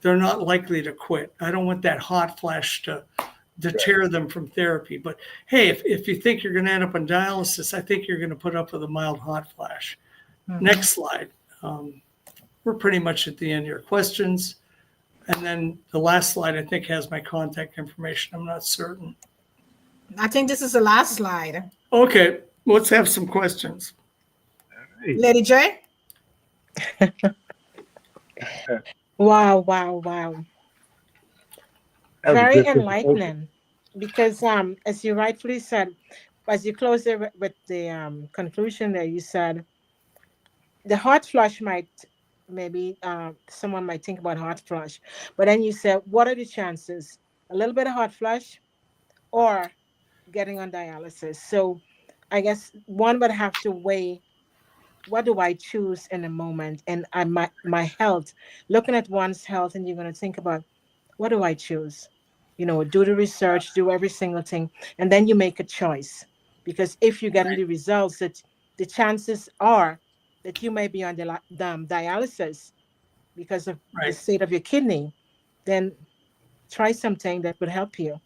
they're not likely to quit. I don't want that hot flash to deter them from therapy. But hey, if you think you're going to end up on dialysis, I think you're going to put up with a mild hot flash. Next slide. We're pretty much at the end here. Questions? And then the last slide, I think, has my contact information. I'm not certain. I think this is the last slide. Okay, let's have some questions. Hey, Lady J? Wow, wow, wow. that was a Very good presentation. enlightening. Because as you rightfully said, as you close it with the conclusion there, you said the hot flush might maybe someone might think about hot flush, but then you said, what are the chances? A little bit of hot flush or getting on dialysis. So I guess one would have to weigh, what do I choose in a moment? And my health, looking at one's health, and you're going to think about, what do I choose? You know, do the research, do every single thing, and then you make a choice. Because if you're getting the results, that the chances are that you may be on the dialysis because of the Right. state of your kidney, then try something that would help you,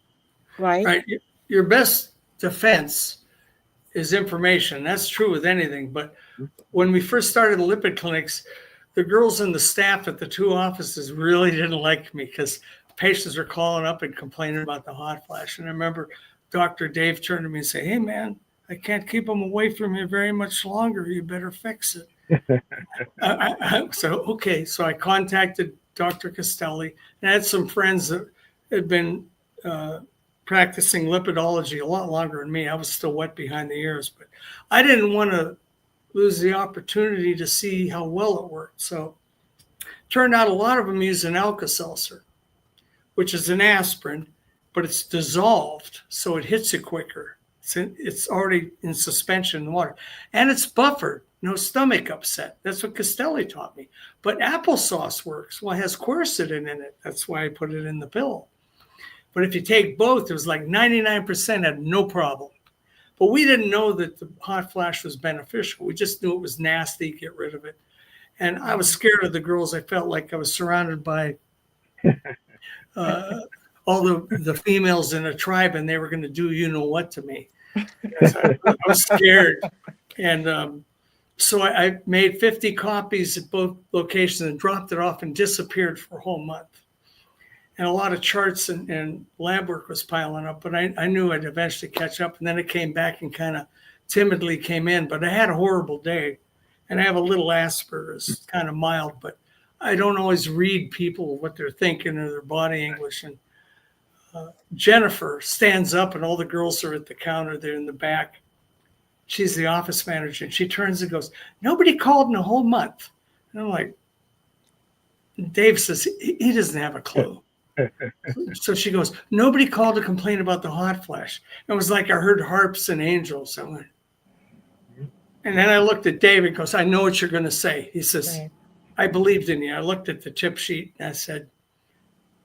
right? Right. Your best defense is information. That's true with anything. But when we first started the lipid clinics, the girls and the staff at the two offices really didn't like me because patients were calling up and complaining about the hot flash. And I remember Dr. Dave turned to me and said, "Hey, man, I can't keep them away from you very much longer. You better fix it." So I contacted Dr. Castelli, and I had some friends that had been practicing lipidology a lot longer than me. I was still wet behind the ears, but I didn't want to lose the opportunity to see how well it worked. So turned out a lot of them use an Alka-Seltzer, which is an aspirin, but it's dissolved, so it hits you quicker. It's already in suspension in water, and it's buffered. No stomach upset. That's what Castelli taught me. But applesauce works. Well, it has quercetin in it. That's why I put it in the pill. But if you take both, it was like 99% had no problem. But we didn't know that the hot flash was beneficial. We just knew it was nasty, get rid of it. And I was scared of the girls. I felt like I was surrounded by all the females in a tribe, and they were going to do you-know-what to me. I was scared. And so I made 50 copies at both locations and dropped it off and disappeared for a whole month. And a lot of charts and lab work was piling up, but I knew I'd eventually catch up. And then it came back and kind of timidly came in, but I had a horrible day. And I have a little Asperger's, kind of mild, but I don't always read people, what they're thinking or their body English. And Jennifer stands up and all the girls are at the counter there in the back. She's the office manager, and she turns and goes, "Nobody called in a whole month." And I'm like, Dave says, he doesn't have a clue. So she goes, "Nobody called to complain about the hot flash." It was like I heard harps and angels. I went, and then I looked at Dave and goes, "I know what you're going to say." He says, Right. "I believed in you." I looked at the tip sheet and I said,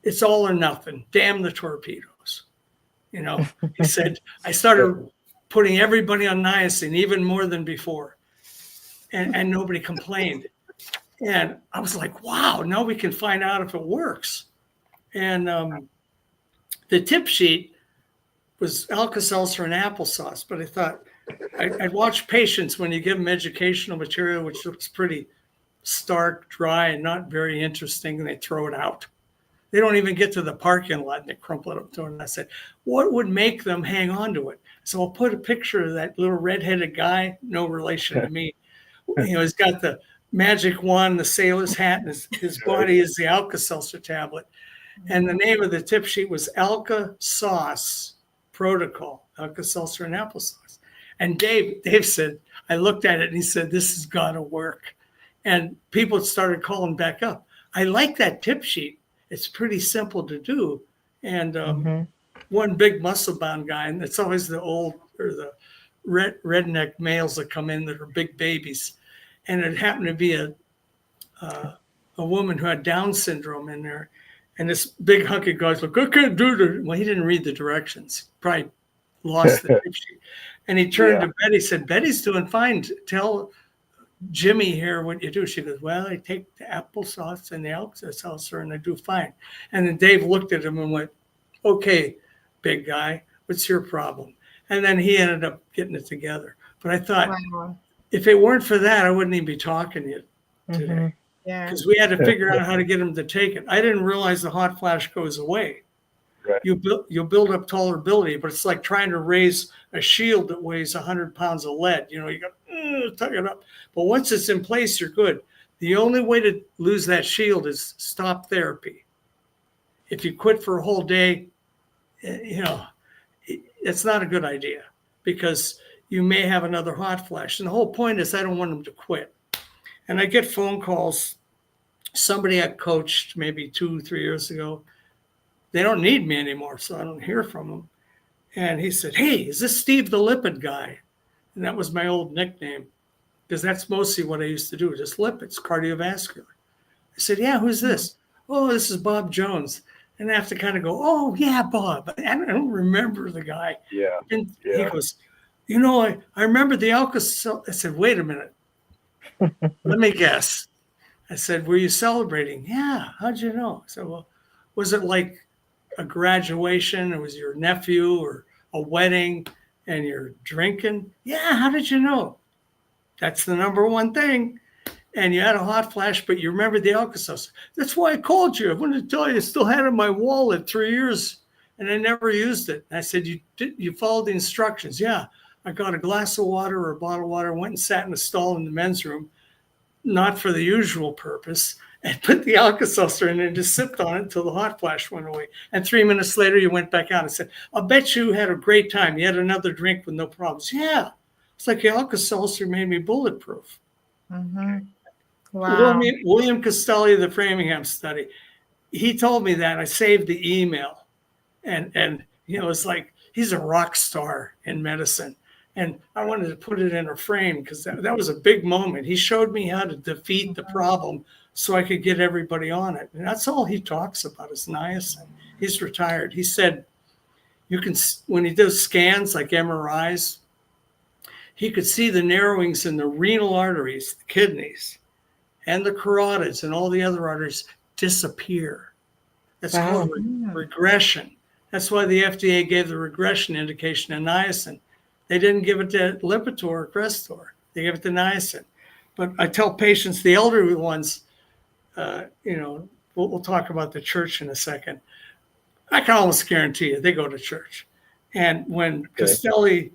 "It's all or nothing. Damn the torpedoes." You know, he said, I started putting everybody on niacin, even more than before. And nobody complained. And I was like, wow, now we can find out if it works. And the tip sheet was Alka-Seltzer and applesauce. But I thought, I'd watch patients when you give them educational material, which looks pretty stark, dry, and not very interesting, and they throw it out. They don't even get to the parking lot and they crumple it up to it. And I said, what would make them hang on to it? So I'll put a picture of that little redheaded guy, no relation to me. You know, he's got the magic wand, the sailor's hat, and his body is the Alka-Seltzer tablet. And the name of the tip sheet was Alka-Sauce Protocol, Alka-Seltzer and applesauce. And Dave said, I looked at it and he said, this has got to work. And people started calling back up. I like that tip sheet. It's pretty simple to do. And one big muscle-bound guy, and it's always the old or the redneck males that come in that are big babies. And it happened to be a woman who had Down syndrome in there. And this big hunky guy's like, I can't do it. Well, he didn't read the directions. Probably lost the tip sheet. And he turned to Betty, said, Betty's doing fine. Tell Jimmy here what you do. She goes, well, I take the applesauce and the Alka-Seltzer and I do fine. And then Dave looked at him and went, okay, big guy, what's your problem? And then he ended up getting it together. But I thought, if it weren't for that, I wouldn't even be talking to you today. Yeah. because we had to figure out how to get him to take it. I didn't realize the hot flash goes away. Right. You'll build up tolerability, but it's like trying to raise a shield that weighs 100 pounds of lead. You know, you got tuck it up. But once it's in place, you're good. The only way to lose that shield is stop therapy. If you quit for a whole day, you know, it's not a good idea because you may have another hot flash. And the whole point is I don't want them to quit. And I get phone calls. Somebody I coached maybe 2-3 years ago, they don't need me anymore, so I don't hear from them. And he said, hey, is this Steve the lipid guy? And that was my old nickname because that's mostly what I used to do, just lipids, cardiovascular. I said, yeah, who's this? Oh, this is Bob Jones. And I have to kind of go, oh, yeah, Bob. I don't remember the guy. Yeah. And Yeah. he goes, you know, I remember the Alka-Seltzer. I said, wait a minute. Let me guess. I said, were you celebrating? Yeah. How'd you know? I said, well, was it like a graduation? It was your nephew or a wedding and you're drinking? Yeah. How did you know? That's the number one thing. And you had a hot flash, but you remember the Alka-Seltzer. That's why I called you. I wanted to tell you I still had it in my wallet 3 years and I never used it. And I said, you followed the instructions. Yeah. I got a glass of water or a bottle of water, went and sat in a stall in the men's room, not for the usual purpose, and put the Alka-Seltzer in and just sipped on it until the hot flash went away. And 3 minutes later, you went back out and said, I'll bet you had a great time. You had another drink with no problems. Yeah. It's like the Alka-Seltzer made me bulletproof. Mm-hmm. Wow. William Costelli, the Framingham study, he told me that. I saved the email. And you know, it's like he's a rock star in medicine. And I wanted to put it in a frame because that was a big moment. He showed me how to defeat the problem so I could get everybody on it. And that's all he talks about is niacin. He's retired. He said, you can, when he does scans like MRIs, he could see the narrowings in the renal arteries, the kidneys, and the carotids and all the other arteries disappear. That's called regression. That's why the FDA gave the regression indication in niacin. They didn't give it to Lipitor or Crestor. They gave it to niacin. But I tell patients, the elderly ones, you know, we'll talk about the church in a second. I can almost guarantee you they go to church. And when Costelli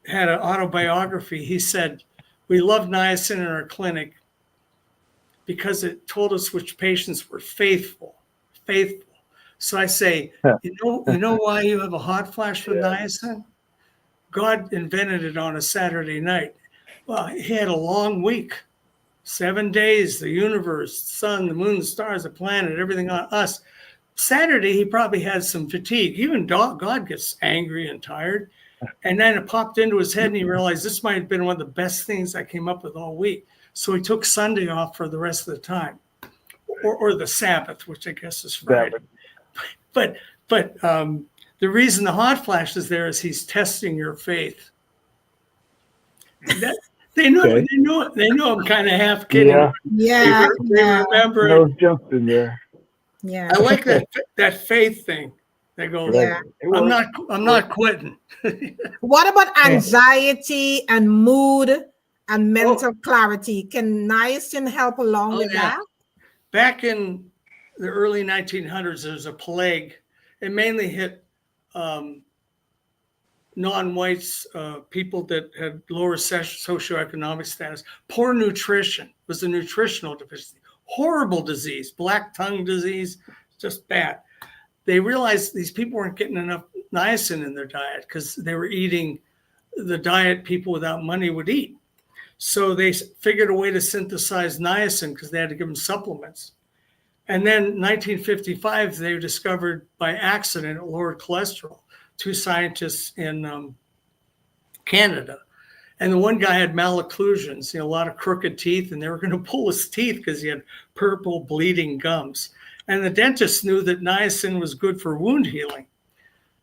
had an autobiography, he said, we love niacin in our clinic because it told us which patients were faithful. So I say, you know why you have a hot flash with niacin? God invented it on a Saturday night. Well, he had a long week, 7 days, the universe, the sun, the moon, the stars, the planet, everything on us. Saturday, he probably had some fatigue. Even God gets angry and tired. And then it popped into his head and he realized this might have been one of the best things I came up with all week. So he took Sunday off for the rest of the time, or the Sabbath, which I guess is Friday. But the reason the hot flash is there is he's testing your faith. They know I'm kind of half kidding. Yeah. They remember no jumps in there. Yeah. I like that faith thing. They go, Yeah. I'm not quitting. What about anxiety and mood and mental clarity? Can niacin help along with that? Back in the early 1900s, there was a plague. It mainly hit non-whites, people that had lower socioeconomic status. Poor nutrition was a nutritional deficiency. Horrible disease, black tongue disease, just bad. They realized these people weren't getting enough niacin in their diet because they were eating the diet people without money would eat. So they figured a way to synthesize niacin because they had to give them supplements. And then 1955, they discovered by accident it lowered cholesterol. 2 scientists in Canada. And the one guy had malocclusions, a lot of crooked teeth, and they were going to pull his teeth because he had purple bleeding gums. And the dentist knew that niacin was good for wound healing.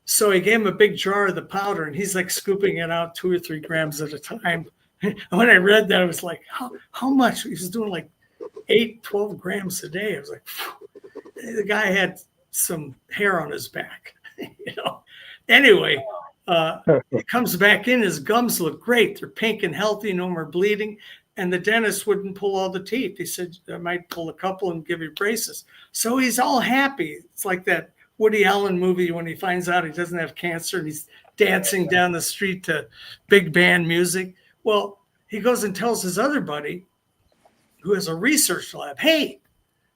So he gave him a big jar of the powder, and he's like scooping it out 2 or 3 grams at a time. And when I read that, I was like, how much? He was doing like 8, 12 grams a day. I was like, phew. The guy had some hair on his back, Anyway, it comes back in, his gums look great. They're pink and healthy, no more bleeding. and the dentist wouldn't pull all the teeth. He said, I might pull a couple and give you braces. So he's all happy. It's like that Woody Allen movie when he finds out he doesn't have cancer and he's dancing down the street to big band music. Well, he goes and tells his other buddy who has a research lab, hey,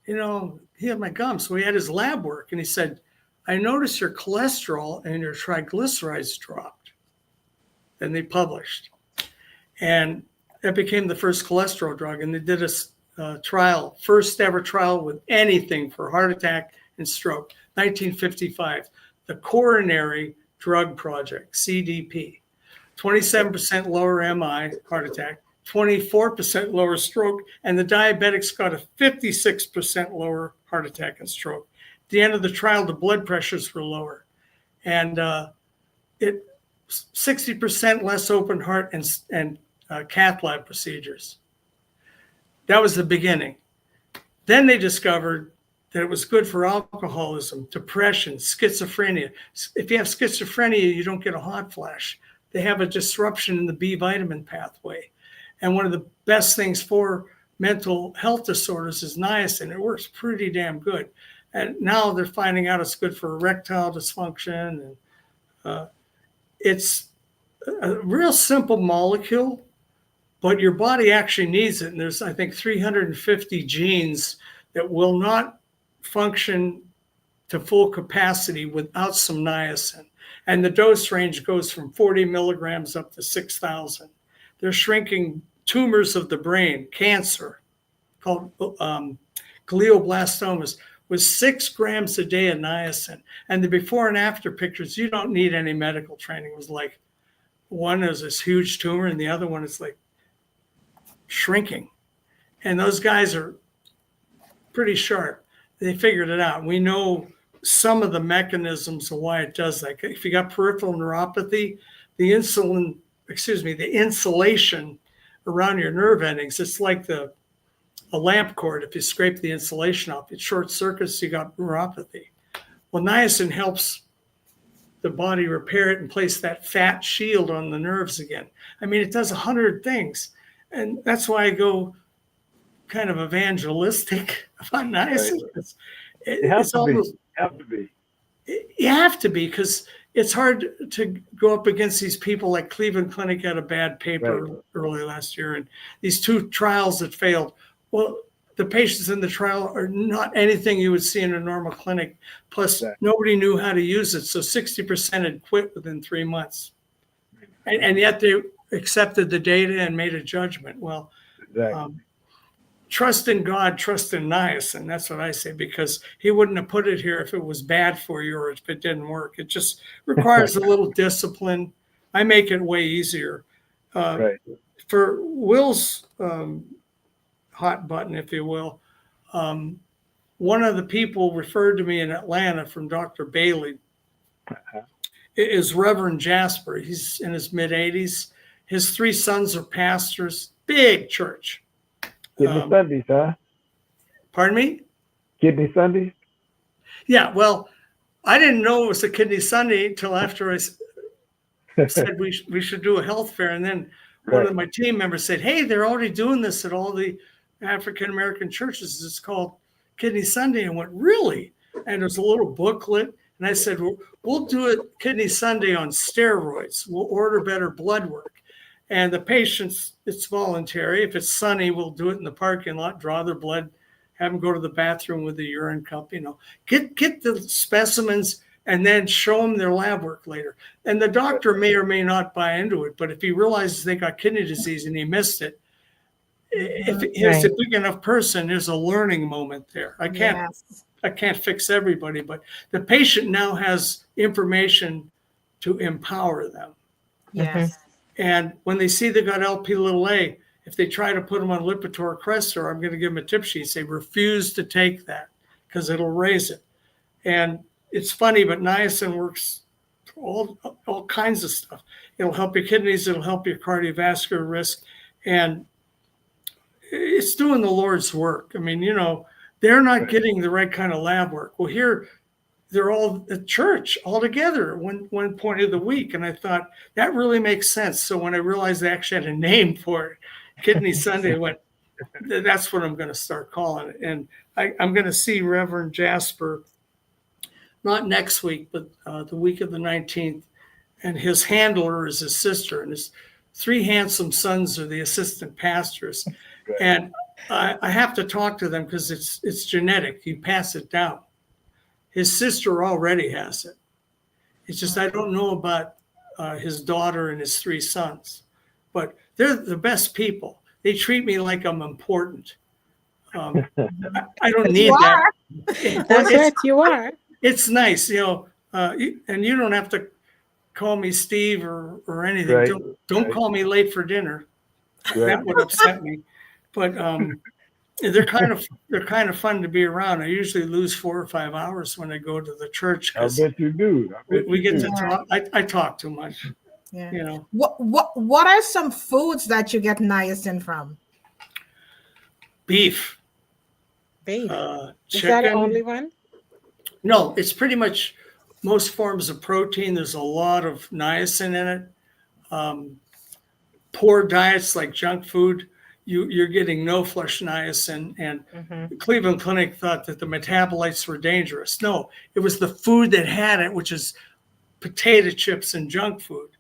he had my gums. So he had his lab work and he said, I noticed your cholesterol and your triglycerides dropped. And they published. And that became the first cholesterol drug. And they did a trial, first ever trial with anything for heart attack and stroke, 1955, the Coronary Drug Project, CDP. 27% lower MI, heart attack, 24% lower stroke, and the diabetics got a 56% lower heart attack and stroke. At the end of the trial, the blood pressures were lower. And 60% less open heart and cath lab procedures. That was the beginning. Then they discovered that it was good for alcoholism, depression, schizophrenia. If you have schizophrenia, you don't get a hot flash. They have a disruption in the B vitamin pathway. And one of the best things for mental health disorders is niacin. It works pretty damn good. And now they're finding out it's good for erectile dysfunction. And it's a real simple molecule, but your body actually needs it. And there's, I think, 350 genes that will not function to full capacity without some niacin. And the dose range goes from 40 milligrams up to 6,000. They're shrinking tumors of the brain, cancer, called glioblastomas, with 6 grams a day of niacin. And the before and after pictures, you don't need any medical training. It was like one is this huge tumor and the other one is like shrinking. And those guys are pretty sharp. They figured it out. We know some of the mechanisms of why it does that. If you got peripheral neuropathy, the insulation around your nerve endings, it's like a lamp cord. If you scrape the insulation off, it short circuits, you got neuropathy. Well, niacin helps the body repair it and place that fat shield on the nerves again. I mean, it does 100 things. And that's why I go kind of evangelistic about niacin. Right. You have to be. You have to be, because it's hard to go up against these people. Like Cleveland Clinic had a bad paper early last year, and these 2 trials that failed. Well, the patients in the trial are not anything you would see in a normal clinic. Plus, nobody knew how to use it. So 60% had quit within 3 months. And yet they accepted the data and made a judgment. Well, trust in God, trust in niacin. That's what I say, because he wouldn't have put it here if it was bad for you or if it didn't work. It just requires a little discipline. I make it way easier. For Will's hot button, if you will, one of the people referred to me in Atlanta from Dr. Bailey is Reverend Jasper. He's in his mid-80s. His 3 sons are pastors, big church. Kidney Sundays, huh? Pardon me? Kidney Sundays? Yeah, well, I didn't know it was a Kidney Sunday until after I said we should do a health fair. And then one of my team members said, hey, they're already doing this at all the African-American churches. It's called Kidney Sunday. And I went, really? And there's a little booklet. And I said, we'll do it Kidney Sunday on steroids. We'll order better blood work. And the patients, it's voluntary. If it's sunny, we'll do it in the parking lot, draw their blood, have them go to the bathroom with the urine cup, get the specimens and then show them their lab work later. And the doctor may or may not buy into it, but if he realizes they got kidney disease and he missed it, if he's a big enough person, there's a learning moment there. I can't fix everybody, but the patient now has information to empower them. Yes. And when they see they got LP(a), if they try to put them on Lipitor or Crestor, I'm going to give them a tip sheet. Say, refuse to take that because it'll raise it. And it's funny, but niacin works for all kinds of stuff. It'll help your kidneys. It'll help your cardiovascular risk. And it's doing the Lord's work. I mean, they're not getting the right kind of lab work. Well, here, they're all at church all together one point of the week. And I thought that really makes sense. So when I realized they actually had a name for it, Kidney Sunday, that's what I'm going to start calling it. And I'm going to see Reverend Jasper, not next week, but the week of the 19th. And his handler is his sister, and his 3 handsome sons are the assistant pastors. Right. And I have to talk to them because it's genetic. You pass it down. His sister already has it. It's just I don't know about his daughter and his 3 sons, but they're the best people. They treat me like I'm important. I don't need that. That's right, you are. It's nice, and you don't have to call me Steve or anything. Right. Don't call me late for dinner. Right. That would upset me. But they're kind of fun to be around. I usually lose 4 or 5 hours when I go to the church. I bet you do. We get to talk. I talk too much. Yeah. What are some foods that you get niacin from? Beef. Beef. Chicken. Is that the only one? No, it's pretty much most forms of protein. There's a lot of niacin in it. Poor diets like junk food, you're getting no flush niacin. And the Cleveland Clinic thought that the metabolites were dangerous. No, it was the food that had it, which is potato chips and junk food.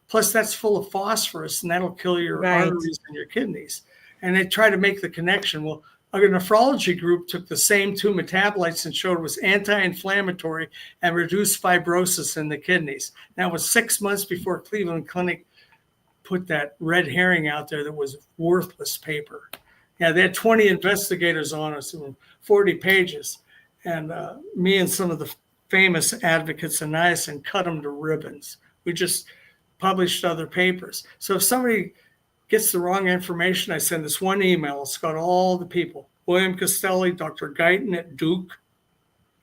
Plus that's full of phosphorus, and that'll kill your arteries and your kidneys. And they try to make the connection. Well, a nephrology group took the same 2 metabolites and showed it was anti-inflammatory and reduced fibrosis in the kidneys. Now, it was 6 months before Cleveland Clinic put that red herring out there that was worthless paper. Yeah, they had 20 investigators on us, 40 pages. And me and some of the famous advocates of niacin cut them to ribbons. We just published other papers. So if somebody gets the wrong information, I send this one email. It's got all the people. William Costelli, Dr. Guyton at Duke.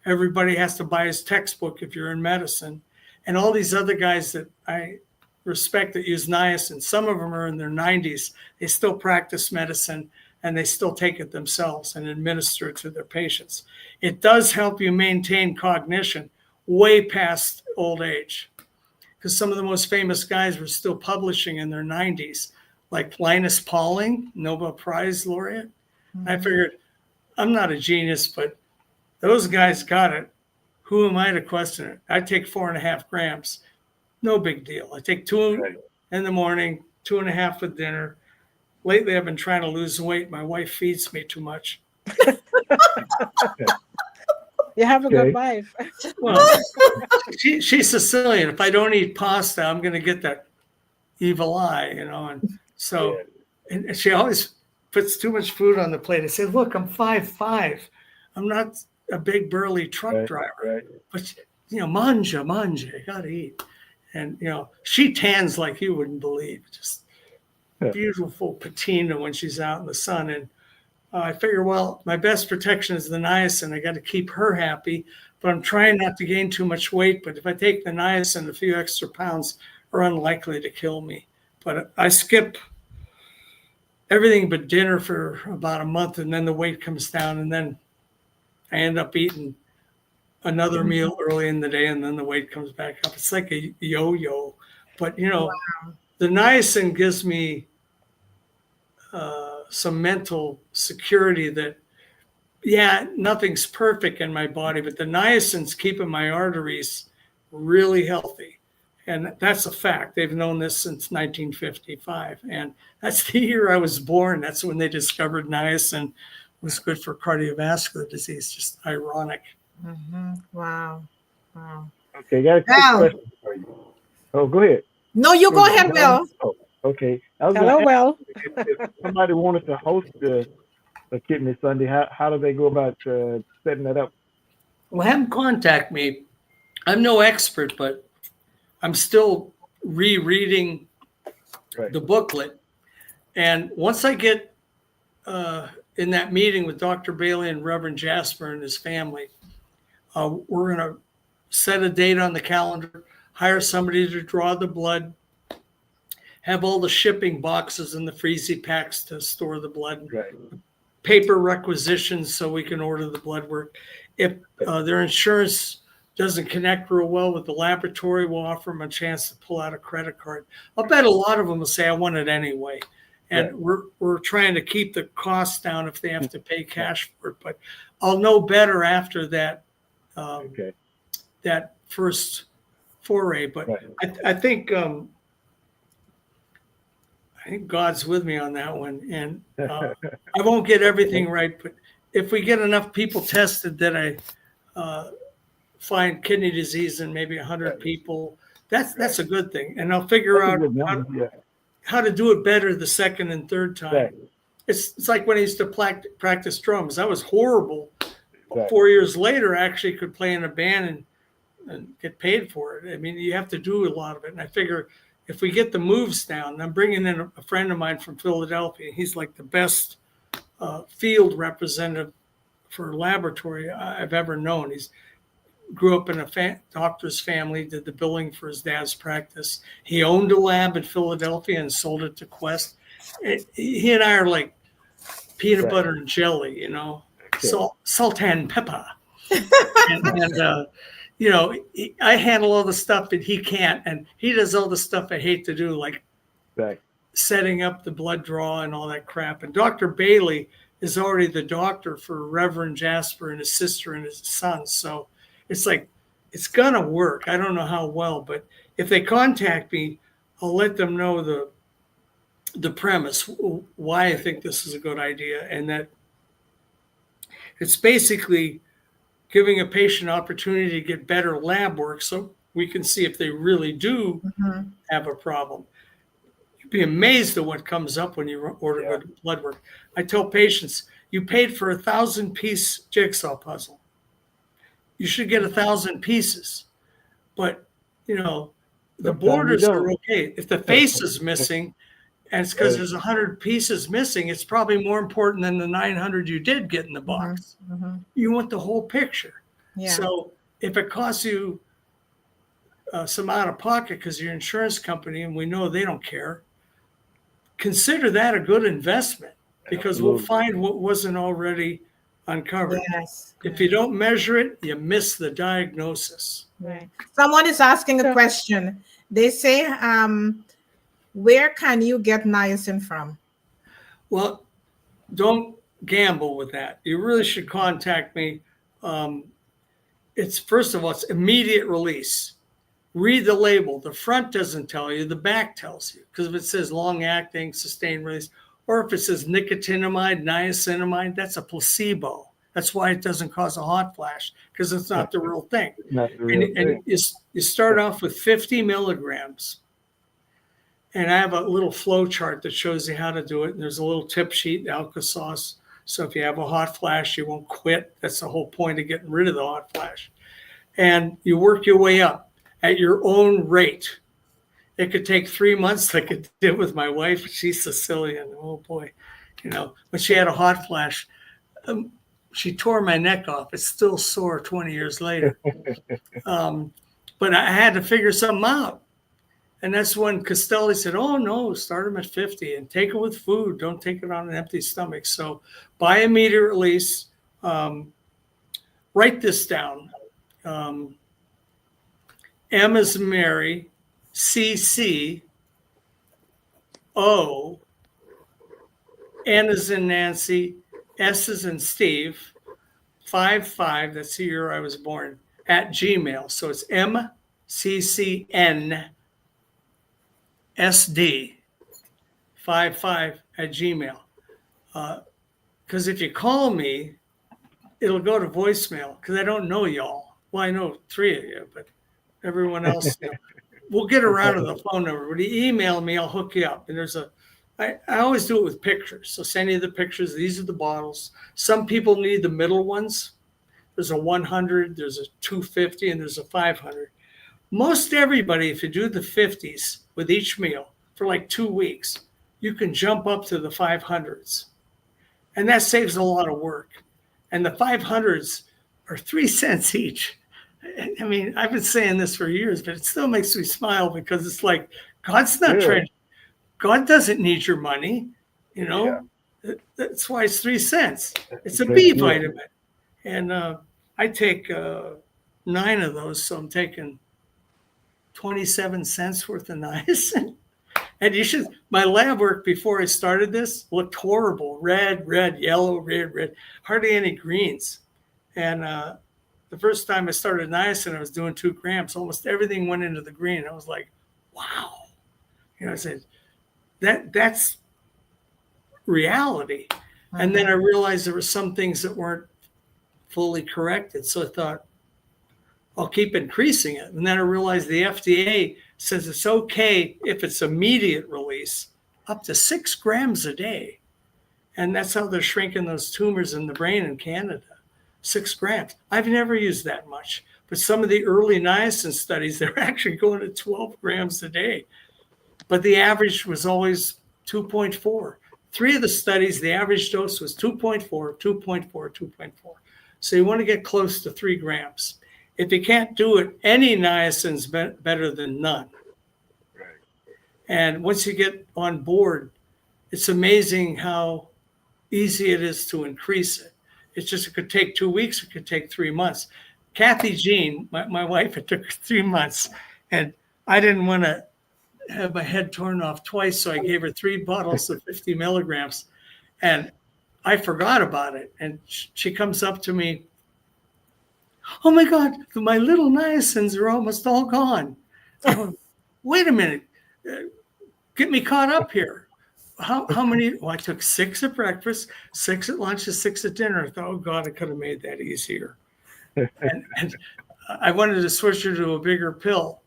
Everybody has to buy his textbook if you're in medicine. And all these other guys that I respect that use niacin. Some of them are in their 90s. They still practice medicine, and they still take it themselves and administer it to their patients. It does help you maintain cognition way past old age, because some of the most famous guys were still publishing in their 90s. Like Linus Pauling, Nobel Prize laureate. I figured, I'm not a genius, but those guys got it. Who am I to question it? I take 4.5 grams. No big deal. I take 2 in the morning, 2.5 for dinner. Lately, I've been trying to lose weight. My wife feeds me too much. You have a good wife. Well, she's Sicilian. If I don't eat pasta, I'm going to get that evil eye, and so, and she always puts too much food on the plate. I say, look, I'm 5'5". I'm not a big burly truck driver, but manja, you got to eat. And, she tans like you wouldn't believe, just beautiful patina when she's out in the sun. And I figure, well, my best protection is the niacin. I got to keep her happy, but I'm trying not to gain too much weight. But if I take the niacin, a few extra pounds are unlikely to kill me. But I skip everything but dinner for about a month, and then the weight comes down, and then I end up eating another meal early in the day, and then the weight comes back up. It's like a yo-yo. But, the niacin gives me some mental security that, nothing's perfect in my body, but the niacin's keeping my arteries really healthy. And that's a fact. They've known this since 1955. And that's the year I was born. That's when they discovered niacin was good for cardiovascular disease. Just ironic. Wow. Okay, got a quick question for you. Oh, go ahead. No, you go ahead, Will. Oh, okay. Hello, Will. If somebody wanted to host a Kidney Sunday, how do they go about setting that up? Well, have them contact me. I'm no expert, but I'm still rereading the booklet. And once I get in that meeting with Dr. Bailey and Reverend Jasper and his family, we're going to set a date on the calendar, hire somebody to draw the blood, have all the shipping boxes and the freezy packs to store the blood, paper requisitions so we can order the blood work. If their insurance doesn't connect real well with the laboratory, we'll offer them a chance to pull out a credit card. I'll bet a lot of them will say, I want it anyway. And we're trying to keep the costs down if they have to pay cash for it. But I'll know better after that that first foray. But I think God's with me on that one, and I won't get everything right. But if we get enough people tested that I find kidney disease in maybe 100 people, that's a good thing, and I'll figure out how to do it better the second and third time. Right. It's like when I used to practice drums. I was horrible. Right. 4 years later, I actually could play in a band and get paid for it. I mean, you have to do a lot of it. And I figure if we get the moves down, I'm bringing in a friend of mine from Philadelphia. He's like the best field representative for laboratory I've ever known. He's grew up in a doctor's family, did the billing for his dad's practice. He owned a lab in Philadelphia and sold it to Quest. He and I are like peanut butter and jelly, you know, salt and pepper. and you know, I handle all the stuff that he can't, and he does all the stuff I hate to do, like setting up the blood draw and all that crap. And Dr. Bailey is already the doctor for Reverend Jasper and his sister and his son. So it's like, it's going to work. I don't know how well, but if they contact me, I'll let them know the premise, why I think this is a good idea, and that it's basically giving a patient opportunity to get better lab work so we can see if they really do have a problem. You'd be amazed at what comes up when you order good blood work. I tell patients, you paid for a 1,000-piece jigsaw puzzle. You should get 1,000 pieces. But, you know, the borders are okay. If the face is missing, and it's because there's 100 pieces missing, it's probably more important than the 900 you did get in the box. You want the whole picture. So if it costs you some out of pocket because your insurance company, and we know they don't care, consider that a good investment, because we'll find what wasn't already uncovered. If you don't measure it, you miss the diagnosis. Someone is asking a question. They say, where can you get niacin from? Well, don't gamble with that. You really should contact me. It's, first of all, it's immediate release. Read the label. The front doesn't tell you, the back tells you. Because if it says long-acting, sustained release, or if it says nicotinamide, niacinamide, that's a placebo. That's why it doesn't cause a hot flash, because it's not the real thing. And you start off with 50 milligrams. And I have a little flow chart that shows you how to do it. And there's a little tip sheet, Alka-Sauce. So if you have a hot flash, you won't quit. That's the whole point of getting rid of the hot flash. And you work your way up at your own rate. It could take 3 months, like it did with my wife. She's Sicilian. Oh, boy. You know, when she had a hot flash, she tore my neck off. It's still sore 20 years later. But I had to figure something out. And that's when Castelli said, oh, no, start them at 50 and take it with food. Don't take it on an empty stomach. So by immediate release, write this down. M is Mary, CC, O, N is in Nancy, S is in Steve, 55, that's the year I was born, at Gmail. So it's MCCN SD 55 at Gmail. Because if you call me, it'll go to voicemail because I don't know y'all. Well, I know 3 of you, but everyone else, we'll get around to the phone number. When you email me, I'll hook you up. And I always do it with pictures. So send you the pictures. These are the bottles. Some people need the middle ones. There's a 100, there's a 250, and there's a 500. Most everybody, if you do the 50s with each meal for like 2 weeks, you can jump up to the 500s. And that saves a lot of work. And the 500s are 3 cents each. I mean, I've been saying this for years, but it still makes me smile because it's like, God's not trying. God doesn't need your money, you know. That's why it's 3 cents. It's a B vitamin. And I take 9 of those, so I'm taking 27 cents worth of niacin. And my lab work before I started this looked horrible. Red, yellow, red, hardly any greens. And the first time I started niacin, I was doing 2 grams. Almost everything went into the green. I was like, wow. I said, that's reality. And then I realized there were some things that weren't fully corrected. So I thought, I'll keep increasing it. And then I realized the FDA says it's okay if it's immediate release, up to 6 grams a day. And that's how they're shrinking those tumors in the brain in Canada, 6 grams. I've never used that much. But some of the early niacin studies, they're actually going to 12 grams a day. But the average was always 2.4. 3 of the studies, the average dose was 2.4, 2.4, 2.4. So you want to get close to 3 grams. If you can't do it, any niacin's better than none. Right. And once you get on board, it's amazing how easy it is to increase it. It's just, it could take 2 weeks, it could take 3 months. Kathy Jean, my wife, it took 3 months, and I didn't want to have my head torn off twice, so I gave her 3 bottles of 50 milligrams, and I forgot about it. And she comes up to me, oh my God, my little niacins are almost all gone. I go, wait a minute, get me caught up here. How many? Well, I took 6 at breakfast, 6 at lunch, and 6 at dinner. I thought, oh God, I could have made that easier. and I wanted to switch her to a bigger pill.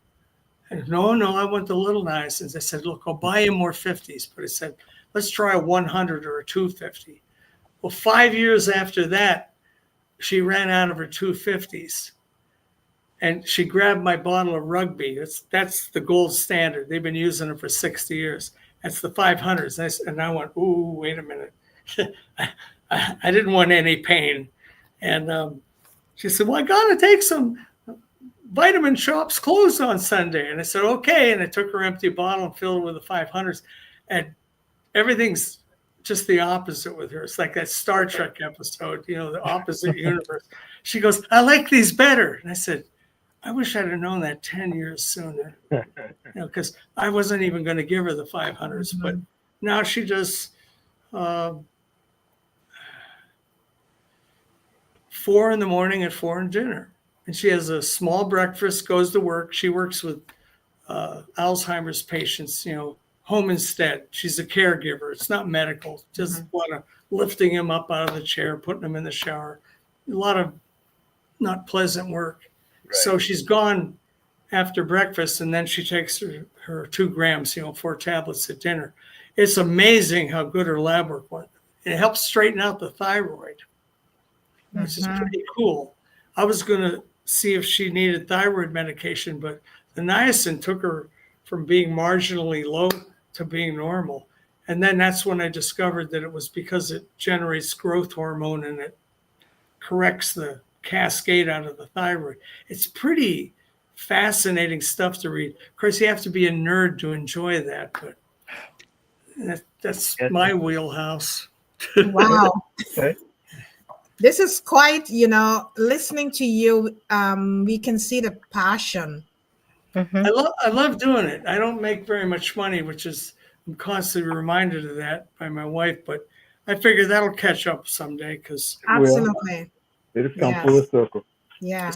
And no, I want the little niacins. I said, look, I'll buy you more 50s. But I said, let's try a 100 or a 250. Well, 5 years after that, she ran out of her 250s. And she grabbed my bottle of Rugby. That's the gold standard. They've been using it for 60 years. That's the 500s. And I went, ooh, wait a minute. I didn't want any pain. And she said, well, I got to take some vitamin shops closed on Sunday. And I said, okay. And I took her empty bottle and filled it with the 500s. And everything's just the opposite with her. It's like that Star Trek episode, the opposite universe. She goes, I like these better. And I said, I wish I'd have known that 10 years sooner, because I wasn't even going to give her the 500s. But now she does 4 in the morning and 4 in dinner. And she has a small breakfast, goes to work. She works with Alzheimer's patients, home instead. She's a caregiver. It's not medical. Just lifting him up out of the chair, putting him in the shower. A lot of not pleasant work. Right. So she's gone after breakfast, and then she takes her 2 grams, 4 tablets at dinner. It's amazing how good her lab work went. It helps straighten out the thyroid, which is pretty cool. I was going to see if she needed thyroid medication, but the niacin took her from being marginally low to being normal. And then that's when I discovered that it was because it generates growth hormone and it corrects the cascade out of the thyroid. It's pretty fascinating stuff to read. Of course, you have to be a nerd to enjoy that, but that's my wheelhouse. Wow. Okay. This is quite, listening to you, we can see the passion. I love doing it. I don't make very much money, which is, I'm constantly reminded of that by my wife, but I figure that'll catch up someday because absolutely. It'll come full circle. Yeah.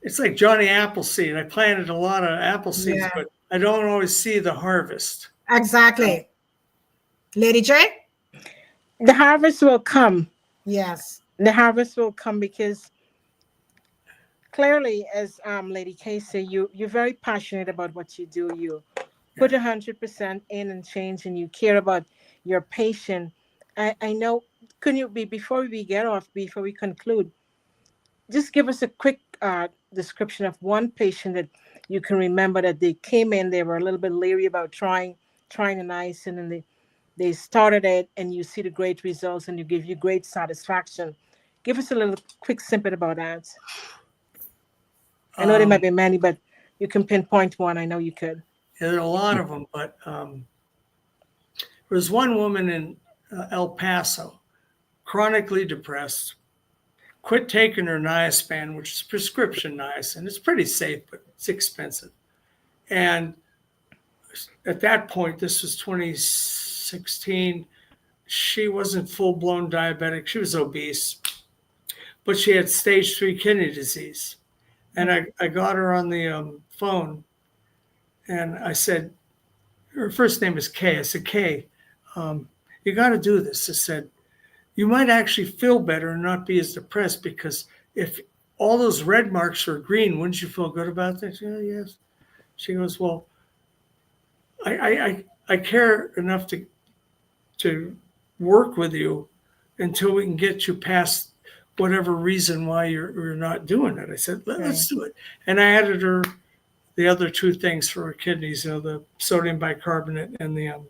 It's like Johnny Appleseed. I planted a lot of apple seeds, but I don't always see the harvest. Exactly. Lady J? The harvest will come. Yes. The harvest will come because clearly, as Lady K said, you're very passionate about what you do. You put 100% in and change, and you care about your patient. I know, couldn't you be, before we conclude, just give us a quick description of one patient that you can remember that they came in, they were a little bit leery about trying the niacin, and they started it, and you see the great results, and you give you great satisfaction. Give us a little quick snippet about that. I know there might be many, but you can pinpoint one. I know you could. Yeah, there are a lot of them, but there was one woman in El Paso, chronically depressed, quit taking her niaspan, which is prescription niacin. It's pretty safe, but it's expensive. And at that point, this was 2016, she wasn't full-blown diabetic. She was obese, but she had stage 3 kidney disease. And I got her on the phone, and I said, her first name is Kay. I said, Kay, you got to do this. I said, you might actually feel better and not be as depressed, because if all those red marks are green, wouldn't you feel good about that? She goes, yes. She goes, well, I care enough to work with you until we can get you past whatever reason why you're not doing it. I said, let's do it. And I added her the other 2 things for her kidneys, the sodium bicarbonate and the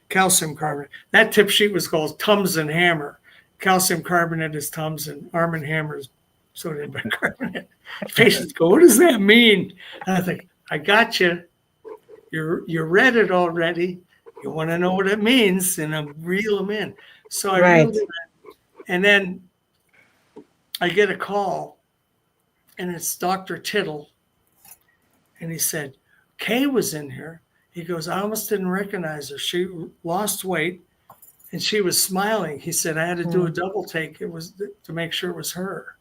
calcium carbonate. That tip sheet was called Tums and Hammer. Calcium carbonate is Tums and Arm and Hammer is sodium bicarbonate. Patients go, what does that mean? And I think, I got you. You read it already. You want to know what it means, and I reel them in. So I reeled it in. And then I get a call, and it's Dr. Tittle. And he said, Kay was in here. He goes, I almost didn't recognize her. She lost weight, and she was smiling. He said, I had to do a double take. It was to make sure it was her.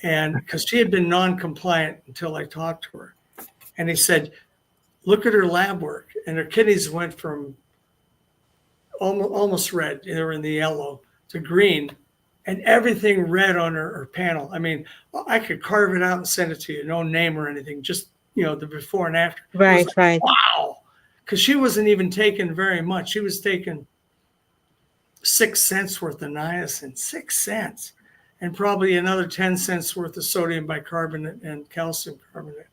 And because she had been non-compliant until I talked to her. And he said, look at her lab work. And her kidneys went from almost red, they were in the yellow, to green, and everything red on her panel. I mean, I could carve it out and send it to you, no name or anything, just, the before and after. Right, right. Wow. Because she wasn't even taking very much. She was taking 6 cents worth of niacin, 6 cents, and probably another 10 cents worth of sodium bicarbonate and calcium carbonate.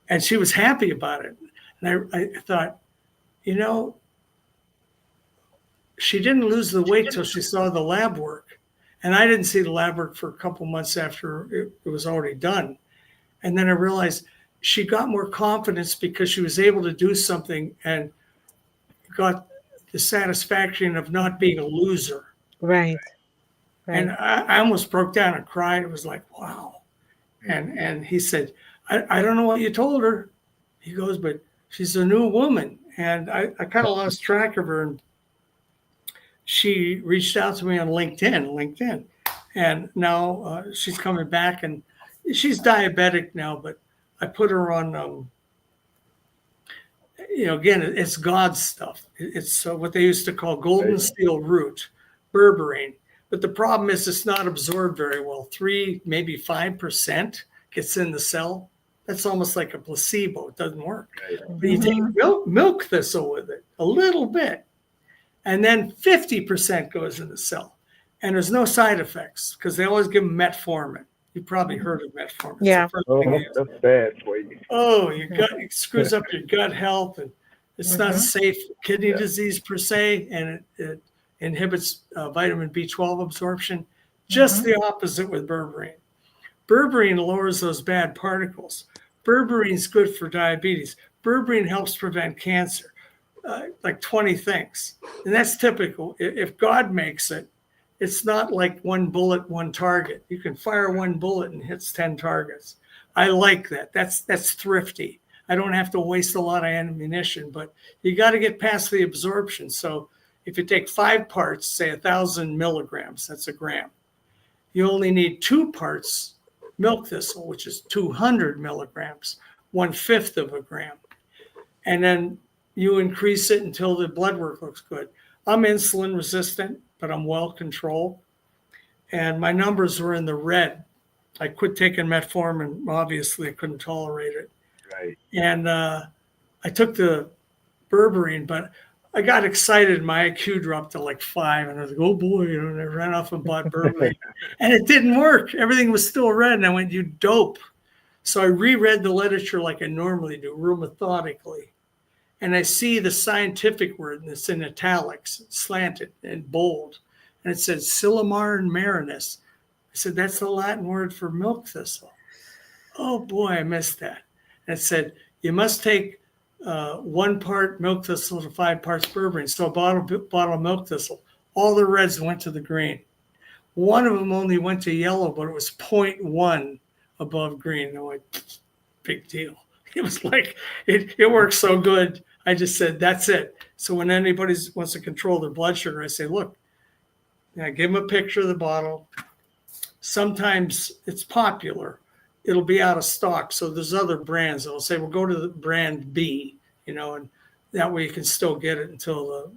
And she was happy about it. And I thought, she didn't lose the weight till she saw the lab work. And I didn't see the lab work for a couple months after it was already done. And then I realized she got more confidence because she was able to do something and got the satisfaction of not being a loser. Right. And I almost broke down and cried. It was like, wow. And he said, I don't know what you told her. He goes, but she's a new woman. And I kind of lost track of her. And she reached out to me on LinkedIn. And now she's coming back, and she's diabetic now, but I put her on, again, it's God's stuff. It's what they used to call golden steel root, berberine. But the problem is it's not absorbed very well. 3, maybe 5% gets in the cell. That's almost like a placebo. It doesn't work. But you take milk thistle with it, a little bit, and then 50% goes in the cell. And there's no side effects because they always give them metformin. You've probably heard of metformin. Yeah. That's bad for you. Oh, it screws up your gut health, and it's not safe kidney disease per se, and it inhibits vitamin B12 absorption. Just the opposite with berberine. Berberine lowers those bad particles. Berberine is good for diabetes. Berberine helps prevent cancer, like 20 things. And that's typical. If God makes it, it's not like one bullet, one target. You can fire one bullet and hits 10 targets. I like that. That's thrifty. I don't have to waste a lot of ammunition, but you got to get past the absorption. So if you take 5 parts, say 1,000 milligrams, that's a gram. You only need 2 parts milk thistle, which is 200 milligrams, 1/5 of a gram. And then you increase it until the blood work looks good. I'm insulin resistant, but I'm well controlled. And my numbers were in the red. I quit taking metformin. Obviously, I couldn't tolerate it. Right. And I took the berberine, but I got excited. My IQ dropped to like 5. And I was like, oh boy, and I ran off and bought berberine. And it didn't work. Everything was still red. And I went, you dope. So I reread the literature like I normally do, real methodically. And I see the scientific word, and it's in italics, slanted and bold. And it said Silomar and marinus. I said, that's the Latin word for milk thistle. Oh boy, I missed that. And it said, you must take 1 part milk thistle to 5 parts berberine. So a bottle of milk thistle. All the reds went to the green. One of them only went to yellow, but it was 0.1 above green. I went, big deal. It was like, it worked so good. I just said, that's it. So when anybody wants to control their blood sugar, I say, look, I give them a picture of the bottle. Sometimes it's popular. It'll be out of stock. So there's other brands that'll say, well, go to the brand B, and that way you can still get it until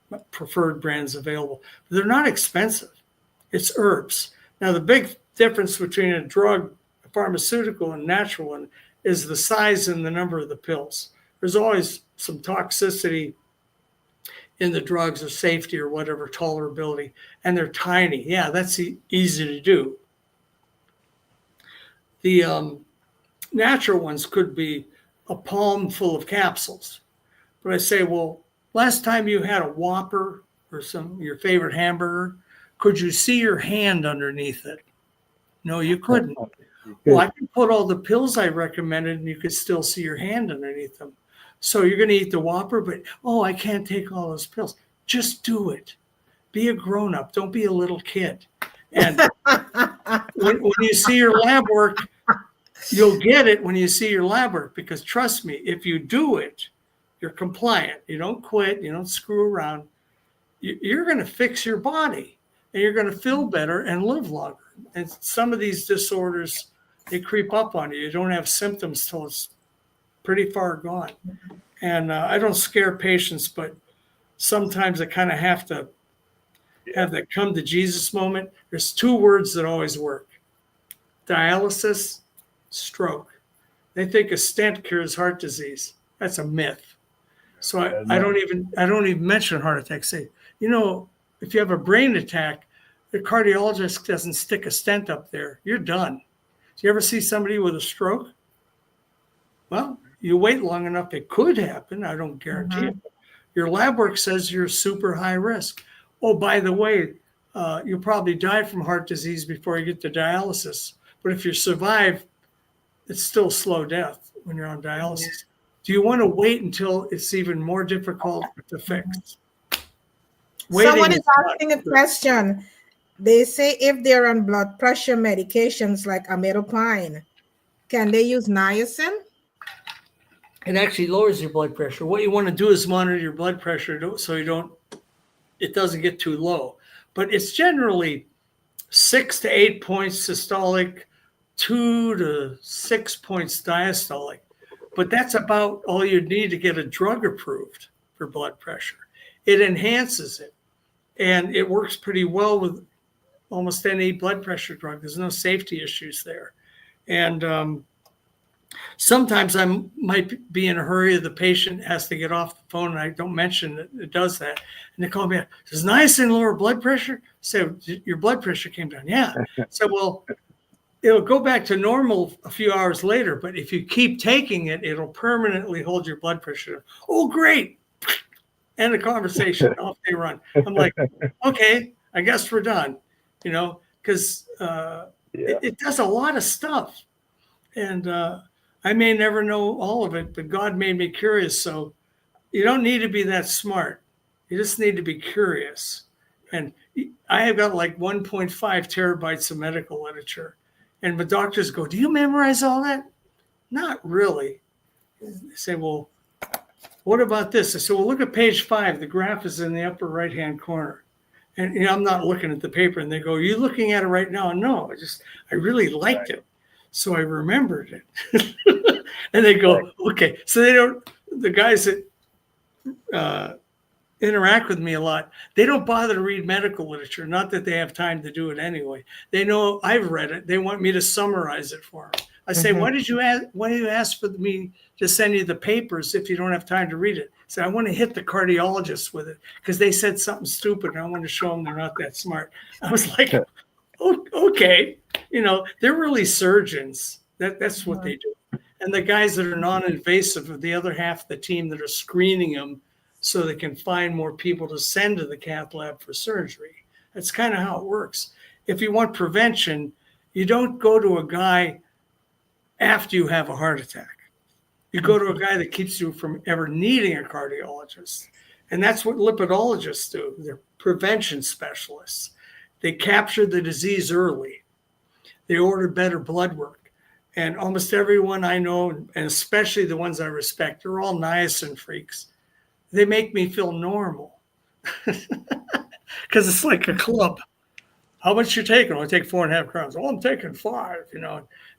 the preferred brand's available. But they're not expensive. It's herbs. Now, the big difference between a drug, a pharmaceutical, and natural one is the size and the number of the pills. There's always some toxicity in the drugs, or safety, or whatever, tolerability, and they're tiny. Yeah, that's easy to do. The natural ones could be a palm full of capsules. But I say, well, last time you had a Whopper or your favorite hamburger, could you see your hand underneath it? No, you couldn't. Well, I can put all the pills I recommended and you could still see your hand underneath them. So you're going to eat the Whopper, but, I can't take all those pills. Just do it. Be a grown-up. Don't be a little kid. And when you see your lab work, you'll get it when you see your lab work, because trust me, if you do it, you're compliant. You don't quit. You don't screw around. You're going to fix your body, and you're going to feel better and live longer. And some of these disorders, they creep up on you. You don't have symptoms till it's pretty far gone. And I don't scare patients, but sometimes I kind of have to have that come to Jesus moment. There's two words that always work: dialysis, stroke. They think a stent cures heart disease. That's a myth. So I don't even mention heart attacks. Say, if you have a brain attack, the cardiologist doesn't stick a stent up there. You're done. Do you ever see somebody with a stroke? Well, you wait long enough, it could happen. I don't guarantee it. Your lab work says you're super high risk. Oh, by the way, you'll probably die from heart disease before you get to dialysis. But if you survive, it's still slow death when you're on dialysis. Do you want to wait until it's even more difficult to fix? Someone is asking a question. They say if they're on blood pressure medications like amlodipine, can they use niacin? It actually lowers your blood pressure. What you want to do is monitor your blood pressure so it doesn't get too low. But it's generally 6 to 8 points systolic, 2 to 6 points diastolic. But that's about all you need to get a drug approved for blood pressure. It enhances it, and it works pretty well with almost any blood pressure drug. There's no safety issues there. And sometimes I might be in a hurry. The patient has to get off the phone, and I don't mention that it does that. And they call me, does niacin lower blood pressure? So your blood pressure came down. Yeah. So, well, it'll go back to normal a few hours later, but if you keep taking it, it'll permanently hold your blood pressure. Oh, great. End the conversation. Off they run. I'm like, okay, I guess we're done, because it does a lot of stuff. And I may never know all of it, but God made me curious. So you don't need to be that smart. You just need to be curious. And I have got like 1.5 terabytes of medical literature. And the doctors go, do you memorize all that? Not really. They say, well, what about this? I said, well, look at page 5. The graph is in the upper right-hand corner. And I'm not looking at the paper. And they go, are you looking at it right now? No, I really liked it. So I remembered it. And they go, okay. So the guys that interact with me a lot, they don't bother to read medical literature. Not that they have time to do it anyway. They know I've read it. They want me to summarize it for them. I say, why do you ask for me to send you the papers if you don't have time to read it? So I want to hit the cardiologist with it because they said something stupid and I want to show them they're not that smart. I was like, okay, they're really surgeons. That's what they do. And the guys that are non-invasive are the other half of the team that are screening them so they can find more people to send to the cath lab for surgery. That's kind of how it works. If you want prevention, you don't go to a guy after you have a heart attack. You go to a guy that keeps you from ever needing a cardiologist. And that's what lipidologists do. They're prevention specialists. They capture the disease early. They order better blood work. And almost everyone I know, and especially the ones I respect, are all niacin freaks. They make me feel normal because it's like a club. How much you taking? I take 4.5 grams. Oh, I'm taking 5.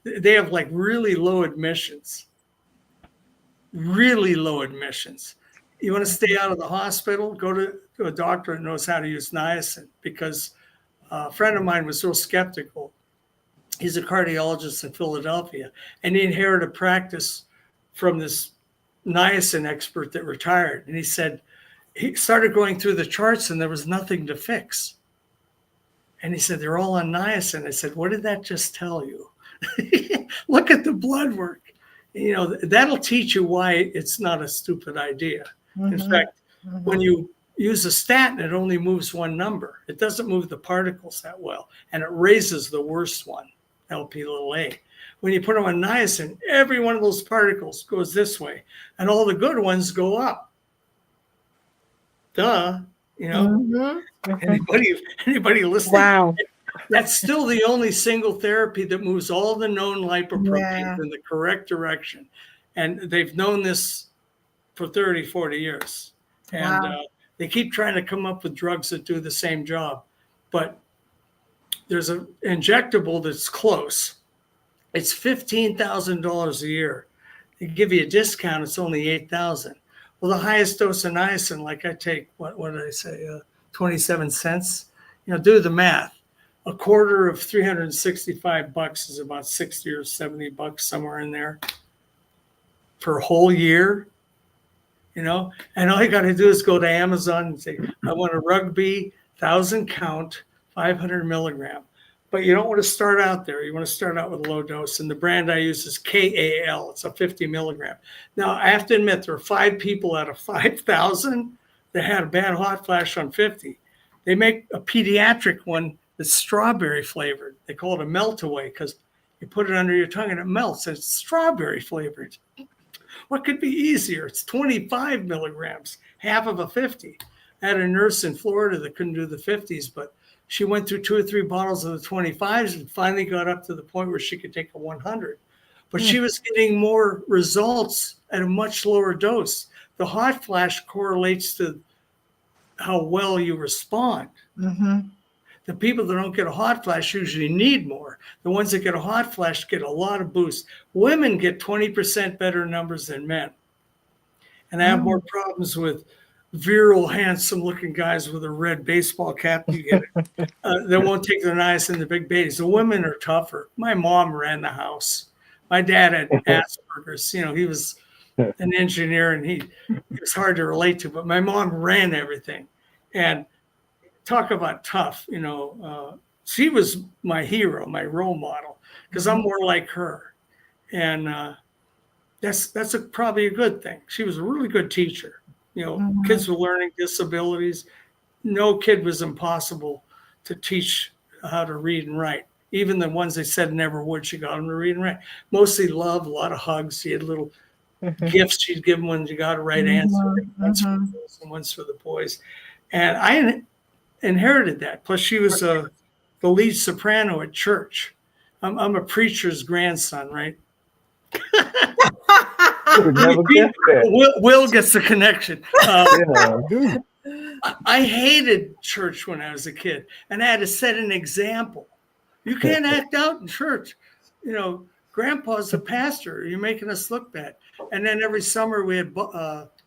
They have like really low admissions. Really low admissions. You want to stay out of the hospital? Go to a doctor that knows how to use niacin, because a friend of mine was so skeptical. He's a cardiologist in Philadelphia, and he inherited a practice from this niacin expert that retired. And he said he started going through the charts and there was nothing to fix. And he said, they're all on niacin. I said, what did that just tell you? Look at the blood work. That'll teach you why it's not a stupid idea. In fact, when you use a statin, it only moves one number. It doesn't move the particles that well, and it raises the worst one, Lp(a). When you put them on niacin, every one of those particles goes this way, and all the good ones go up. Duh, Anybody listening? Wow. That's still the only single therapy that moves all the known lipoproteins in the correct direction. And they've known this for 30, 40 years. And they keep trying to come up with drugs that do the same job. But there's an injectable that's close. It's $15,000 a year. They give you a discount, it's only $8,000. Well, the highest dose of niacin, like I take, what did I say, 27 cents? Do the math. A quarter of $365 is about $60 or $70, somewhere in there, for a whole year. And all you got to do is go to Amazon and say, I want a Rugby 1,000 count, 500 milligram. But you don't want to start out there. You want to start out with a low dose. And the brand I use is KAL. It's a 50 milligram. Now, I have to admit, there are 5 people out of 5,000 that had a bad hot flash on 50. They make a pediatric one that's strawberry flavored. They call it a melt away because you put it under your tongue and it melts. And it's strawberry flavored. What could be easier? It's 25 milligrams, half of a 50. I had a nurse in Florida that couldn't do the 50s, but she went through 2 or 3 bottles of the 25s and finally got up to the point where she could take a 100. But she was getting more results at a much lower dose. The hot flash correlates to how well you respond. The people that don't get a hot flash usually need more. The ones that get a hot flash get a lot of boost. Women get 20% better numbers than men. And I have more problems with virile, handsome-looking guys with a red baseball cap. You get it. They won't take their niacin, the big babies. The women are tougher. My mom ran the house. My dad had Asperger's. He was an engineer, and he was hard to relate to. But my mom ran everything. And talk about tough, she was my hero, my role model, because I'm more like her. And that's probably a good thing. She was a really good teacher. Kids with learning disabilities, no kid was impossible to teach how to read and write. Even the ones they said never would, she got them to read and write. Mostly love, a lot of hugs. She had little gifts she'd give them when you got a right answer. Once for the girls and once for the boys. And I inherited that. Plus, she was the lead soprano at church. I'm a preacher's grandson, right? Will gets the connection. I hated church when I was a kid, and I had to set an example. You can't act out in church. Grandpa's a pastor. You're making us look bad. And then every summer we had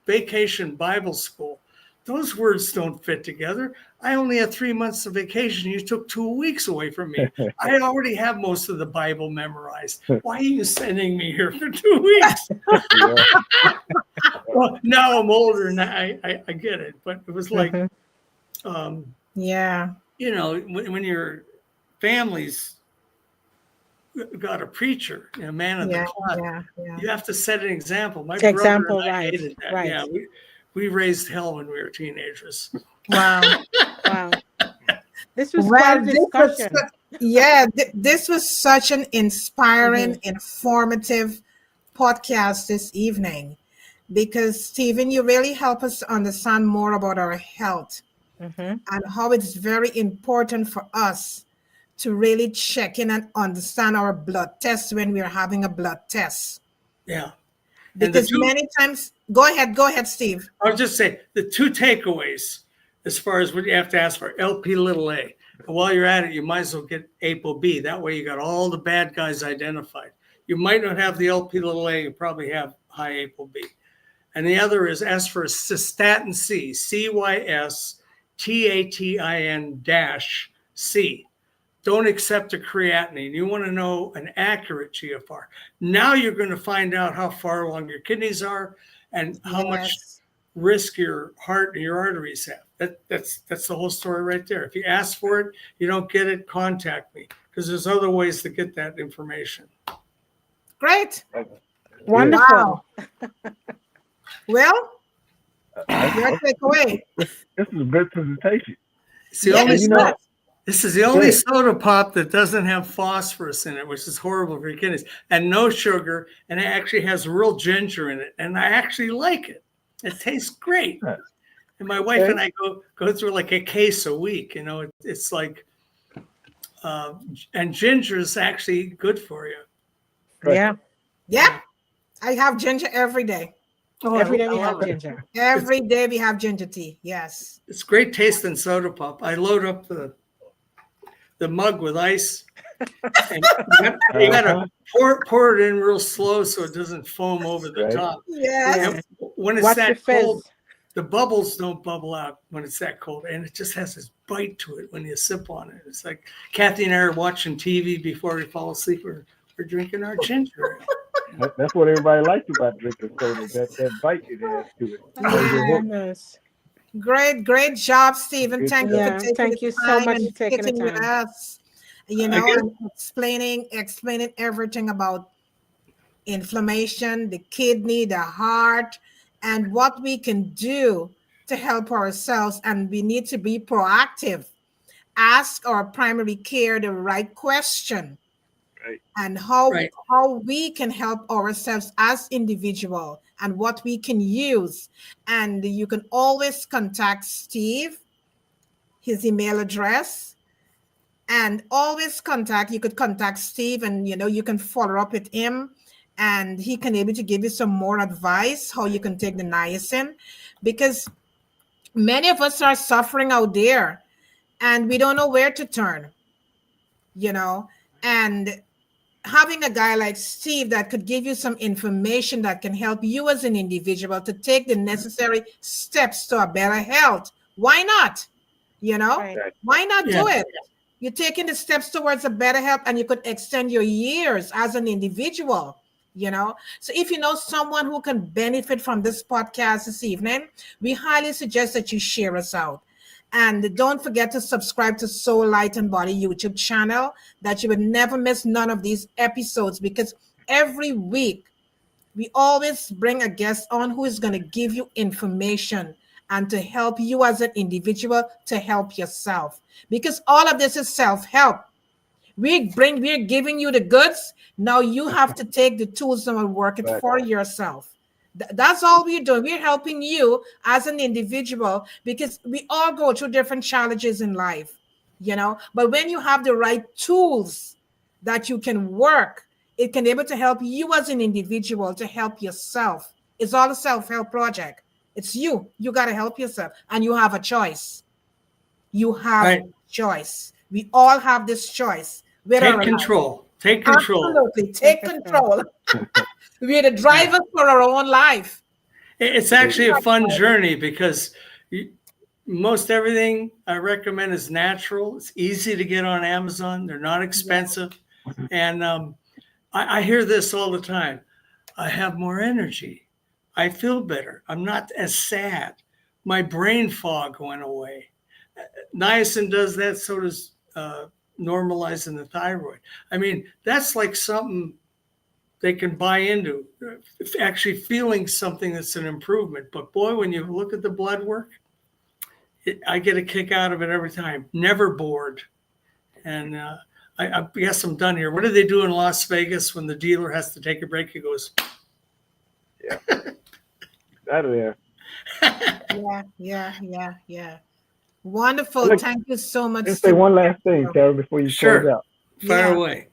vacation Bible school. Those words don't fit together. I only had 3 months of vacation. You took 2 weeks away from me. I already have most of the Bible memorized. Why are you sending me here for 2 weeks? Well, now I'm older and I get it. But it was like, when your family's got a preacher, a man of the cloth, you have to set an example. My brother and I hated that. Right. Yeah, we raised hell when we were teenagers. Wow. This was quite a discussion. This was such an inspiring, informative podcast this evening, because Stephen, you really help us to understand more about our health and how it's very important for us to really check in and understand our blood tests when we're having a blood test. Yeah. Because many times, go ahead, Steve. I'll just say the 2 takeaways as far as what you have to ask for, LP little a. And while you're at it, you might as well get ApoB. That way you got all the bad guys identified. You might not have the LP little a, you probably have high ApoB. And the other is ask for cystatin C, CYSTATIN-C. Don't accept a creatinine. You want to know an accurate GFR. Now you're going to find out how far along your kidneys are and how much risk your heart and your arteries have. That's the whole story right there. If you ask for it, you don't get it, contact me, because there's other ways to get that information. Great. Wonderful. Wow. Well, your takeaway. This is a good presentation. It's the only this is the only soda pop that doesn't have phosphorus in it, which is horrible for your kidneys, and no sugar, and it actually has real ginger in it, and I actually like it. It tastes great. And my wife and I go through like a case a week. You know, it's like, and ginger is actually good for you. Yeah. Yeah. I have ginger every day. Oh, every day we have ginger. Every day we have ginger tea. Yes. It's great tasting soda pop. I load up the mug with ice. And you gotta pour it in real slow so it doesn't foam over the top. Yeah. When it's that cold, the bubbles don't bubble out when it's that cold, and it just has this bite to it when you sip on it. It's like Kathy and I are watching TV before we fall asleep. We're drinking our ginger ale. That's what everybody likes about drinking soda. That bite it has to it. Yes. Great job, Stephen. Thank you for taking the time so much and for taking the with time. us. You know, and explaining everything about inflammation, the kidney, the heart, and what we can do to help ourselves. And we need to be proactive. Ask our primary care the right question. And how we can help ourselves as individual and what we can use. And you can always contact Steve, his email address, and you could contact Steve, and you can follow up with him, and he can able to give you some more advice how you can take the niacin, because many of us are suffering out there and we don't know where to turn, and having a guy like Steve that could give you some information that can help you as an individual to take the necessary steps to a better health. Why not? Why not do it? You're taking the steps towards a better health, and you could extend your years as an individual, So if you know someone who can benefit from this podcast this evening, we highly suggest that you share us out. And don't forget to subscribe to Soul, Light, and Body YouTube channel, that you would never miss none of these episodes, because every week we always bring a guest on who is going to give you information and to help you as an individual to help yourself, because all of this is self-help. We're giving you the goods. Now you have to take the tools and work it for yourself. That's all we're doing. We're helping you as an individual, because we all go through different challenges in life, but when you have the right tools that you can work, it can be able to help you as an individual to help yourself. It's all a self-help project. It's you. You got to help yourself, and you have a choice. You have a choice. We all have this choice. Take control. Take control. Absolutely. Take control. We're the drivers for our own life. It's actually a fun journey, because most everything I recommend is natural. It's easy to get on Amazon. They're not expensive. And I hear this all the time. I have more energy. I feel better. I'm not as sad. My brain fog went away. Niacin does that. So does normalizing the thyroid. I mean, that's like something they can buy into, actually feeling something that's an improvement. But boy, when you look at the blood work, I get a kick out of it every time. Never bored. And I guess I'm done here. What do they do in Las Vegas when the dealer has to take a break? He goes, out of there. Yeah. Wonderful. Look, Thank you so much. Let's say one last thing, Carol, before you Sure. close out. Fire Yeah. away.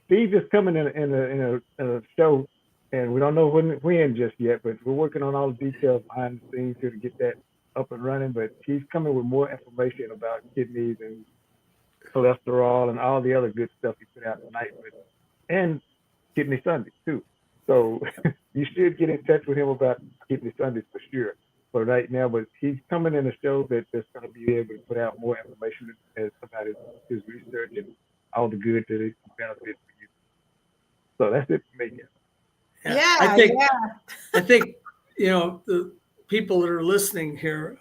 Steve is coming in a show, and we don't know when just yet, but we're working on all the details behind the scenes here to get that up and running. But he's coming with more information about kidneys and cholesterol and all the other good stuff he put out tonight, and Kidney Sundays too. So you should get in touch with him about Kidney Sundays for sure for right now. But he's coming in a show that's going to be able to put out more information about his research and all the good that it can benefit for you. So that's it for me. Yeah. I think the people that are listening here,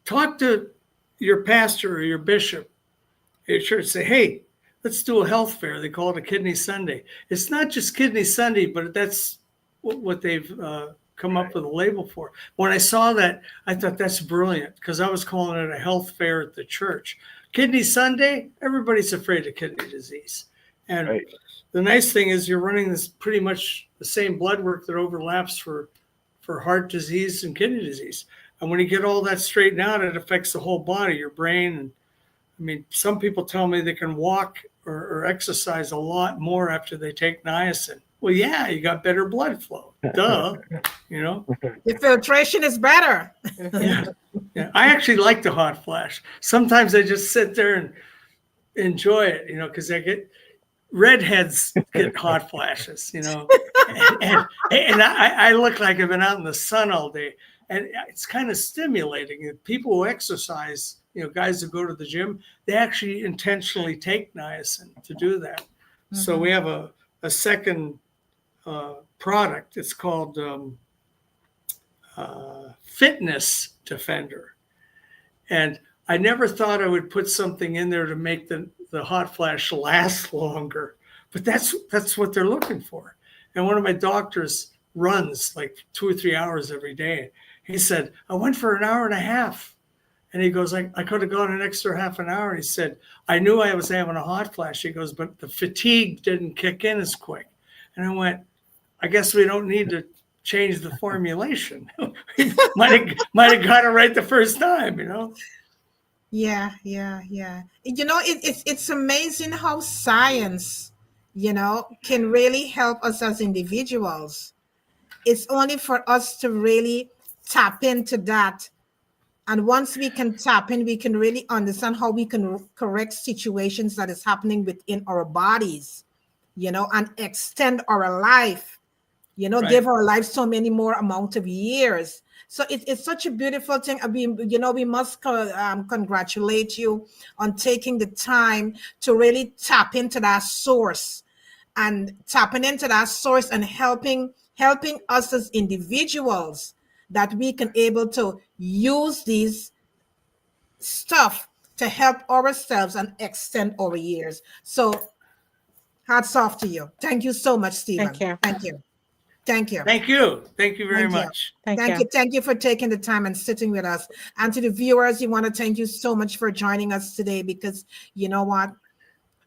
talk to your pastor or your bishop at your church. Say, hey, let's do a health fair. They call it a Kidney Sunday. It's not just Kidney Sunday, but that's what they've come up with a label for. When I saw that, I thought that's brilliant because I was calling it a health fair at the church. Kidney Sunday, everybody's afraid of kidney disease. And Right. The nice thing is you're running this pretty much the same blood work that overlaps for heart disease and kidney disease. And when you get all that straightened out, it affects the whole body, your brain. And I mean, some people tell me they can walk or exercise a lot more after they take niacin. Well, yeah, you got better blood flow. Duh, The filtration is better. Yeah. I actually like the hot flash. Sometimes I just sit there and enjoy it, because redheads get hot flashes, and I look like I've been out in the sun all day, and it's kind of stimulating. People who exercise, guys who go to the gym, they actually intentionally take niacin to do that. Mm-hmm. So we have a second product. It's called Fitness Defender, and I never thought I would put something in there to make the hot flash last longer, but that's what they're looking for. And one of my doctors runs like 2 or 3 hours every day. He said, I went for an hour and a half. And he goes, I could have gone an extra half an hour. He said, I knew I was having a hot flash. He goes, but the fatigue didn't kick in as quick. And I went, I guess we don't need to change the formulation. might have got it right the first time, Yeah. It's amazing how science, can really help us as individuals. It's only for us to really tap into that. And once we can tap in, we can really understand how we can correct situations that is happening within our bodies, and extend our life, right. Give our life so many more amount of years. So it's such a beautiful thing. I mean, we must congratulate you on taking the time to really tap into that source and helping us as individuals that we can able to use these stuff to help ourselves and extend our years. So hats off to you. Thank you so much, Stephen. Thank you. Thank you. Thank you. Thank you. Thank you very much. Thank you. Thank you for taking the time and sitting with us. And to the viewers, we want to thank you so much for joining us today, because you know what?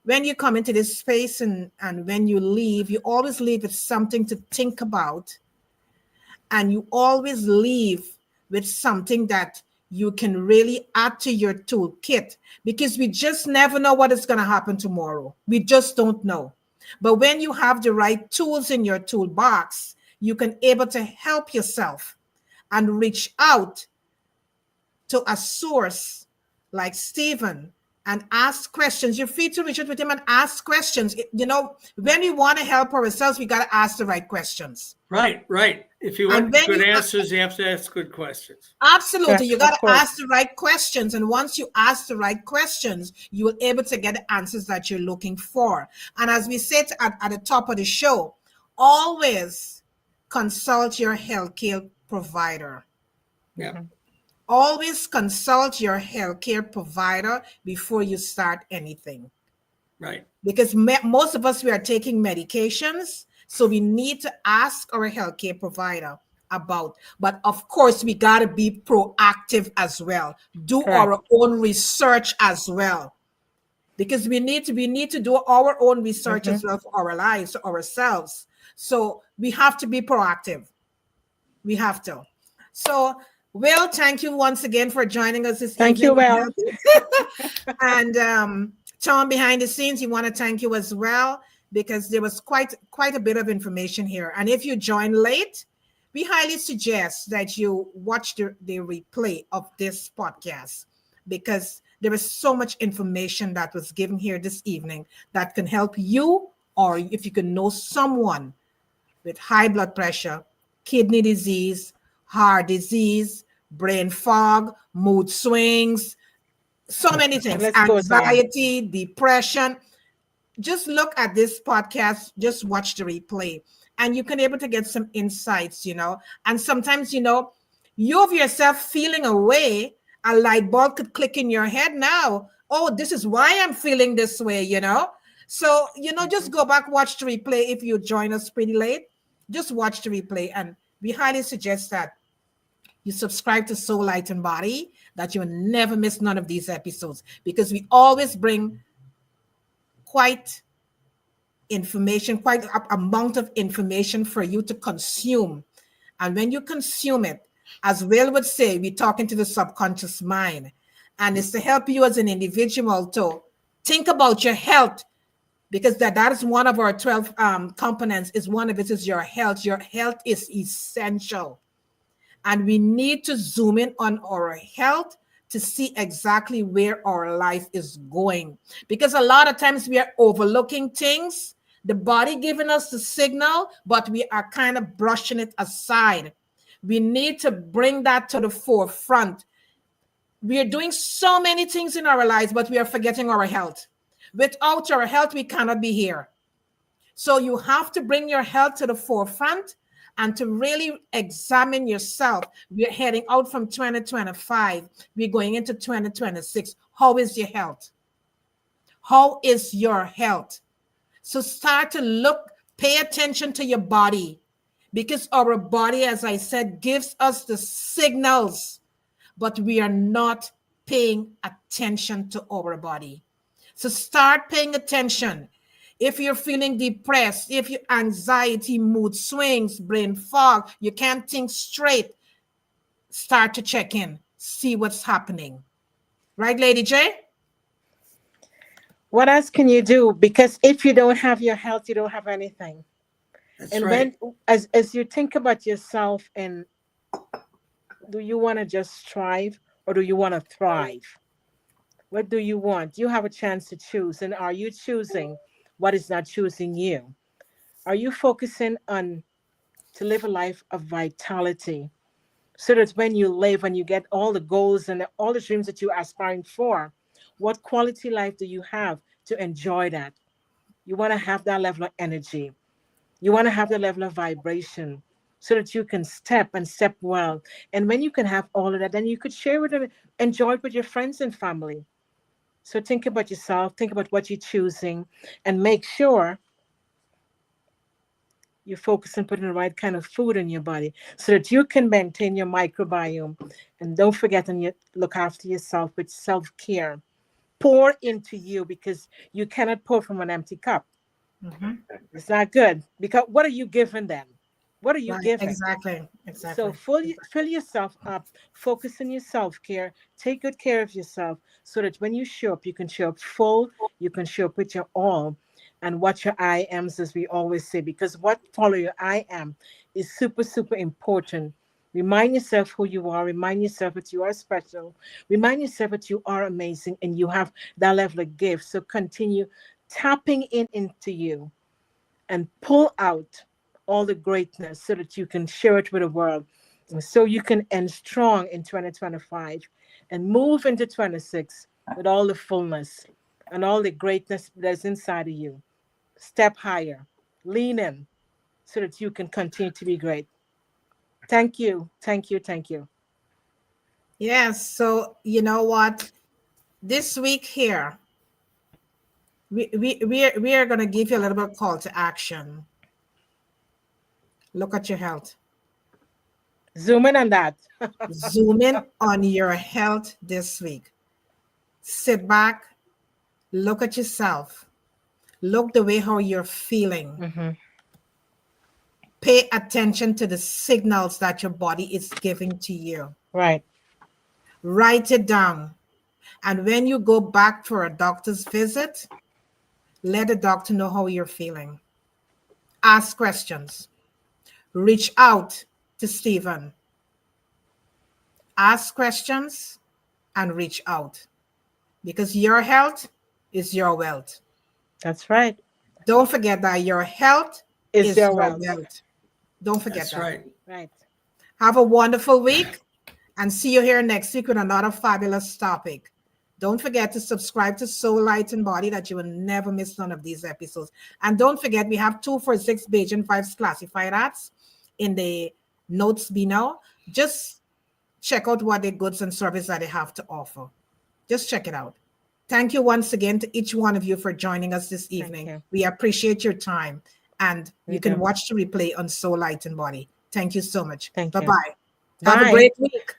When you come into this space and when you leave, you always leave with something to think about. And you always leave with something that you can really add to your toolkit, because we just never know what is going to happen tomorrow. We just don't know. But when you have the right tools in your toolbox, you can able to help yourself and reach out to a source like Stephen and ask questions. You're free to reach out with him and ask questions. When we want to help ourselves, we got to ask the right questions. Right. If you want good answers, you have to ask good questions. Absolutely. You got to ask the right questions. And once you ask the right questions, you will be able to get the answers that you're looking for. And as we said at the top of the show, always consult your healthcare provider. Yeah. Always consult your healthcare provider before you start anything. Right. Because most of us, we are taking medications. So we need to ask our healthcare provider about, but of course we got to be proactive as well. Do our own research as well, because we need to do our own research as well for our lives, ourselves. So we have to be proactive. We have to. So Will, thank you once again for joining us this Thank you, evening. Will. And Tom, behind the scenes, we want to thank you as well, because there was quite a bit of information here. And if you join late, we highly suggest that you watch the replay of this podcast, because there is so much information that was given here this evening that can help you, or if you can know someone with high blood pressure, kidney disease, heart disease, brain fog, mood swings, so many things, Let's go on. anxiety, depression. Just look at this podcast, just watch the replay, and you can able to get some insights, and sometimes, you of yourself feeling a way, a light bulb could click in your head now. Oh, this is why I'm feeling this way, So, just go back, watch the replay. If you join us pretty late, just watch the replay. And we highly suggest that you subscribe to Soul, Light, and Body, that you will never miss none of these episodes, because we always bring quite amount of information for you to consume. And when you consume it, as Will would say, we're talking to the subconscious mind. And it's to help you as an individual to think about your health, because that is one of our 12 components. One of it is your health. Your health is essential. And we need to zoom in on our health to see exactly where our life is going. Because a lot of times we are overlooking things, the body giving us the signal, but we are kind of brushing it aside. We need to bring that to the forefront. We are doing so many things in our lives, but we are forgetting our health. Without our health, we cannot be here. So you have to bring your health to the forefront and to really examine yourself. We're heading out from 2025. We're going into 2026. How is your health? How is your health? So start to look, pay attention to your body, because our body, as I said, gives us the signals, but we are not paying attention to our body. So start paying attention. If you're feeling depressed, if you anxiety, mood swings, brain fog, you can't think straight, start to check in, see what's happening. Right, Lady J? What else can you do? Because if you don't have your health, you don't have anything. That's And right. when, as you think about yourself, and do you want to just strive, or do you want to thrive? What do you want? You have a chance to choose. And are you choosing what is not choosing you? Are you focusing on to live a life of vitality, so that when you live and you get all the goals and all the dreams that you're aspiring for, what quality life do you have to enjoy that? You want to have that level of energy. You want to have the level of vibration, so that you can step well. And when you can have all of that, then you could share it and enjoy it with your friends and family. So think about yourself, think about what you're choosing, and make sure you focus on putting the right kind of food in your body, so that you can maintain your microbiome. And don't forget, and you look after yourself with self-care. Pour into you, because you cannot pour from an empty cup. Mm-hmm. It's not good, because what are you giving them? What are you Right, giving? exactly. So fill yourself up, focus on your self-care, take good care of yourself, so that when you show up, you can show up full, you can show up with your all, and what your I ams, as we always say, because what follow your I am is super, super important. Remind yourself who you are, remind yourself that you are special, remind yourself that you are amazing, and you have that level of gift. So continue tapping into you, and pull out all the greatness, so that you can share it with the world, and so you can end strong in 2025 and move into 26 with all the fullness and all the greatness that's inside of you. Step higher, lean in, so that you can continue to be great. Thank you, thank you, thank you. Yes. So you know what? This week here, we are going to give you a little bit of call to action. Look at your health. Zoom in on that. Zoom in on your health this week. Sit back, look at yourself, look the way how you're feeling. Mm-hmm. Pay attention to the signals that your body is giving to you. Right. Write it down. And when you go back for a doctor's visit, let the doctor know how you're feeling. Ask questions. Reach out to Stephen. Ask questions and reach out, because your health is your wealth. That's right. Don't forget that your health Is is your your wealth. wealth. Don't forget That's that. right. Right. Have a wonderful week and see you here next week with another fabulous topic. Don't forget to subscribe to Soul Light and Body, that you will never miss none of these episodes. And don't forget, we have 2 for 6 Bajan 5 classified arts in the notes below. Just check out what the goods and services that they have to offer. Just check it out. Thank you once again to each one of you for joining us this evening. you. We appreciate your time. And We you can do. watch the replay on Soul Light and Body. Thank you so much. Thank you. Bye-bye. Have a Bye. great week.